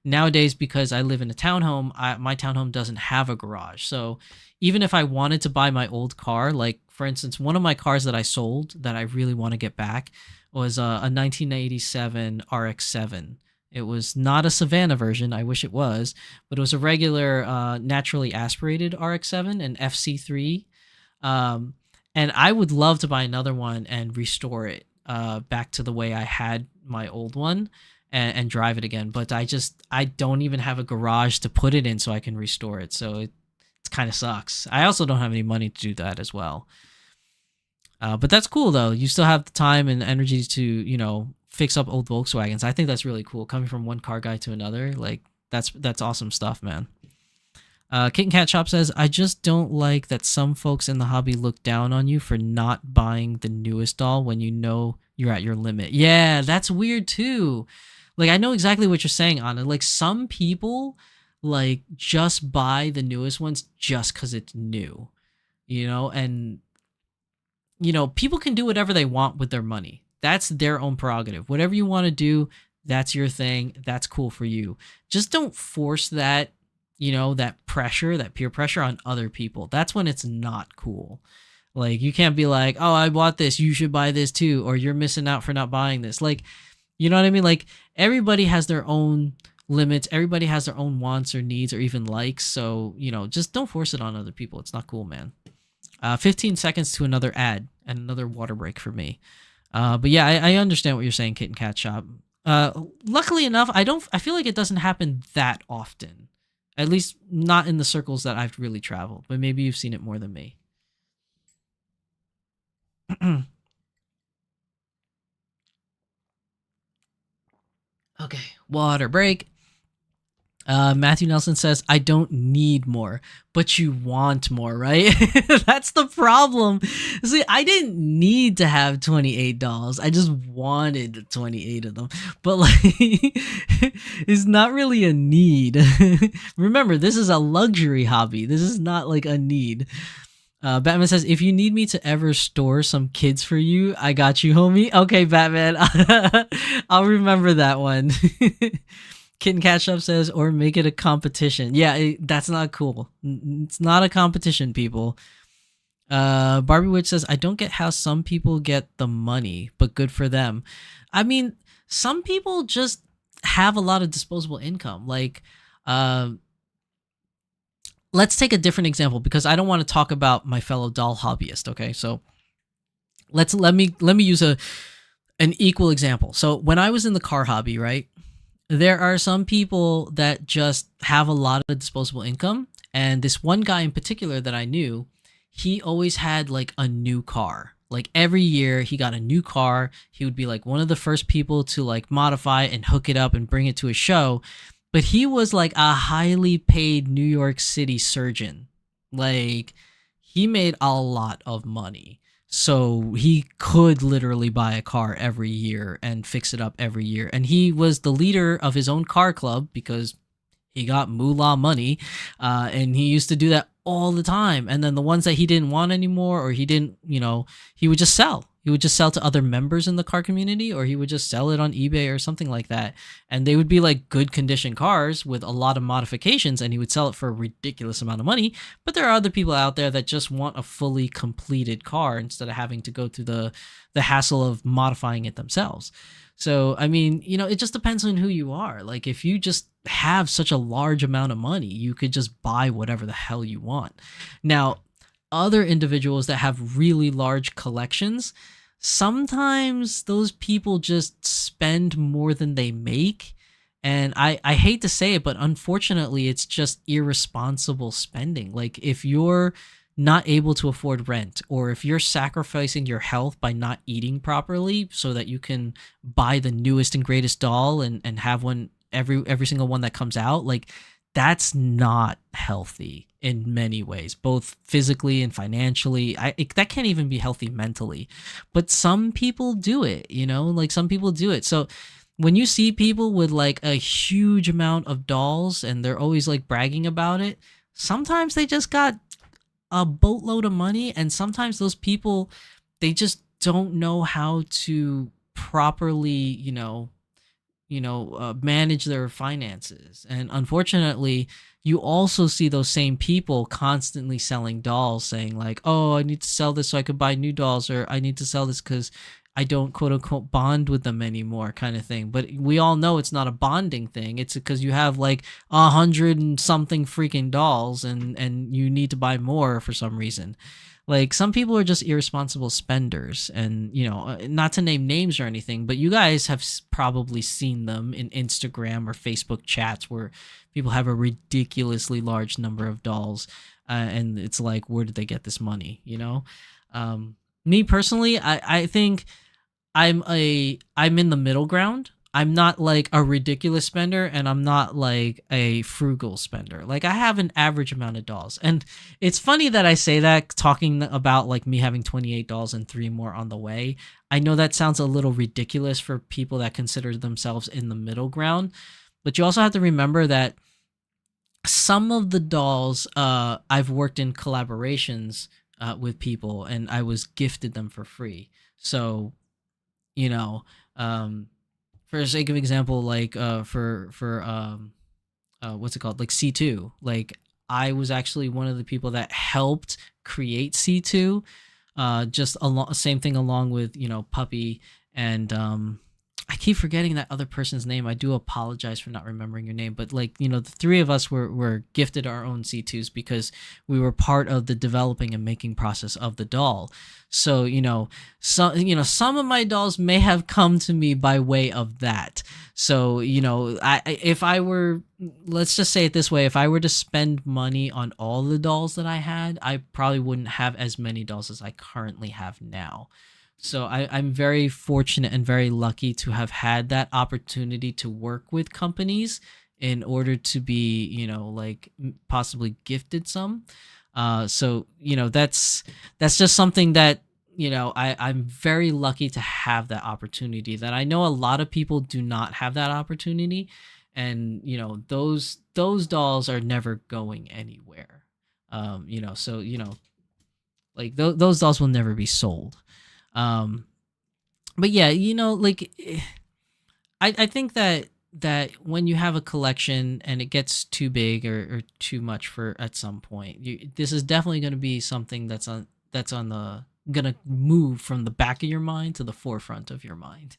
Nowadays, because I live in a townhome, my townhome doesn't have a garage. So even if I wanted to buy my old car, like for instance, one of my cars that I sold that I really want to get back was a 1987 RX-7. It was not a Savannah version, I wish it was, but it was a regular naturally aspirated RX-7, an FC3. And I would love to buy another one and restore it back to the way I had my old one and drive it again. But I don't even have a garage to put it in so I can restore it. So it kind of sucks. I also don't have any money to do that as well. But that's cool though. You still have the time and energy to, fix up old Volkswagens. I think that's really cool. Coming from one car guy to another, like that's awesome stuff, man. Kitten Cat Shop says, I just don't like that some folks in the hobby look down on you for not buying the newest doll when you know you're at your limit. Yeah, that's weird too. Like, I know exactly what you're saying, Anna. Like, some people, like, just buy the newest ones just because it's new, and people can do whatever they want with their money. That's their own prerogative. Whatever you want to do, that's your thing. That's cool for you. Just don't force that, that pressure, that peer pressure on other people. That's when it's not cool. Like, you can't be like, oh, I bought this, you should buy this too, or you're missing out for not buying this. Like, you know what I mean? Like, everybody has their own limits. Everybody has their own wants or needs or even likes. So, just don't force it on other people. It's not cool, man. 15 seconds to another ad and another water break for me. But yeah, I understand what you're saying, Kitten Cat Shop. Luckily enough, I feel like it doesn't happen that often. At least not in the circles that I've really traveled, but maybe you've seen it more than me. Okay, water break. Matthew Nelson says, I don't need more, but you want more, right? That's the problem. See, I didn't need to have $28. I just wanted 28 of them. But like, it's not really a need. Remember, this is a luxury hobby. This is not like a need. Batman says, if you need me to ever store some kids for you, I got you, homie. Okay, Batman. I'll remember that one. Kitten Cat Shop says, or make it a competition. Yeah, that's not cool. It's not a competition, people. Barbie Witch says, I don't get how some people get the money, but good for them. I mean, some people just have a lot of disposable income. Like, let's take a different example, because I don't want to talk about my fellow doll hobbyist. Okay, so let me use an equal example. So when I was in the car hobby, right? There are some people that just have a lot of disposable income. And this one guy in particular that I knew, he always had like a new car. Like every year he got a new car. He would be like one of the first people to like modify and hook it up and bring it to a show. But he was like a highly paid New York City surgeon. Like, he made a lot of money. So he could literally buy a car every year and fix it up every year. And he was the leader of his own car club because he got moolah money. And he used to do that all the time. And then the ones that he didn't want anymore, or he didn't, he would just sell. He would just sell to other members in the car community, or he would just sell it on eBay or something like that. And they would be like good condition cars with a lot of modifications, and he would sell it for a ridiculous amount of money. But there are other people out there that just want a fully completed car instead of having to go through the hassle of modifying it themselves. So, I mean, it just depends on who you are. Like, if you just have such a large amount of money, you could just buy whatever the hell you want. Now, other individuals that have really large collections, sometimes those people just spend more than they make. And I hate to say it, but unfortunately, it's just irresponsible spending. Like, if you're not able to afford rent, or if you're sacrificing your health by not eating properly so that you can buy the newest and greatest doll and have one, every single one that comes out, like, that's not healthy in many ways, both physically and financially. That can't even be healthy mentally. But some people do it, like some people do it. So when you see people with like a huge amount of dolls and they're always like bragging about it, sometimes they just got a boatload of money, and sometimes those people, they just don't know how to properly, manage their finances. And unfortunately, you also see those same people constantly selling dolls, saying like, oh, I need to sell this so I could buy new dolls, or I need to sell this because I don't quote unquote bond with them anymore, kind of thing. But we all know it's not a bonding thing. It's because you have like 100 and something freaking dolls, and you need to buy more for some reason. Like, some people are just irresponsible spenders, and, not to name names or anything, but you guys have probably seen them in Instagram or Facebook chats where people have a ridiculously large number of dolls, and it's like, where did they get this money? Me personally, I think I'm in the middle ground. I'm not like a ridiculous spender, and I'm not like a frugal spender. Like, I have an average amount of dolls. And it's funny that I say that, talking about like me having 28 dolls and 3 more on the way. I know that sounds a little ridiculous for people that consider themselves in the middle ground, but you also have to remember that some of the dolls I've worked in collaborations with people, and I was gifted them for free. So, you know, for the sake of example, like what's it called, like C2, like I was actually one of the people that helped create C2. Just same thing along with Puppy and I keep forgetting that other person's name. I do apologize for not remembering your name, but like the three of us were gifted our own C2s because we were part of the developing and making process of the doll. So some of my dolls may have come to me by way of that. So if I were, let's just say it this way, if I were to spend money on all the dolls that I had, I probably wouldn't have as many dolls as I currently have now. So I'm very fortunate and very lucky to have had that opportunity to work with companies in order to be, like possibly gifted some. So that's just something that I'm very lucky to have that opportunity. That I know a lot of people do not have that opportunity, and those dolls are never going anywhere. So like those dolls will never be sold. But yeah, like I think that when you have a collection and it gets too big or too much for at some point, this is definitely going to be something that's on the gonna move from the back of your mind to the forefront of your mind.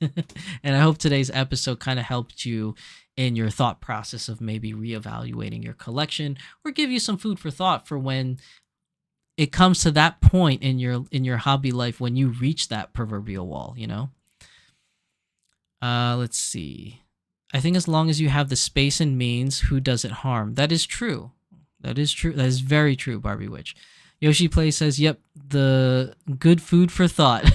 And I hope today's episode kind of helped you in your thought process of maybe reevaluating your collection, or give you some food for thought for when it comes to that point in your hobby life, when you reach that proverbial wall. Let's see. I think as long as you have the space and means, who does it harm? That is true. That is true. That is very true, Barbie Witch. Yoshi Play says, yep, the good food for thought.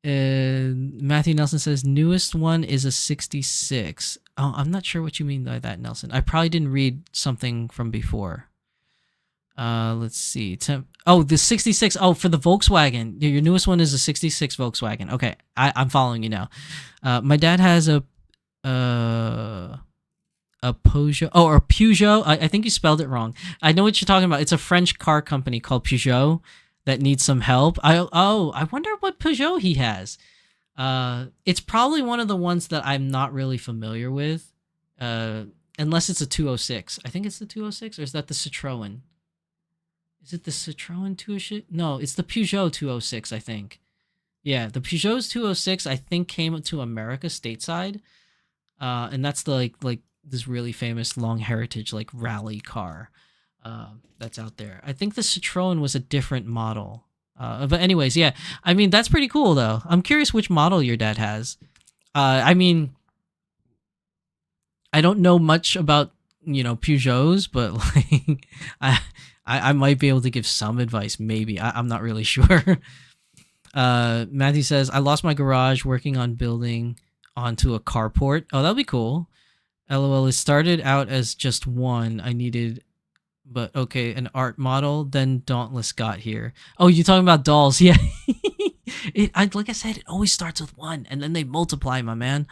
And Matthew Nelson says, newest one is a 66. Oh, I'm not sure what you mean by that, Nelson. I probably didn't read something from before. Let's see. The 66. Oh, for the Volkswagen. Your newest one is a 66 Volkswagen. Okay, I'm following you now. My dad has a Peugeot. Oh, or Peugeot. I think you spelled it wrong. I know what you're talking about. It's a French car company called Peugeot that needs some help. I wonder what Peugeot he has. It's probably one of the ones that I'm not really familiar with. Unless it's a 206. I think it's the 206, or is that the Citroen? Is it the Citroen 206? No, it's the Peugeot 206, I think. Yeah, the Peugeot's 206, I think, came to America stateside. And that's the like this really famous long heritage like rally car that's out there. I think the Citroen was a different model. But anyways, yeah. I mean, that's pretty cool though. I'm curious which model your dad has. I mean, I don't know much about, Peugeots, but like I might be able to give some advice, maybe. I'm not really sure. Matthew says, I lost my garage working on building onto a carport. Oh, that'll be cool. LOL, it started out as just one. I needed, but okay, an art model. Then Dauntless got here. Oh, you're talking about dolls. Yeah. Like I said, it always starts with one, and then they multiply, my man.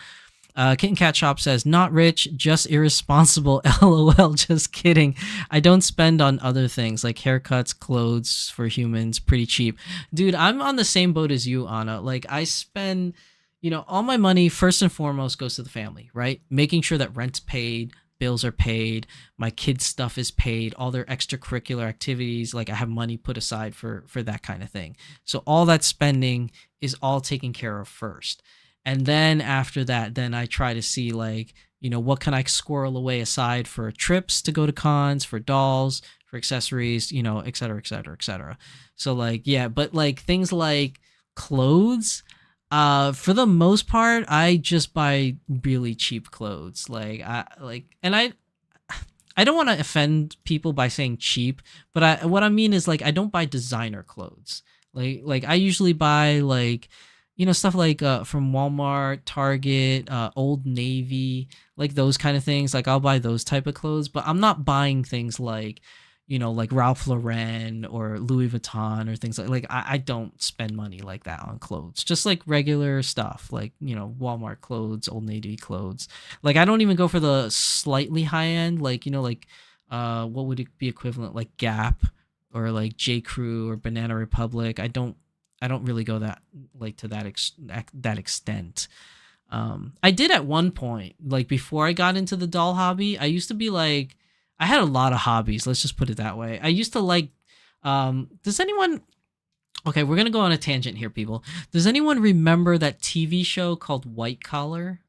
Kitten Cat Shop says, not rich, just irresponsible. LOL, just kidding. I don't spend on other things like haircuts, clothes for humans, pretty cheap. Dude, I'm on the same boat as you, Anna. Like, I spend, all my money first and foremost goes to the family, right? Making sure that rent's paid, bills are paid, my kids' stuff is paid, all their extracurricular activities, like I have money put aside for that kind of thing. So all that spending is all taken care of first. And then after that, then I try to see like, what can I squirrel away aside for trips to go to cons, for dolls, for accessories, et cetera, et cetera, et cetera. So like, yeah, but like things like clothes, for the most part, I just buy really cheap clothes. And I don't want to offend people by saying cheap, but what I mean is like, I don't buy designer clothes. Like I usually buy like, stuff like from Walmart, Target, Old Navy, like those kind of things. Like I'll buy those type of clothes, but I'm not buying things like, like Ralph Lauren or Louis Vuitton or things like I don't spend money like that on clothes. Just like regular stuff, like, Walmart clothes, Old Navy clothes. Like I don't even go for the slightly high end, like, what would it be equivalent, like Gap or like J Crew or Banana Republic. I don't really go that like to that extent. I did at one point, like before I got into the doll hobby. I used to be like, I had a lot of hobbies. Let's just put it that way. I used to like. Does anyone? Okay, we're gonna go on a tangent here, people. Does anyone remember that TV show called White Collar?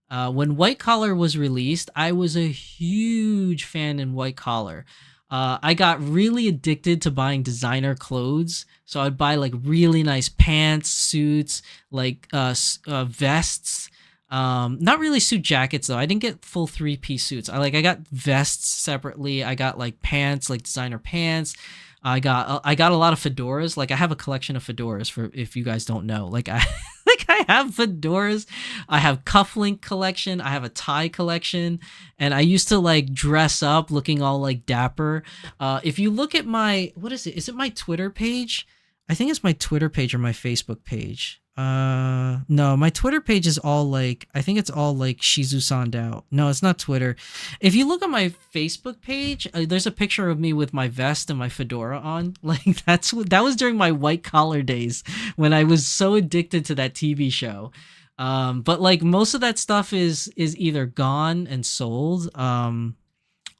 When White Collar was released, I was a huge fan in White Collar. I got really addicted to buying designer clothes. So I'd buy like really nice pants, suits, like vests. Not really suit jackets though. I didn't get full 3-piece suits. I got vests separately. I got like pants, like designer pants. I got a lot of fedoras. Like I have a collection of fedoras for if you guys don't know. Like I like I have fedoras. I have cufflink collection. I have a tie collection, and I used to like dress up looking all like dapper. If you look at my what is it? Is it my Twitter page? I think it's my Twitter page or my Facebook page. No, my Twitter page is all like, I think it's all like Shizu Sandao. No, it's not Twitter. If you look at my Facebook page, there's a picture of me with my vest and my fedora on. Like that was during my White Collar days when I was so addicted to that TV show. But like most of that stuff is either gone and sold.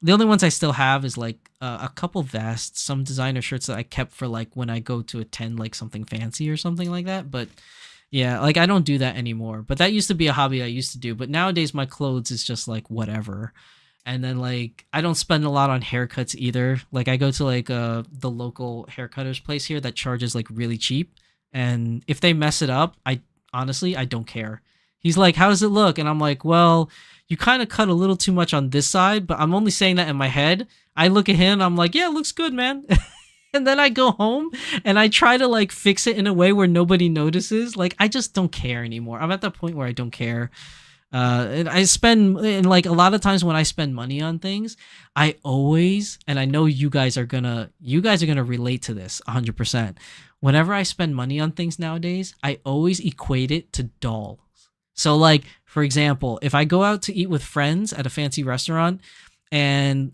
The only ones I still have is like a couple vests, some designer shirts that I kept for like when I go to attend like something fancy or something like that. But yeah, like I don't do that anymore. But that used to be a hobby I used to do. But nowadays my clothes is just like whatever. And then like I don't spend a lot on haircuts either. Like I go to like the local haircutter's place here that charges like really cheap. And if they mess it up, I honestly I don't care. He's like, "How does it look?" And I'm like, "Well, you kind of cut a little too much on this side," but I'm only saying that in my head. I look at him and I'm like, "Yeah, it looks good, man." And then I go home and I try to like fix it in a way where nobody notices. Like I just don't care anymore. I'm at that point where I don't care. And I spend, and like a lot of times when I spend money on things, I always, and I know you guys are gonna relate to this 100%. Whenever I spend money on things nowadays, I always equate it to dolls. So like, for example, if I go out to eat with friends at a fancy restaurant and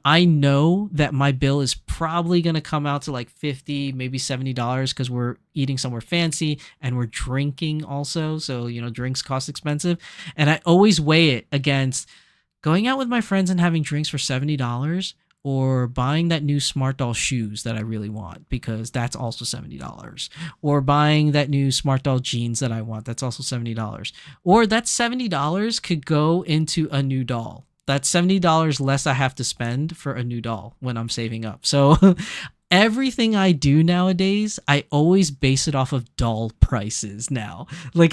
I know that my bill is probably going to come out to like $50, maybe $70 because we're eating somewhere fancy and we're drinking also. So, you know, drinks cost expensive. And I always weigh it against going out with my friends and having drinks for $70 or buying that new Smart Doll shoes that I really want because that's also $70. Or buying that new Smart Doll jeans that I want. That's also $70. Or that $70 could go into a new doll. That's $70 less I have to spend for a new doll when I'm saving up. So everything I do nowadays, I always base it off of doll prices now. Like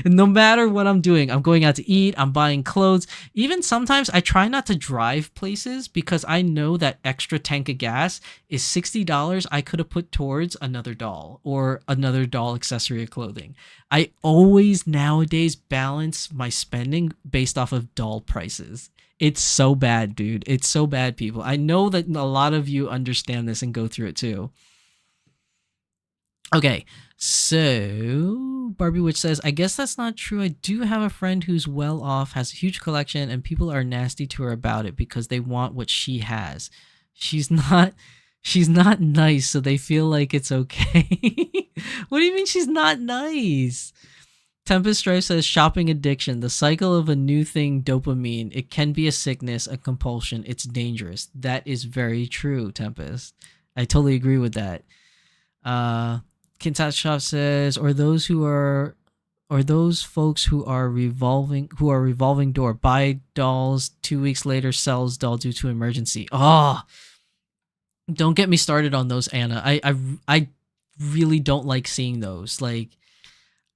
no matter what I'm doing, I'm going out to eat, I'm buying clothes. Even sometimes I try not to drive places because I know that extra tank of gas is $60 I could have put towards another doll or another doll accessory or clothing. I always nowadays balance my spending based off of doll prices. It's so bad, dude. It's so bad, people. I know that a lot of you understand this and go through it too. Okay, so Barbie Witch says, I guess that's not true. I do have a friend who's well off, has a huge collection, and people are nasty to her about it because they want what she has. She's not nice, so they feel like it's okay. What do you mean she's not nice? Tempest Strife says, shopping addiction, the cycle of a new thing, dopamine. It can be a sickness, a compulsion. It's dangerous. That is very true, Tempest. I totally agree with that. Kintat Shop says, or those folks who are revolving door, buy dolls, 2 weeks later sells doll due to emergency. Oh, don't get me started on those, Anna. I really don't like seeing those. Like,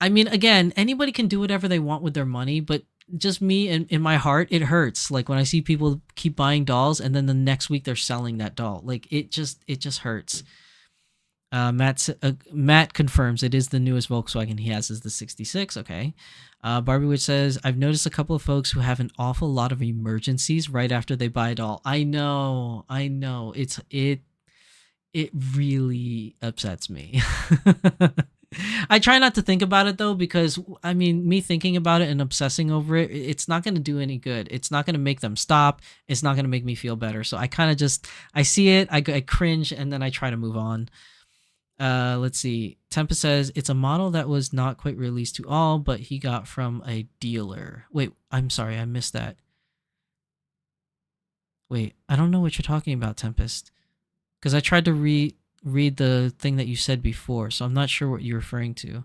I mean, again, anybody can do whatever they want with their money, but just me in my heart, it hurts. Like when I see people keep buying dolls and then the next week they're selling that doll. Like it just hurts. Matt confirms it is the newest Volkswagen he has is the 66. Okay. Barbie Witch says, I've noticed a couple of folks who have an awful lot of emergencies right after they buy a doll. I know. It really upsets me. I try not to think about it though, because I mean, me thinking about it and obsessing over it, it's not going to do any good. It's not going to make them stop. It's not going to make me feel better. So I kind of just, I see it, I cringe, and then I try to move on. Let's see. Tempest says it's a model that was not quite released to all, but he got from a dealer. Wait, I'm sorry, I missed that. Wait, I don't know what you're talking about, Tempest, because I tried to read the thing that you said before, so I'm not sure what you're referring to.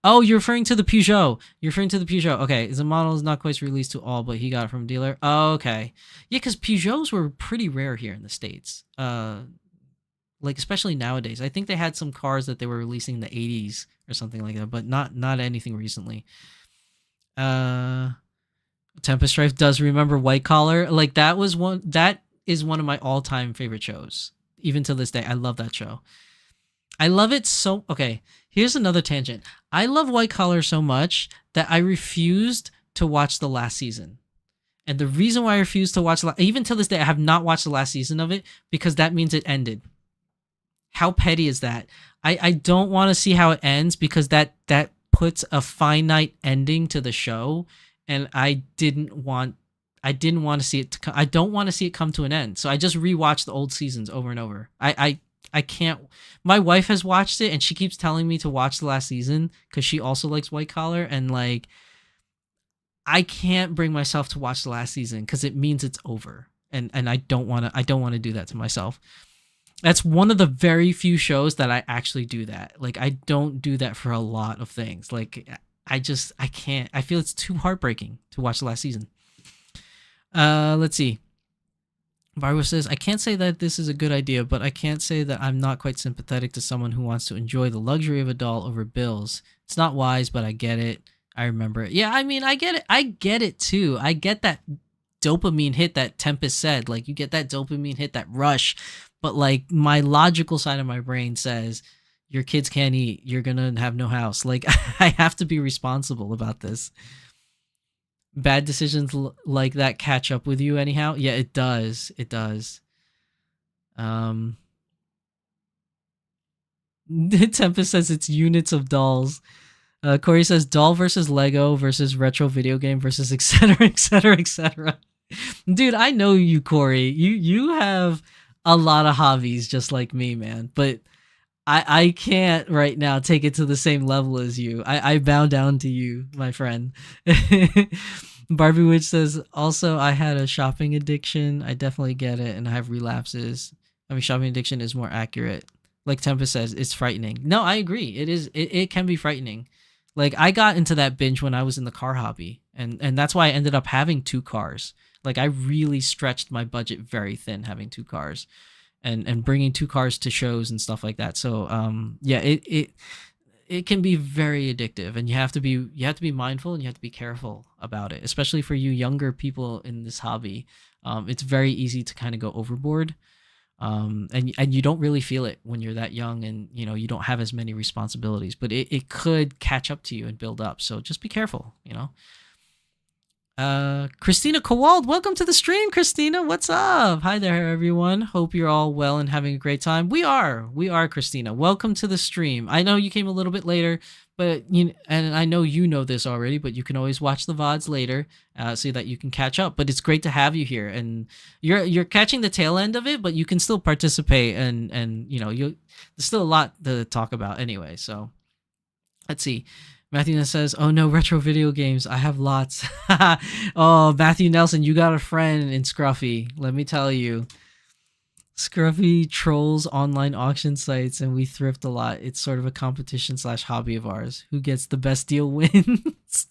Oh, you're referring to the Peugeot. You're referring to the Peugeot. Okay, the model is not quite released to all, but he got it from a dealer. Oh, okay. Yeah, because Peugeots were pretty rare here in the States. Like especially nowadays. I think they had some cars that they were releasing in the 80s or something like that, but not anything recently. Tempest Strife does remember White Collar. Like that is one of my all-time favorite shows. Even to this day, I love that show. I love it so... Okay, here's another tangent. I love White Collar so much that I refused to watch the last season. And the reason why I refused to watch... Even to this day, I have not watched the last season of it because that means it ended. How petty is that? I don't want to see how it ends because that puts a finite ending to the show, and I didn't want to see it I don't want to see it come to an end. So I just rewatched the old seasons over and over. I can't. My wife has watched it and she keeps telling me to watch the last season because she also likes White Collar, and like I can't bring myself to watch the last season because it means it's over, and I don't want to do that to myself. That's one of the very few shows that I actually do that. Like I don't do that for a lot of things. Like I can't. I feel it's too heartbreaking to watch the last season. Let's see. Barbo says, I can't say that this is a good idea, but I can't say that I'm not quite sympathetic to someone who wants to enjoy the luxury of a doll over bills. It's not wise, but I get it. I remember it. Yeah, I mean, I get it. I get it too. I get that dopamine hit that Tempest said. Like, you get that dopamine hit, that rush. But, like, my logical side of my brain says, your kids can't eat. You're going to have no house. Like, I have to be responsible about this. Bad decisions like that catch up with you anyhow. Yeah, it does. It does. Tempest says it's units of dolls. Corey says doll versus Lego versus retro video game versus etc. etc. etc. Dude, I know you, Corey. You have a lot of hobbies just like me, man. But I can't right now take it to the same level as you. I bow down to you, my friend. Barbie Witch says, also, I had a shopping addiction. I definitely get it, and I have relapses. I mean, shopping addiction is more accurate. Like Tempest says, it's frightening. No, I agree. It is. It can be frightening. Like, I got into that binge when I was in the car hobby, and that's why I ended up having 2 cars. Like, I really stretched my budget very thin having 2 cars. And bringing 2 cars to shows and stuff like that. So yeah, it can be very addictive, and you have to be mindful and you have to be careful about it, especially for you younger people in this hobby. It's very easy to kind of go overboard, and you don't really feel it when you're that young, and you don't have as many responsibilities, but it could catch up to you and build up. So just be careful, Christina Kowald, welcome to the stream. Christina, what's up? Hi there, everyone. Hope you're all well and having a great time. We are, Christina. Welcome to the stream. I know you came a little bit later, but and I know you know this already, but you can always watch the VODs later, so that you can catch up. But it's great to have you here, and you're catching the tail end of it, but you can still participate, and there's still a lot to talk about anyway. So let's see. Matthew says, oh no, retro video games. I have lots. Oh, Matthew Nelson, you got a friend in Scruffy. Let me tell you. Scruffy trolls online auction sites, and we thrift a lot. It's sort of a competition / hobby of ours. Who gets the best deal wins.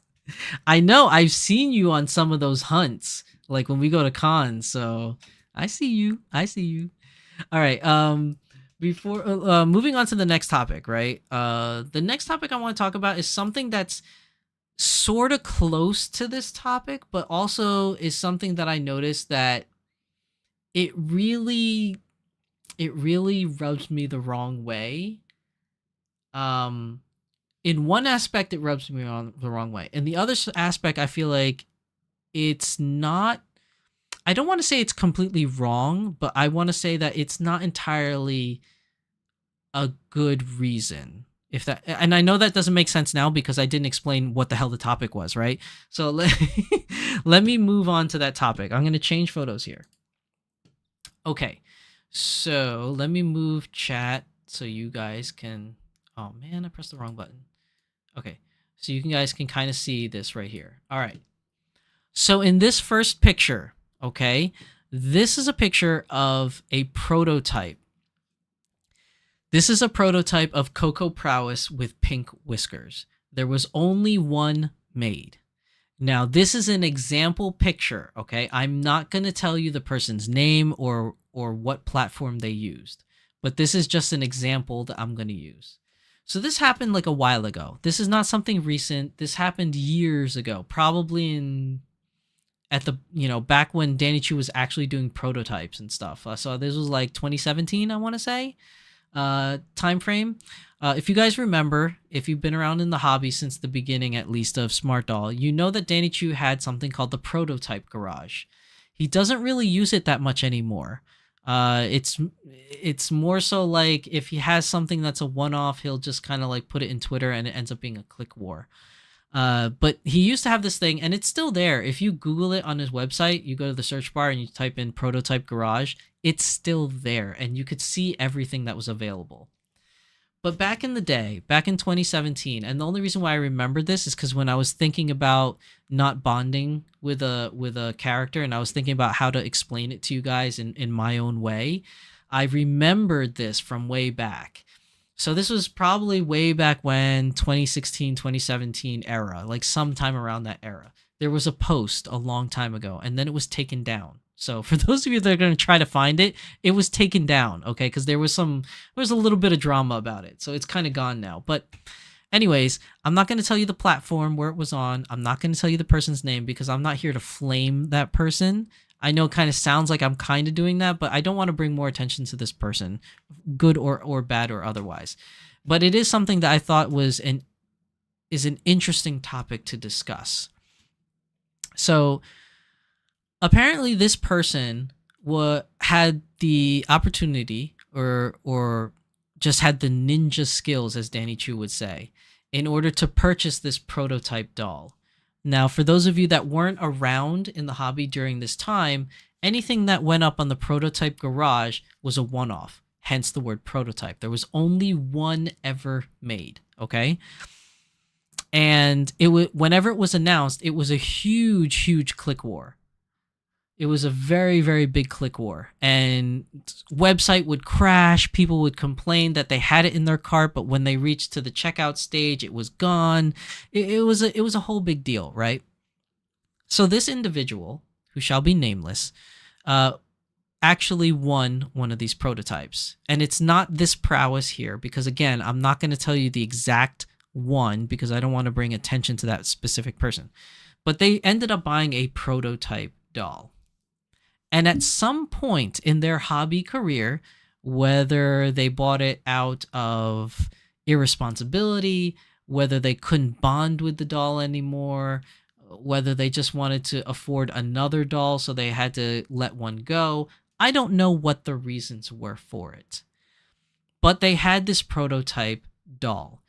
I know. I've seen you on some of those hunts, like when we go to cons. So I see you. All right. Before moving on to the next topic, right? The next topic I want to talk about is something that's sort of close to this topic, but also is something that I noticed that it really rubs me the wrong way. In one aspect, it rubs me on the wrong way. In the other aspect, I feel like it's not. I don't want to say it's completely wrong, but I want to say that it's not entirely a good reason, If that, and I know that doesn't make sense now because I didn't explain what the hell the topic was, right? So let me move on to that topic. I'm going to change photos here. Okay, so let me move chat so you guys can, oh man, I pressed the wrong button. Okay, so you guys can kind of see this right here. All right, so in this first picture, okay, this is a picture of a prototype. This is a prototype of Coco Prowess with pink whiskers. There was only one made. Now, this is an example picture, okay? I'm not going to tell you the person's name or what platform they used, but this is just an example that I'm going to use. So this happened like a while ago. This is not something recent. This happened years ago, probably back when Danny Chu was actually doing prototypes and stuff. So this was like 2017, I want to say. Time frame. If you guys remember, if you've been around in the hobby since the beginning at least of Smart Doll, you know that Danny Chu had something called the prototype garage. He doesn't really use it that much anymore. It's more so like if he has something that's a one-off, he'll just kind of like put it in Twitter and it ends up being a click war. But he used to have this thing, and it's still there. If you Google it on his website, you go to the search bar and you type in prototype garage, it's still there, and you could see everything that was available. But back in the day, back in 2017, and the only reason why I remember this is because when I was thinking about not bonding with a character, and I was thinking about how to explain it to you guys in my own way, I remembered this from way back. So this was probably way back when 2016, 2017 era, like sometime around that era. There was a post a long time ago, and then it was taken down. So for those of you that are going to try to find it, it was taken down, okay? Because there was a little bit of drama about it. So it's kind of gone now. But anyways, I'm not going to tell you the platform where it was on. I'm not going to tell you the person's name because I'm not here to flame that person. I know it kind of sounds like I'm kind of doing that, but I don't want to bring more attention to this person, good or bad or otherwise. But it is something that I thought is an interesting topic to discuss. So apparently this person had the opportunity or just had the ninja skills, as Danny Chu would say, in order to purchase this prototype doll. Now, for those of you that weren't around in the hobby during this time, anything that went up on the prototype garage was a one-off, hence the word prototype. There was only one ever made, okay? And whenever it was announced, it was a huge, huge click war. It was a very, very big click war, and website would crash. People would complain that they had it in their cart, but when they reached to the checkout stage, it was gone. It was a whole big deal, right? So this individual, who shall be nameless, actually won one of these prototypes, and it's not this Prowess here because again, I'm not going to tell you the exact one because I don't want to bring attention to that specific person, but they ended up buying a prototype doll. And at some point in their hobby career, whether they bought it out of irresponsibility, whether they couldn't bond with the doll anymore, whether they just wanted to afford another doll so they had to let one go, I don't know what the reasons were for it. But they had this prototype doll.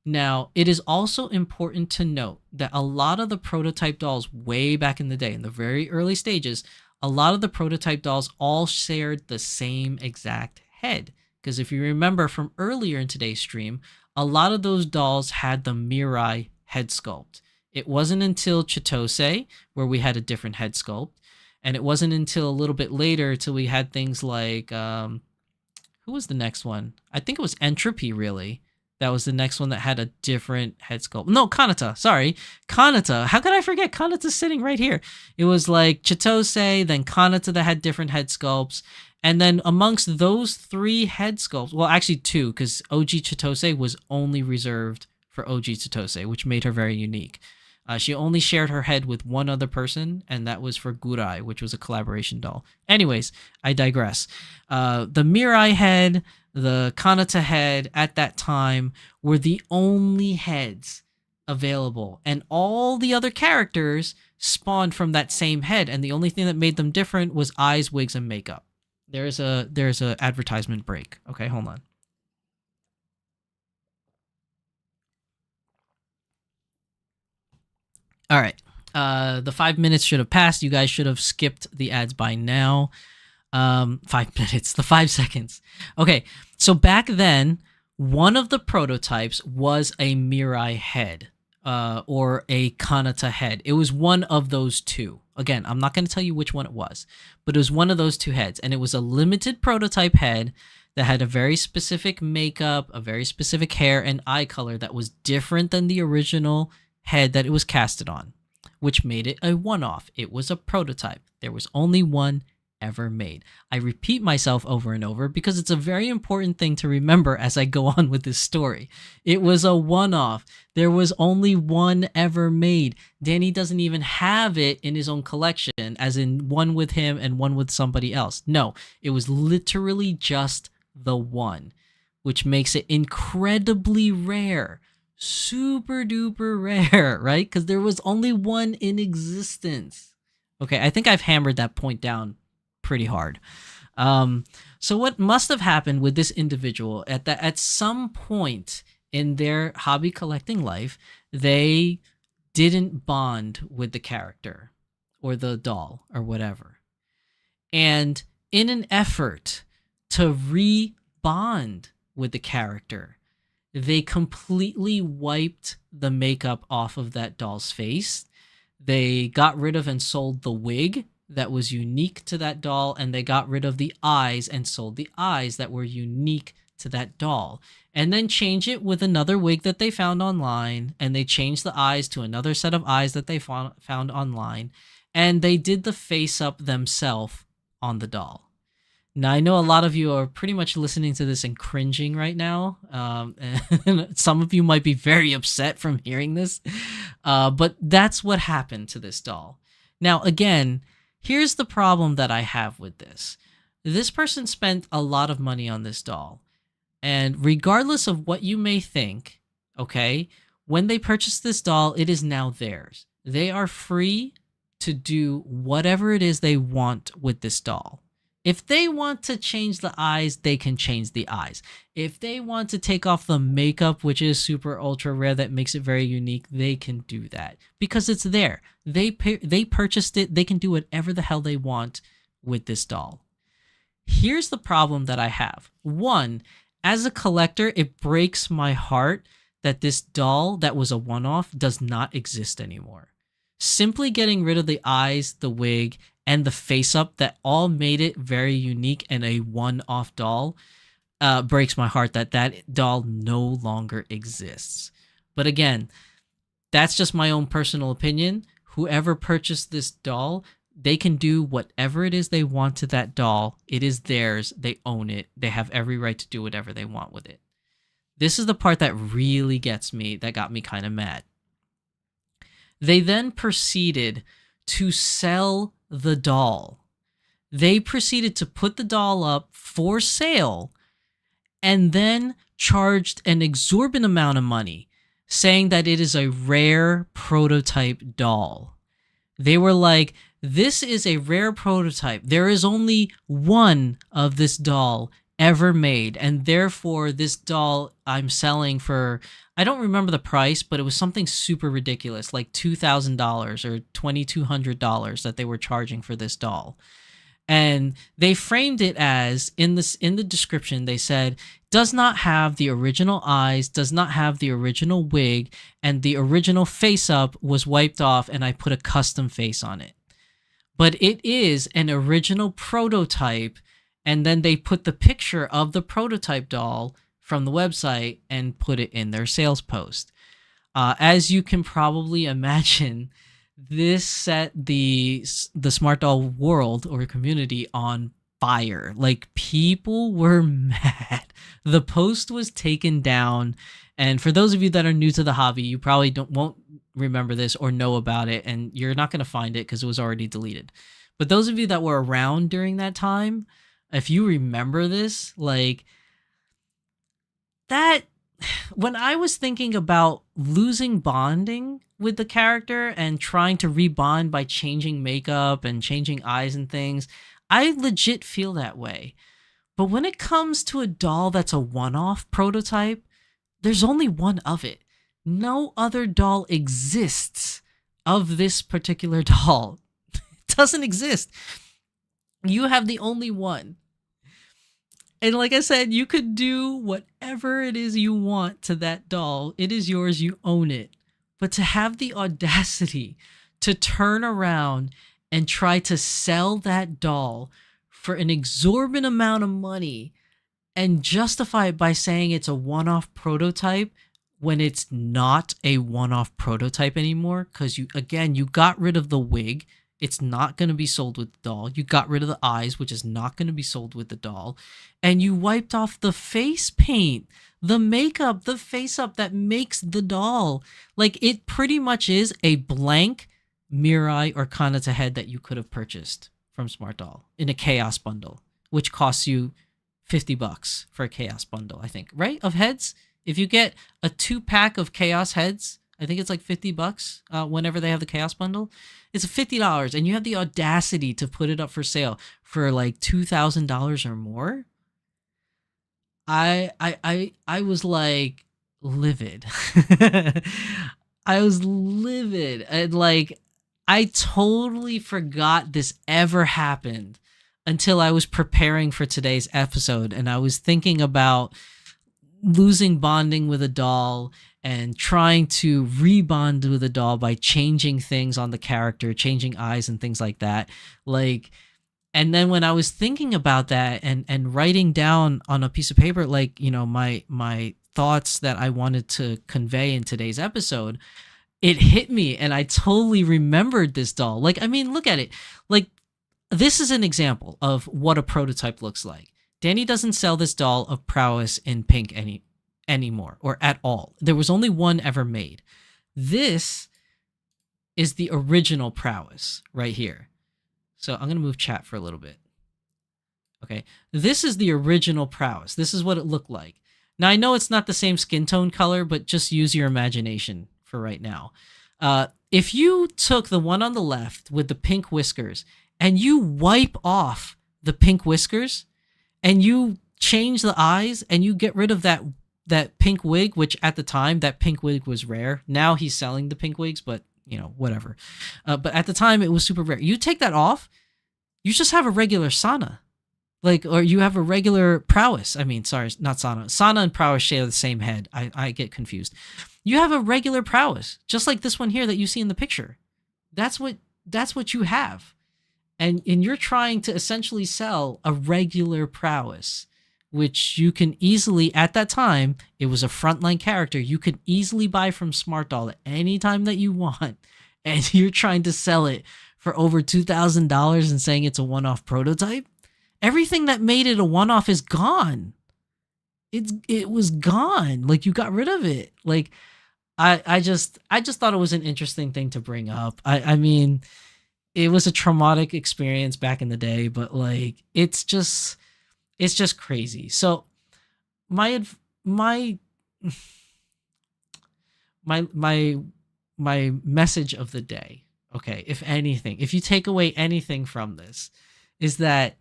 Now, it is also important to note that a lot of the prototype dolls way back in the day, in the very early stages, a lot of the prototype dolls all shared the same exact head. Because if you remember from earlier in today's stream, a lot of those dolls had the Mirai head sculpt. It wasn't until Chitose where we had a different head sculpt. And it wasn't until a little bit later till we had things like, who was the next one? I think it was Entropy, really. That was the next one that had a different head sculpt. No, Kanata. Sorry. Kanata. How could I forget? Kanata's sitting right here. It was like Chitose, then Kanata that had different head sculpts. And then amongst those three head sculpts, well, actually two, because OG Chitose was only reserved for OG Chitose, which made her very unique. She only shared her head with one other person, and that was for Gurai, which was a collaboration doll. Anyways, I digress. The Mirai head, the Kanata head at that time were the only heads available, and all the other characters spawned from that same head, and the only thing that made them different was eyes, wigs, and makeup. There's a advertisement break. Okay, hold on. All right. The 5 minutes should have passed. You guys should have skipped the ads by now. 5 minutes, the 5 seconds. Okay, so back then, one of the prototypes was a Mirai head, or a Kanata head. It was one of those two. Again, I'm not going to tell you which one it was, but it was one of those two heads, and it was a limited prototype head that had a very specific makeup, a very specific hair and eye color that was different than the original head that it was casted on, which made it a one-off. It was a prototype. There was only one ever made. I repeat myself over and over because it's a very important thing to remember as I go on with this story. It was a one-off. There was only one ever made. Danny doesn't even have it in his own collection, as in one with him and one with somebody else. No, it was literally just the one, which makes it incredibly rare. Super duper rare, right? Because there was only one in existence. Okay, I think I've hammered that point down pretty hard. So what must have happened with this individual at some point in their hobby collecting life, they didn't bond with the character or the doll or whatever. And in an effort to re-bond with the character, they completely wiped the makeup off of that doll's face. They got rid of and sold the wig that was unique to that doll, and they got rid of the eyes and sold the eyes that were unique to that doll, and then change it with another wig that they found online, and they changed the eyes to another set of eyes that they found online, and they did the face up themselves on the doll. Now, I know a lot of you are pretty much listening to this and cringing right now. And some of you might be very upset from hearing this. But that's what happened to this doll. Now, again, here's the problem that I have with this. This person spent a lot of money on this doll. And regardless of what you may think, okay, when they purchase this doll, it is now theirs. They are free to do whatever it is they want with this doll. If they want to change the eyes, they can change the eyes. If they want to take off the makeup, which is super ultra rare, that makes it very unique, they can do that because it's there. They purchased it. They can do whatever the hell they want with this doll. Here's the problem that I have. One, as a collector, it breaks my heart that this doll that was a one-off does not exist anymore. Simply getting rid of the eyes, the wig, and the face up that all made it very unique and a one-off doll breaks my heart that that doll no longer exists. But again, that's just my own personal opinion. Whoever purchased this doll, they can do whatever it is they want to that doll. It is theirs. They own it. They have every right to do whatever they want with it. This is the part that really gets me, that got me kind of mad. They then proceeded to sell the doll. They proceeded to put the doll up for sale and then charged an exorbitant amount of money, saying that it is a rare prototype doll. They were like, this is a rare prototype. There is only one of this doll ever made, and therefore this doll I'm selling for, I don't remember the price, but it was something super ridiculous, like $2,000 or $2,200 that they were charging for this doll. And they framed it as, in the description, they said, does not have the original eyes, does not have the original wig, and the original face up was wiped off and I put a custom face on it. But it is an original prototype, and then they put the picture of the prototype doll from the website and put it in their sales post. As you can probably imagine, this set the Smart Doll world or community on fire. Like, people were mad. The post was taken down, and for those of you that are new to the hobby, you probably won't remember this or know about it, and you're not going to find it because it was already deleted. But those of you that were around during that time, if you remember this, like, that, when I was thinking about losing bonding with the character and trying to rebond by changing makeup and changing eyes and things, I legit feel that way. But when it comes to a doll that's a one-off prototype, there's only one of it. No other doll exists of this particular doll. It doesn't exist. You have the only one. And like I said, you could do whatever it is you want to that doll. It is yours, you own it. But to have the audacity to turn around and try to sell that doll for an exorbitant amount of money and justify it by saying it's a one-off prototype when it's not a one-off prototype anymore, because you got rid of the wig. It's not going to be sold with the doll. You got rid of the eyes, which is not going to be sold with the doll. And you wiped off the face paint, the makeup, the face up that makes the doll. Like, it pretty much is a blank Mirai or Kanata head that you could have purchased from Smart Doll in a Chaos bundle, which costs you $50 for a Chaos bundle, I think, right? Of heads. If you get a 2-pack of Chaos heads, I think it's like $50 whenever they have the Chaos bundle. It's $50, and you have the audacity to put it up for sale for like $2,000 or more. I was like livid. I was livid, and like I totally forgot this ever happened until I was preparing for today's episode, and I was thinking about losing bonding with a doll and trying to rebond with a doll by changing things on the character, changing eyes and things like that. Like, and then when I was thinking about that and writing down on a piece of paper, like, you know, my thoughts that I wanted to convey in today's episode, it hit me and I totally remembered this doll. Like, I mean, look at it. Like, this is an example of what a prototype looks like. Danny doesn't sell this doll of prowess in pink anymore, or at all. There was only one ever made. This is the original prowess right here. So I'm going to move chat for a little bit. Okay, this is the original prowess. This is what it looked like. Now, I know it's not the same skin tone color, but just use your imagination for right now. If you took the one on the left with the pink whiskers and you wipe off the pink whiskers and you change the eyes and you get rid of that pink wig, which at the time, that pink wig was rare. Now he's selling the pink wigs, but, you know, whatever. But at the time, it was super rare. You take that off, you just have a regular Sana. Like, or you have a regular prowess. I mean, sorry, not Sana. Sana and prowess share the same head. I get confused. You have a regular prowess, just like this one here that you see in the picture. That's what you have. And you're trying to essentially sell a regular prowess, which you can easily, at that time, it was a frontline character, you could easily buy from Smart Doll at any time that you want, and you're trying to sell it for over $2,000 and saying it's a one-off prototype? Everything that made it a one-off is gone. It was gone. Like, you got rid of it. Like, I just thought it was an interesting thing to bring up. I mean, it was a traumatic experience back in the day, but like, it's just crazy. So my message of the day, okay, if anything, if you take away anything from this, is that,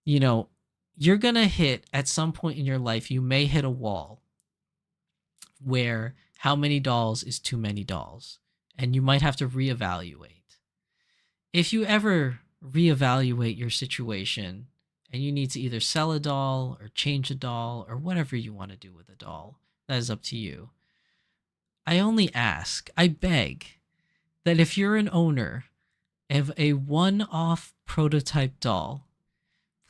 you know, you're going to hit at some point in your life, you may hit a wall where how many dolls is too many dolls, and you might have to reevaluate. If you ever reevaluate your situation and you need to either sell a doll or change a doll or whatever you want to do with a doll, that is up to you. I only ask, I beg, that if you're an owner of a one-off prototype doll,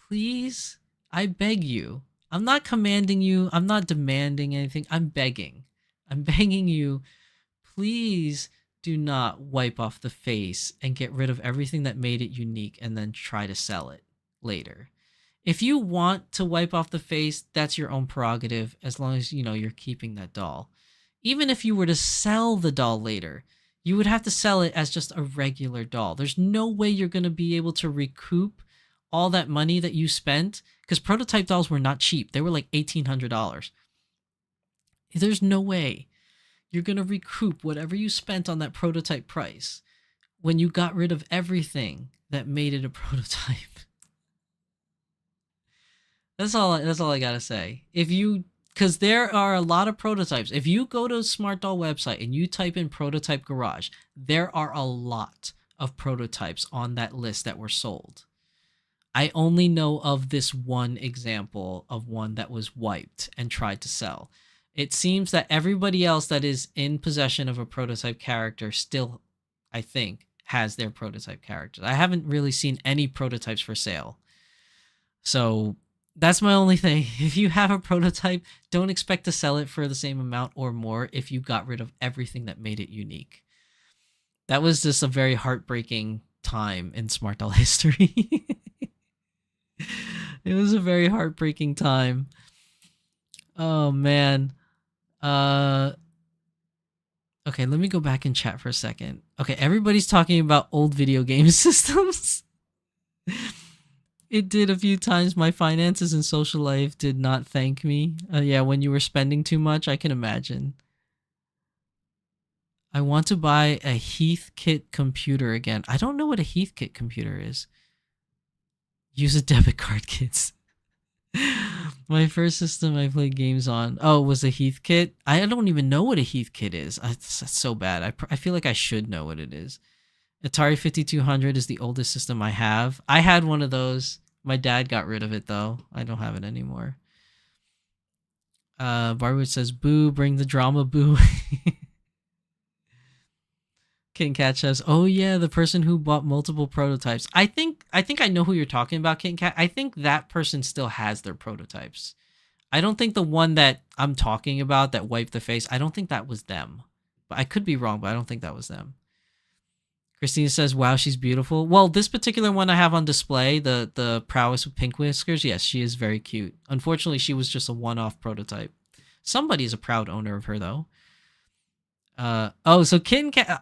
please, I beg you, I'm not commanding you, I'm not demanding anything, I'm begging you, please do not wipe off the face and get rid of everything that made it unique and then try to sell it later. If you want to wipe off the face, that's your own prerogative, as long as, you know, you're keeping that doll. Even if you were to sell the doll later, you would have to sell it as just a regular doll. There's no way you're going to be able to recoup all that money that you spent, because prototype dolls were not cheap. They were like $1,800. There's no way you're going to recoup whatever you spent on that prototype price when you got rid of everything that made it a prototype. That's all I got to say. If you because there are a lot of prototypes. If you go to Smart Doll website and you type in prototype garage, there are a lot of prototypes on that list that were sold. I only know of this one example of one that was wiped and tried to sell. It seems that everybody else that is in possession of a prototype character still, I think, has their prototype characters. I haven't really seen any prototypes for sale. So that's my only thing. If you have a prototype, don't expect to sell it for the same amount or more if you got rid of everything that made it unique. That was just a very heartbreaking time in Smart Doll history. It was a very heartbreaking time. Oh, man. Okay, let me go back and chat for a second. Okay, everybody's talking about old video game systems. It did a few times. My finances and social life did not thank me. Yeah, when you were spending too much, I can imagine. I want to buy a Heathkit computer again. I don't know what a Heathkit computer is. Use a debit card, kids. My first system I played games on, was a Heathkit. I don't even know what a Heathkit is. That's so bad. I feel like I should know what it is. Atari 5200 is the oldest system I have. I had one of those. My dad got rid of it, though. I don't have it anymore. Barwood says, boo, bring the drama, boo. Kitten Cat says, oh yeah, the person who bought multiple prototypes. I think I know who you're talking about, Kitten Cat. I think that person still has their prototypes. I don't think the one that I'm talking about that wiped the face, I don't think that was them. But I could be wrong, but I don't think that was them. Christina says, wow, she's beautiful. Well, this particular one I have on display, the prowess with pink whiskers, yes, she is very cute. Unfortunately, she was just a one-off prototype. Somebody's a proud owner of her, though. So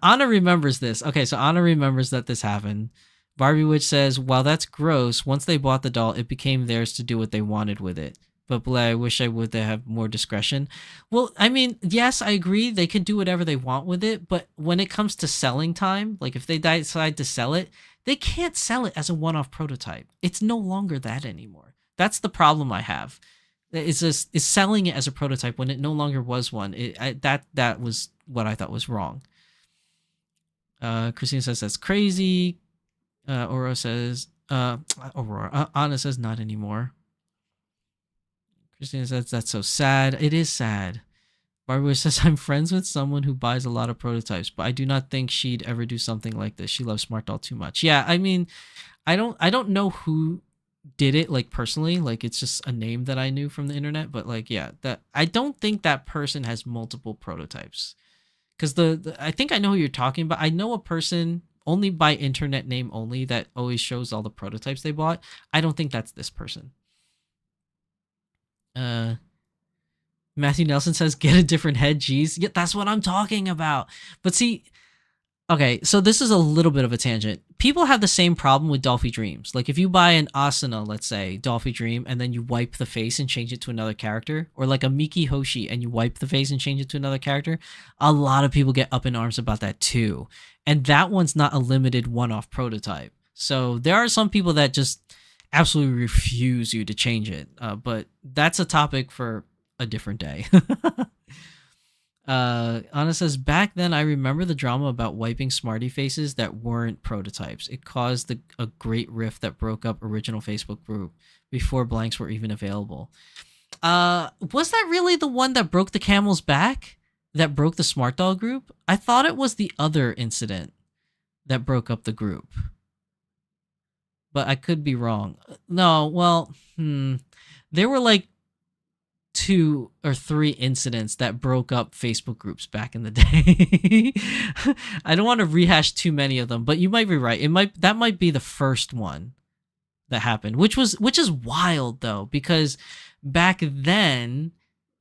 Anna remembers this. Okay, so Anna remembers that this happened. Barbie Witch says, while that's gross, once they bought the doll, it became theirs to do what they wanted with it. But boy, I wish I would have more discretion. Well, I mean, yes, I agree. They can do whatever they want with it. But when it comes to selling time, like if they decide to sell it, they can't sell it as a one-off prototype. It's no longer that anymore. That's the problem I have. Is selling it as a prototype when it no longer was one. That was what I thought was wrong. Christina says that's crazy. Aurora says, Anna says not anymore. Christina says that's so sad. It is sad. Barbara says I'm friends with someone who buys a lot of prototypes, but I do not think she'd ever do something like this. She loves Smart Doll too much. Yeah, I mean, I don't know who did it like personally, like it's just a name that I knew from the internet, but like yeah, that I don't think that person has multiple prototypes, because I think I know who you're talking about. I know a person only by internet name only that always shows all the prototypes they bought. I don't think that's this person. Matthew Nelson says get a different head. Geez, yeah, that's what I'm talking about. But see, okay, so this is a little bit of a tangent. People have the same problem with Dolphy Dreams. Like if you buy an Asuna, let's say, Dolphy Dream, and then you wipe the face and change it to another character, or like a Miki Hoshi and you wipe the face and change it to another character, a lot of people get up in arms about that too. And that one's not a limited one-off prototype. So there are some people that just absolutely refuse you to change it. But that's a topic for a different day. Anna says, back then I remember the drama about wiping Smarty faces that weren't prototypes. It caused a great rift that broke up original Facebook group before blanks were even available. Was that really the one that broke the camel's back? That broke the Smart Doll group? I thought it was the other incident that broke up the group. But I could be wrong. No, well, there were like 2 or 3 incidents that broke up Facebook groups back in the day. I don't want to rehash too many of them, but you might be right. That might be the first one that happened, which is wild though, because back then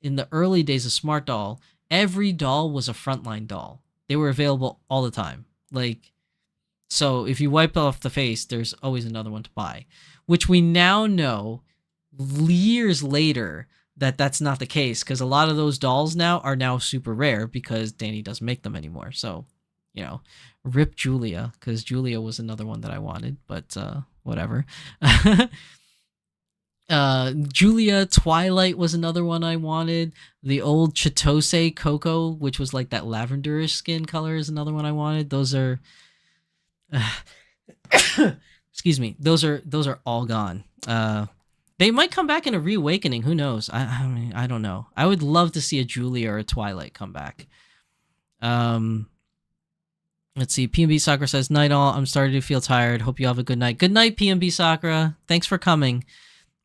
in the early days of Smart Doll, every doll was a frontline doll. They were available all the time. Like, so if you wipe off the face, there's always another one to buy, which we now know years later that that's not the case, because a lot of those dolls now are now super rare because Danny doesn't make them anymore. So, you know, rip Julia, because Julia was another one that I wanted, but whatever. Julia Twilight was another one I wanted. The old Chitose Coco, which was like that lavenderish skin color, is another one I wanted. Those are excuse me. Those are all gone. They might come back in a reawakening. Who knows? I mean, I don't know. I would love to see a Julia or a Twilight come back. Let's see. PMB Sakura says, "Night all. I'm starting to feel tired. Hope you have a good night." Good night, PMB Sakura. Thanks for coming.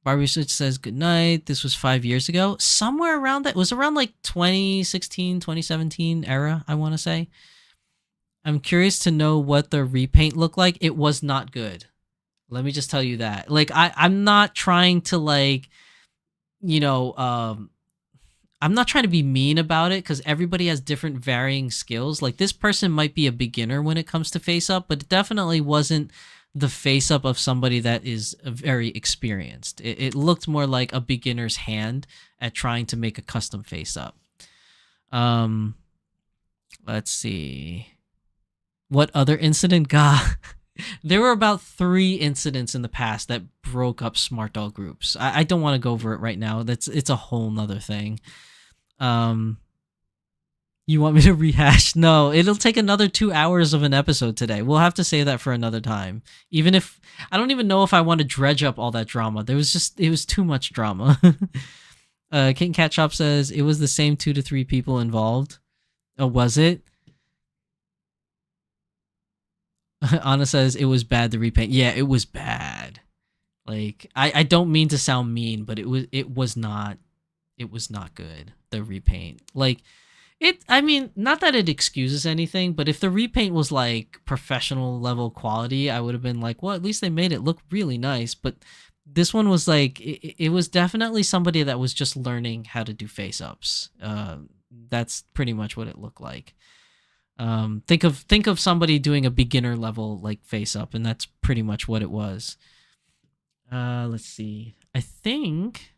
Barbie Switch says, "Good night. This was 5 years ago." Somewhere around that. It was around like 2016, 2017 era, I want to say. I'm curious to know what the repaint looked like. It was not good. Let me just tell you that. Like, I'm not trying to, like, you know, I'm not trying to be mean about it, because everybody has different varying skills. Like, this person might be a beginner when it comes to face up, but it definitely wasn't the face up of somebody that is very experienced. It looked more like a beginner's hand at trying to make a custom face up. Let's see. What other incident? God, there were about 3 incidents in the past that broke up smart doll groups. I don't want to go over it right now. It's a whole nother thing. You want me to rehash? No, it'll take another 2 hours of an episode today. We'll have to say that for another time. Even if I don't even know if I want to dredge up all that drama. It was too much drama. King Cat Shop says it was the same 2 to 3 people involved. Oh, was it? Anna says it was bad to repaint. Yeah, it was bad. Like, I don't mean to sound mean, but it was not good, the repaint. Like, I mean, not that it excuses anything, but if the repaint was like professional level quality, I would have been like, well, at least they made it look really nice. But this one was like, it was definitely somebody that was just learning how to do face ups. That's pretty much what it looked like. Think of somebody doing a beginner level like face up, and that's pretty much what it was. Let's see. I think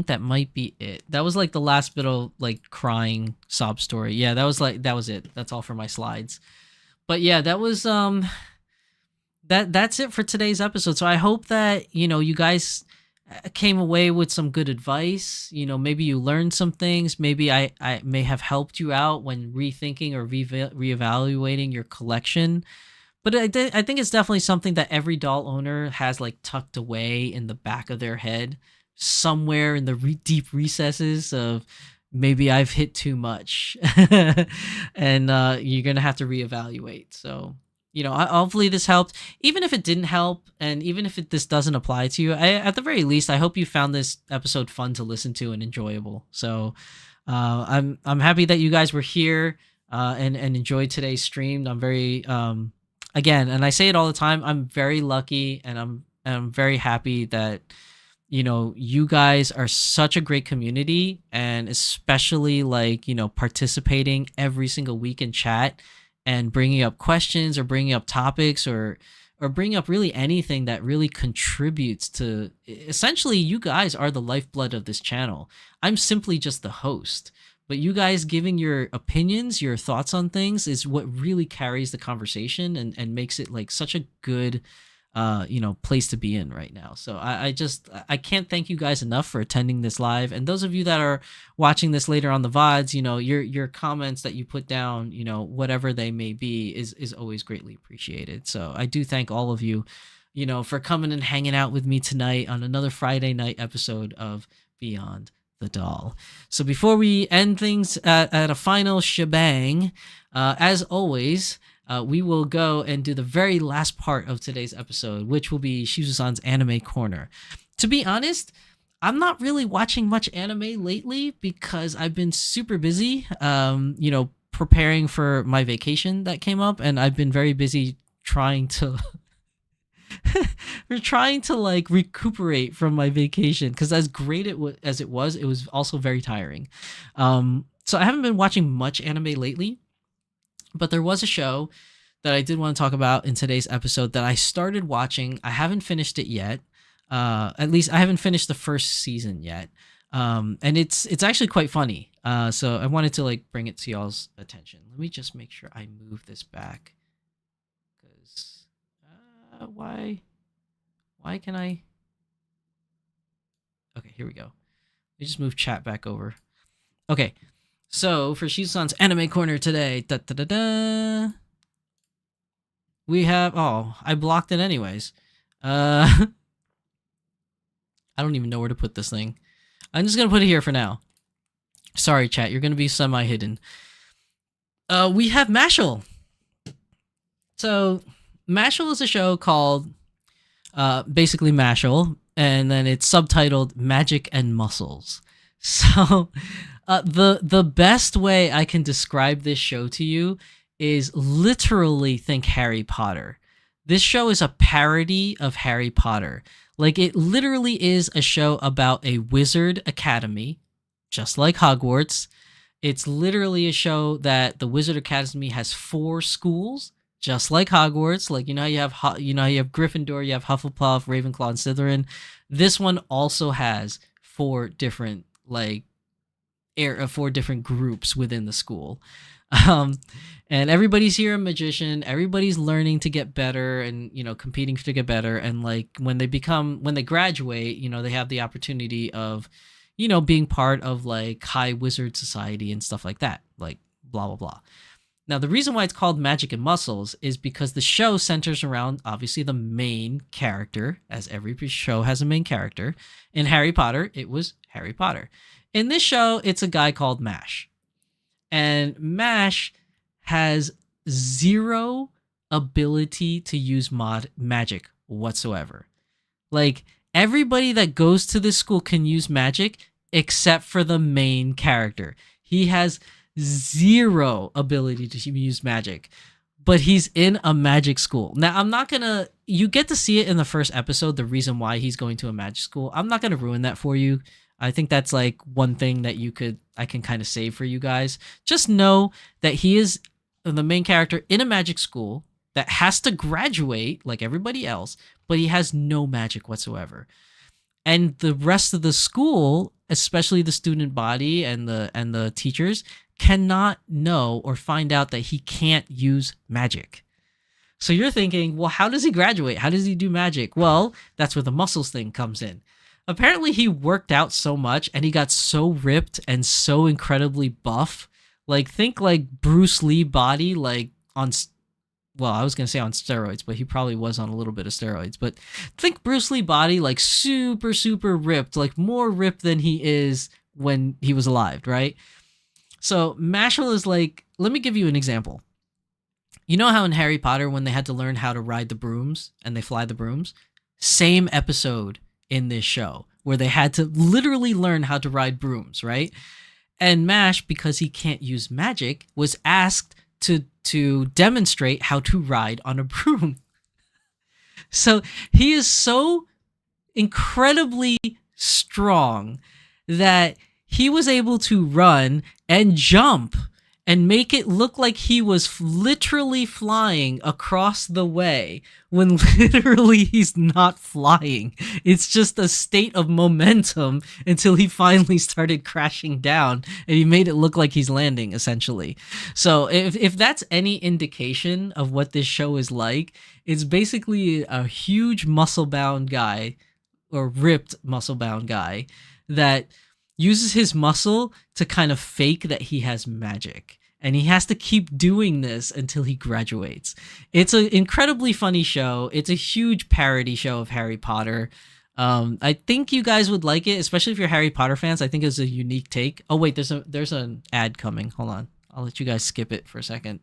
that might be it. That was like the last bit of like crying sob story. Yeah, that was it. That's all for my slides. But yeah, that was that's it for today's episode. So I hope that, you guys came away with some good advice. Maybe you learned some things. Maybe I may have helped you out when rethinking or reevaluating your collection. But I think it's definitely something that every doll owner has like tucked away in the back of their head, somewhere in the deep recesses of, maybe I've hit too much. And you're going to have to reevaluate. So, hopefully this helped. Even if it didn't help, and even if this doesn't apply to you, at the very least, I hope you found this episode fun to listen to and enjoyable. So I'm happy that you guys were here and enjoyed today's stream. I'm very, again, and I say it all the time, I'm very lucky, and I'm very happy that you guys are such a great community, and especially like, participating every single week in chat and bringing up questions or bringing up topics or bringing up really anything that really contributes to, essentially, you guys are the lifeblood of this channel. I'm simply just the host, but you guys giving your opinions, your thoughts on things is what really carries the conversation and makes it like such a good place to be in right now. So I can't thank you guys enough for attending this live. And those of you that are watching this later on the VODs, your comments that you put down, whatever they may be, is always greatly appreciated. So I do thank all of you, for coming and hanging out with me tonight on another Friday night episode of Beyond the Doll. So before we end things at a final shebang, as always, we will go and do the very last part of today's episode, which will be Shizu-san's Anime Corner. To be honest, I'm not really watching much anime lately because I've been super busy, preparing for my vacation that came up, and I've been very busy trying to like recuperate from my vacation, because as great as it was also very tiring. So I haven't been watching much anime lately. But there was a show that I did want to talk about in today's episode that I started watching. I haven't finished it yet. At least I haven't finished the first season yet. And it's actually quite funny. So I wanted to like bring it to y'all's attention. Let me just make sure I move this back. Because why can I? Okay, here we go. We just move chat back over. Okay, so for Shizu-san's anime corner today, we have. Oh, I blocked it anyways. I don't even know where to put this thing. I'm just gonna put it here for now. Sorry, chat. You're gonna be semi-hidden. We have Mashal. So Mashal is a show called basically Mashal, and then it's subtitled Magic and Muscles. So the best way I can describe this show to you is literally think Harry Potter. This show is a parody of Harry Potter. Like, it literally is a show about a wizard academy, just like Hogwarts. It's literally a show that the Wizard Academy has 4 schools, just like Hogwarts. Like, you know how you have Gryffindor, you have Hufflepuff, Ravenclaw, and Slytherin. This one also has 4 different 4 different groups within the school. And everybody's here a magician. Everybody's learning to get better and, competing to get better. And like when they graduate, they have the opportunity of, being part of like high wizard society and stuff like that, like blah, blah, blah. Now, the reason why it's called Magic and Muscles is because the show centers around, obviously, the main character, as every show has a main character. In Harry Potter, it was Harry Potter. In this show, it's a guy called Mash. And Mash has 0 ability to use magic whatsoever. Like, everybody that goes to this school can use magic except for the main character. He has 0 ability to use magic, but he's in a magic school. Now, you get to see it in the first episode, the reason why he's going to a magic school. I'm not going to ruin that for you. I think that's like one thing that I can kind of save for you guys. Just know that he is the main character in a magic school that has to graduate like everybody else, but he has no magic whatsoever. And the rest of the school, especially the student body and the teachers, cannot know or find out that he can't use magic. So you're thinking, well, how does he graduate? How does he do magic? Well, that's where the muscles thing comes in. Apparently he worked out so much and he got so ripped and so incredibly buff. Like, think like Bruce Lee body, like I was going to say on steroids, but he probably was on a little bit of steroids. But think Bruce Lee body, like super, super ripped, like more ripped than he is when he was alive, right? So Mashal is like, let me give you an example. You know how in Harry Potter, when they had to learn how to ride the brooms and they fly the brooms? Same episode in this show where they had to literally learn how to ride brooms, right? And Mash, because he can't use magic, was asked to demonstrate how to ride on a broom. So he is so incredibly strong that he was able to run and jump and make it look like he was literally flying across the way when literally he's not flying. It's just a state of momentum until he finally started crashing down and he made it look like he's landing, essentially. So if that's any indication of what this show is like, it's basically a huge muscle-bound guy, or ripped muscle-bound guy, that uses his muscle to kind of fake that he has magic. And he has to keep doing this until he graduates. It's an incredibly funny show. It's a huge parody show of Harry Potter. I think you guys would like it, especially if you're Harry Potter fans. I think it's a unique take. Oh wait, there's an ad coming. Hold on. I'll let you guys skip it for a second.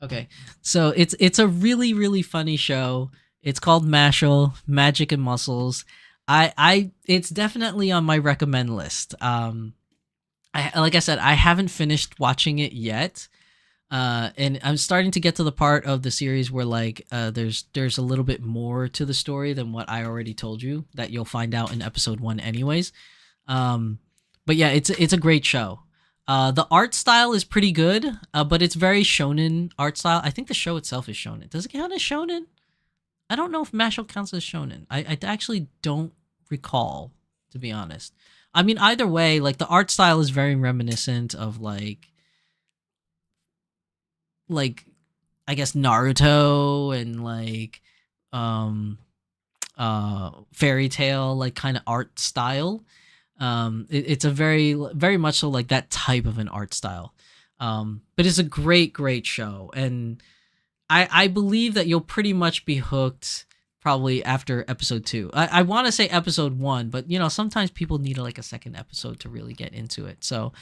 Okay, so it's a really, really funny show. It's called Mashal, Magic and Muscles. It's definitely on my recommend list. Like I said, I haven't finished watching it yet. And I'm starting to get to the part of the series where like there's a little bit more to the story than what I already told you, that you'll find out in episode 1 anyways. But yeah, it's a great show. The art style is pretty good, but it's very shonen art style. I think the show itself is shonen. Does it count as shonen? I don't know if Mashal counts as shonen. I actually don't recall, to be honest. I mean, either way, like the art style is very reminiscent of like I guess Naruto and like um fairy tale like kind of art style. It's a very much so like that type of an art style. But it's a great show, and I believe that you'll pretty much be hooked probably after episode 2. I want to say episode 1, but you know, sometimes people need like a second episode to really get into it. So,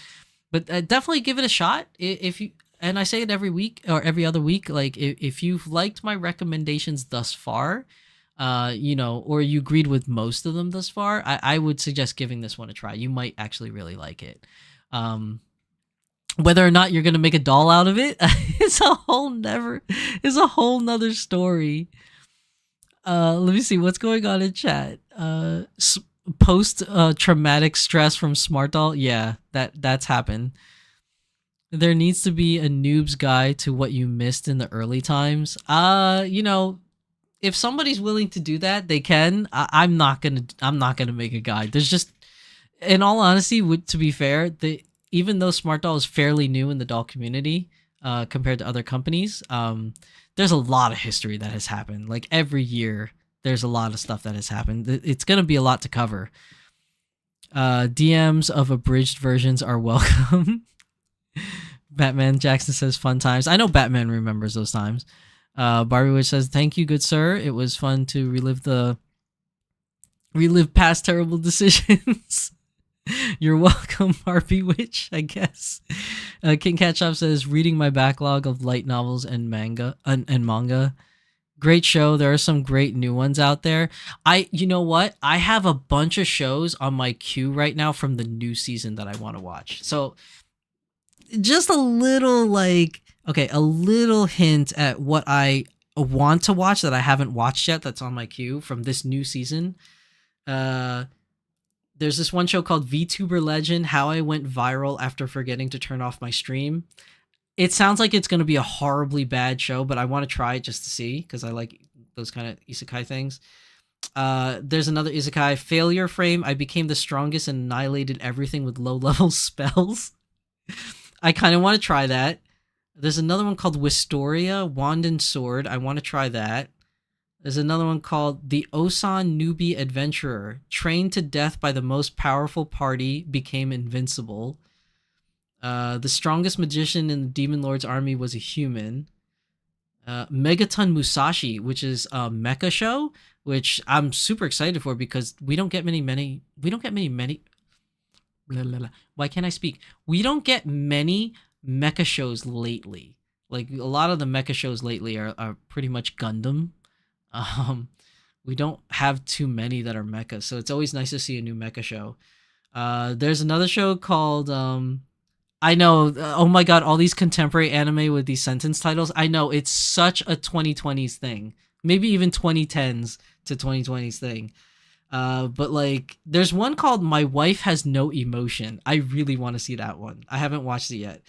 but definitely give it a shot if you. And I say it every week or every other week. Like if you've liked my recommendations thus far, you know, or you agreed with most of them thus far, I would suggest giving this one a try. You might actually really like it. Whether or not you're gonna make a doll out of it, it's a whole nother story. Let me see what's going on in chat. Post traumatic stress from Smart Doll. Yeah, that's happened. There needs to be a noob's guide to what you missed in the early times. You know, if somebody's willing to do that, they can. I'm not gonna make a guide. There's just, in all honesty, to be fair, even though Smart Doll is fairly new in the doll community, compared to other companies, there's a lot of history that has happened. Like every year, there's a lot of stuff that has happened. It's gonna be a lot to cover. DMs of abridged versions are welcome. Batman Jackson says fun times. I know Batman remembers those times. Barbie Witch says thank you, good sir. It was fun to relive past terrible decisions. You're welcome, Barbie Witch, I guess. King Cat Shop says reading my backlog of light novels and manga. Great show. There are some great new ones out there. You know what? I have a bunch of shows on my queue right now from the new season that I want to watch. So just a little a little hint at what I want to watch that I haven't watched yet that's on my queue from this new season. There's this one show called VTuber Legend, How I Went Viral After Forgetting to Turn Off My Stream. It sounds like it's going to be a horribly bad show, but I want to try it just to see because I like those kind of isekai things. There's another isekai, Failure Frame. I became the strongest and annihilated everything with low-level spells. I kind of want to try that. There's another one called Wistoria, Wand and Sword. I want to try that. There's another one called The Osan Newbie Adventurer. Trained to death by the most powerful party, became invincible. The strongest magician in the Demon Lord's army was a human. Megaton Musashi, which is a mecha show, which I'm super excited for because we don't get many. Why can't I speak? We don't get many mecha shows lately. Like a lot of the mecha shows lately are pretty much Gundam. We don't have too many that are mecha, so it's always nice to see a new mecha show. There's another show called I know, oh my god, all these contemporary anime with these sentence titles. I know, it's such a 2020s thing. Maybe even 2010s to 2020s thing. But like, there's one called My Wife Has No Emotion. I really want to see that one. I haven't watched it yet.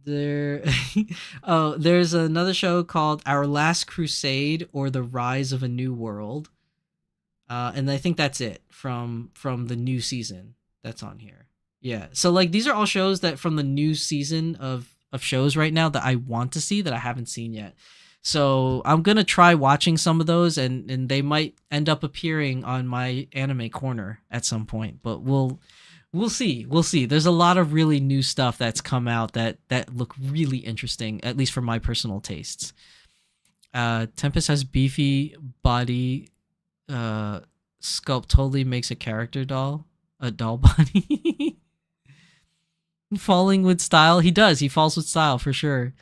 There's another show called Our Last Crusade or The Rise of a New World. And I think that's it from the new season that's on here. Yeah. So like, these are all shows that from the new season of shows right now that I want to see that I haven't seen yet. So I'm going to try watching some of those and they might end up appearing on my anime corner at some point, but we'll see. We'll see. There's a lot of really new stuff that's come out that look really interesting, at least for my personal tastes. Tempest has beefy body. Sculpt totally makes a character doll. A doll body. Falling with style. He does. He falls with style for sure.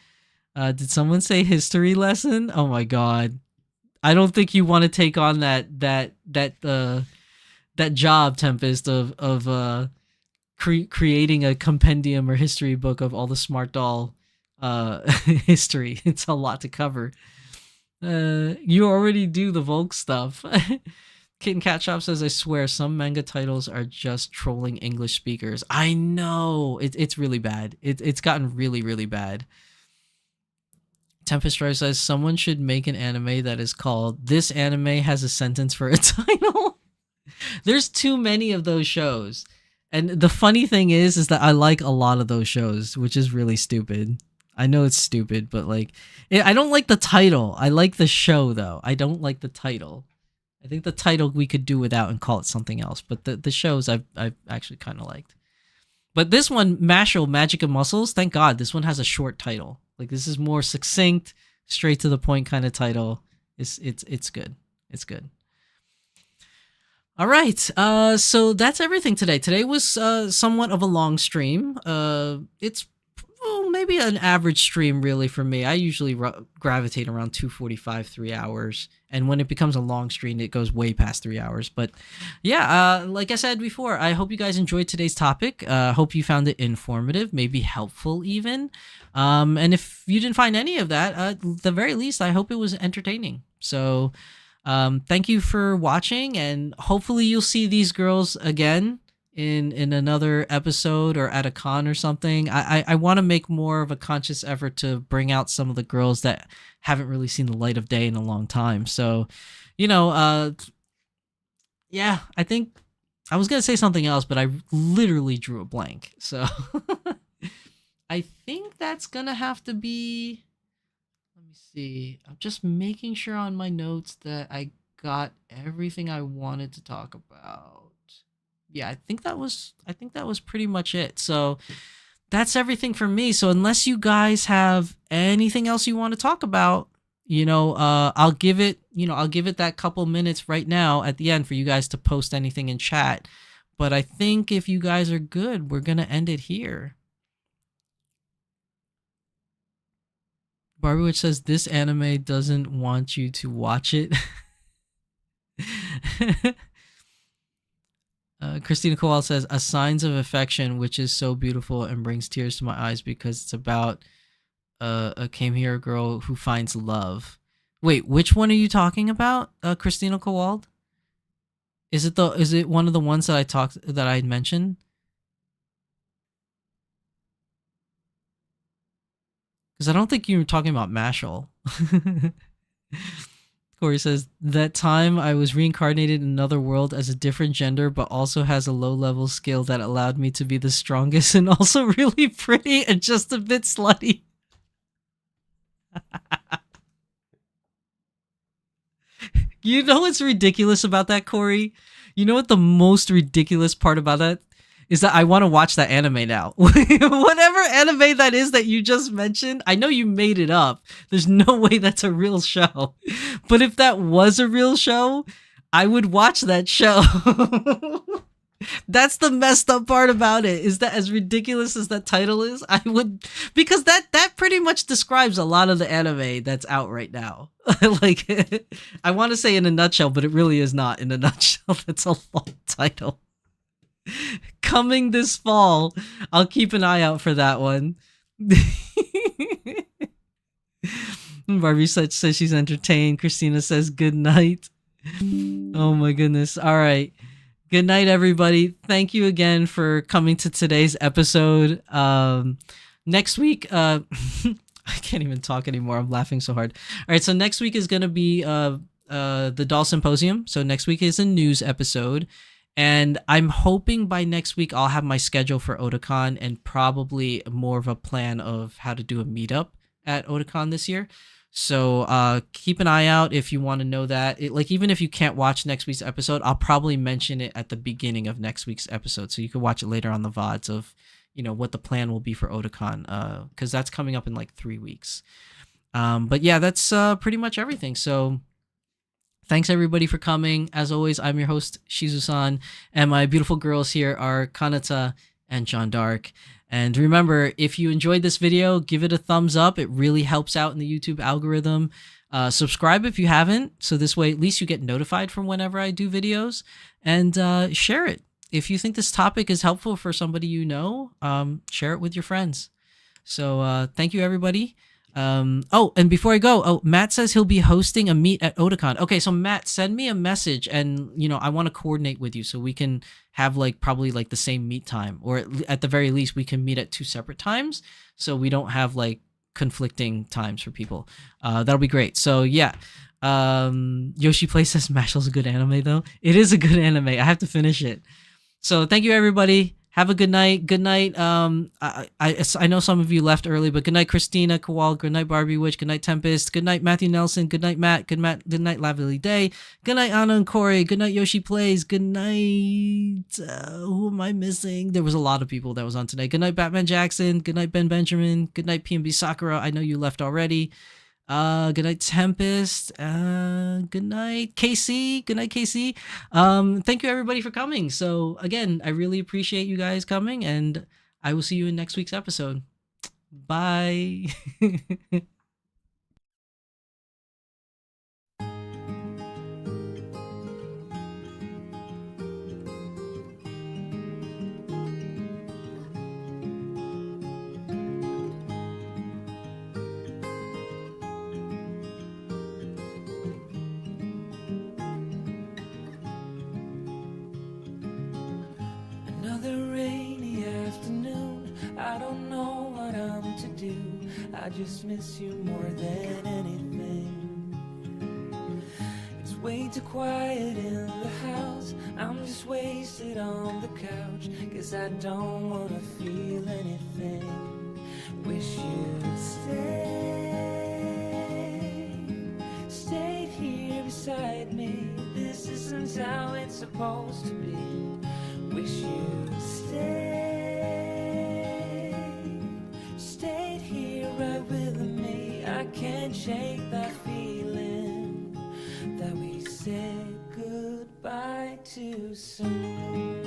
Did someone say history lesson? Oh my god. I don't think you want to take on that job, Tempest, of creating a compendium or history book of all the Smart Doll history. It's a lot to cover. You already do the Volk stuff. Kitten Cat Shop says, I swear some manga titles are just trolling English speakers. I know. It's really bad. It's gotten really, really bad. Tempest Drive says, someone should make an anime that is called This Anime Has a Sentence for a Title. There's too many of those shows. And the funny thing is that I like a lot of those shows, which is really stupid. I know it's stupid, but like, I don't like the title. I like the show though. I don't like the title. I think the title we could do without and call it something else. But the shows I've actually kind of liked. But this one, Mashal, Magic and Muscles, thank God this one has a short title. Like this is more succinct, straight to the point kind of title. It's good. It's good. All right. So that's everything today. Today was somewhat of a long stream. It's maybe an average stream really for me. I usually gravitate around 2:45, 3 hours. And when it becomes a long stream, it goes way past 3 hours. But yeah, like I said before, I hope you guys enjoyed today's topic. Hope you found it informative, maybe helpful even. And if you didn't find any of that, at the very least, I hope it was entertaining. So thank you for watching, and hopefully you'll see these girls again in another episode or at a con or something. I want to make more of a conscious effort to bring out some of the girls that haven't really seen the light of day in a long time. So, yeah, I think I was going to say something else, but I literally drew a blank. So I think that's going to have to be, let me see. I'm just making sure on my notes that I got everything I wanted to talk about. Yeah, I think that was pretty much it. So that's everything for me. So unless you guys have anything else you want to talk about, I'll give it that couple minutes right now at the end for you guys to post anything in chat. But I think if you guys are good, we're going to end it here. Barbie Witch says this anime doesn't want you to watch it. Christina Kowal says, A Signs of Affection, which is so beautiful and brings tears to my eyes because it's about a came here girl who finds love. Wait, which one are you talking about, Christina Kowal? Is it one of the ones that I mentioned? Because I don't think you were talking about Mashal. Corey says, that time I was reincarnated in another world as a different gender, but also has a low-level skill that allowed me to be the strongest and also really pretty and just a bit slutty. You know what's ridiculous about that, Corey? You know what the most ridiculous part about that is? That I want to watch that anime now. Whatever anime that is that you just mentioned, I know you made it up. There's no way that's a real show. But if that was a real show, I would watch that show. That's the messed up part about it, is that as ridiculous as that title is, I would, because that pretty much describes a lot of the anime that's out right now. Like, I want to say in a nutshell, but it really is not in a nutshell. That's a long title. Coming this fall. I'll keep an eye out for that one. Barbie says she's entertained. Christina says good night. Oh my goodness. All right. Good night, everybody. Thank you again for coming to today's episode. Next week, I can't even talk anymore. I'm laughing so hard. All right. So next week is going to be the Doll Symposium. So next week is a news episode. And I'm hoping by next week I'll have my schedule for Otakon and probably more of a plan of how to do a meetup at Otakon this year. So keep an eye out if you want to know that. Even if you can't watch next week's episode, I'll probably mention it at the beginning of next week's episode, so you can watch it later on the VODs of what the plan will be for Otakon, because that's coming up in like 3 weeks. But yeah, that's pretty much everything. So thanks everybody for coming. As always, I'm your host, Shizu-san, and my beautiful girls here are Kanata and John Dark. And remember, if you enjoyed this video, give it a thumbs up. It really helps out in the YouTube algorithm. Subscribe if you haven't, so this way at least you get notified from whenever I do videos. And share it. If you think this topic is helpful for somebody you know, share it with your friends. So thank you, everybody. Oh, and before I go, Matt says he'll be hosting a meet at Otakon. Okay, so Matt, send me a message, and I want to coordinate with you so we can have probably the same meet time, or at the very least we can meet at 2 separate times, so we don't have conflicting times for people. That'll be great. So yeah, Yoshi Play says Mashal's a good anime though. It is a good anime. I have to finish it. So thank you, everybody. Have a good night. Good night. I know some of you left early, but good night, Christina Kowal. Good night, Barbie Witch. Good night, Tempest. Good night, Matthew Nelson. Good night, Matt. Good night, Lavely Day. Good night, Anna and Corey. Good night, Yoshi Plays. Good night. Who am I missing? There was a lot of people that was on today. Good night, Batman Jackson. Good night, Ben Benjamin. Good night, PMB Sakura. I know you left already. Good night, Tempest. Good night, KC. Good night, KC. Thank you everybody for coming. So again, I really appreciate you guys coming, and I will see you in next week's episode. Bye. Another rainy afternoon, I don't know what I'm to do. I just miss you more than anything. It's way too quiet in the house, I'm just wasted on the couch, 'cause I don't wanna feel anything. Wish you'd stayed here beside me. This isn't how it's supposed to be. Wish you'd stayed here right with me. I can't shake that feeling that we said goodbye too soon.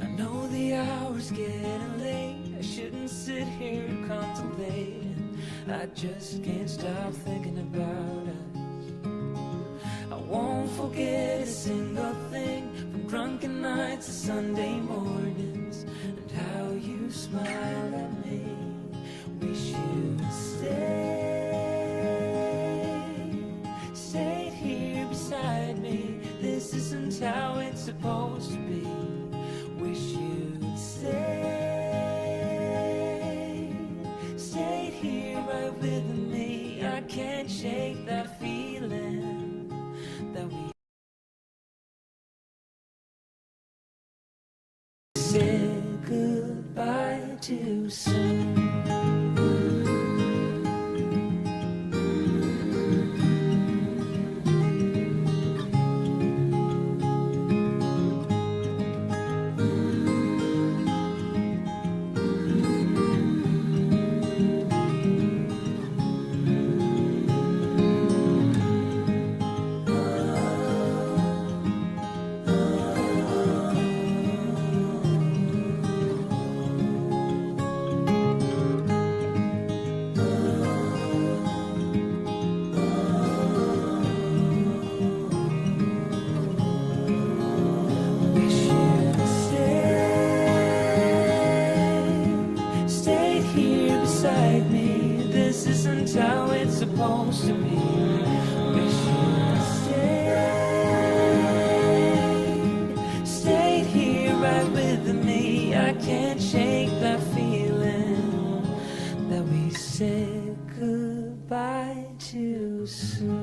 I know the hour's getting late, I shouldn't sit here contemplating. I just can't stop thinking about us. I won't forget a single thing, from drunken nights to Sunday mornings, and how you smile at me. Wish you'd stayed here beside me. This isn't how it's supposed to be. Wish you'd stayed here right with me. I can't shake that feeling that we said goodbye too soon. How it's supposed to be. Wish you'd stayed here right with me. I can't shake that feeling that we said goodbye too soon.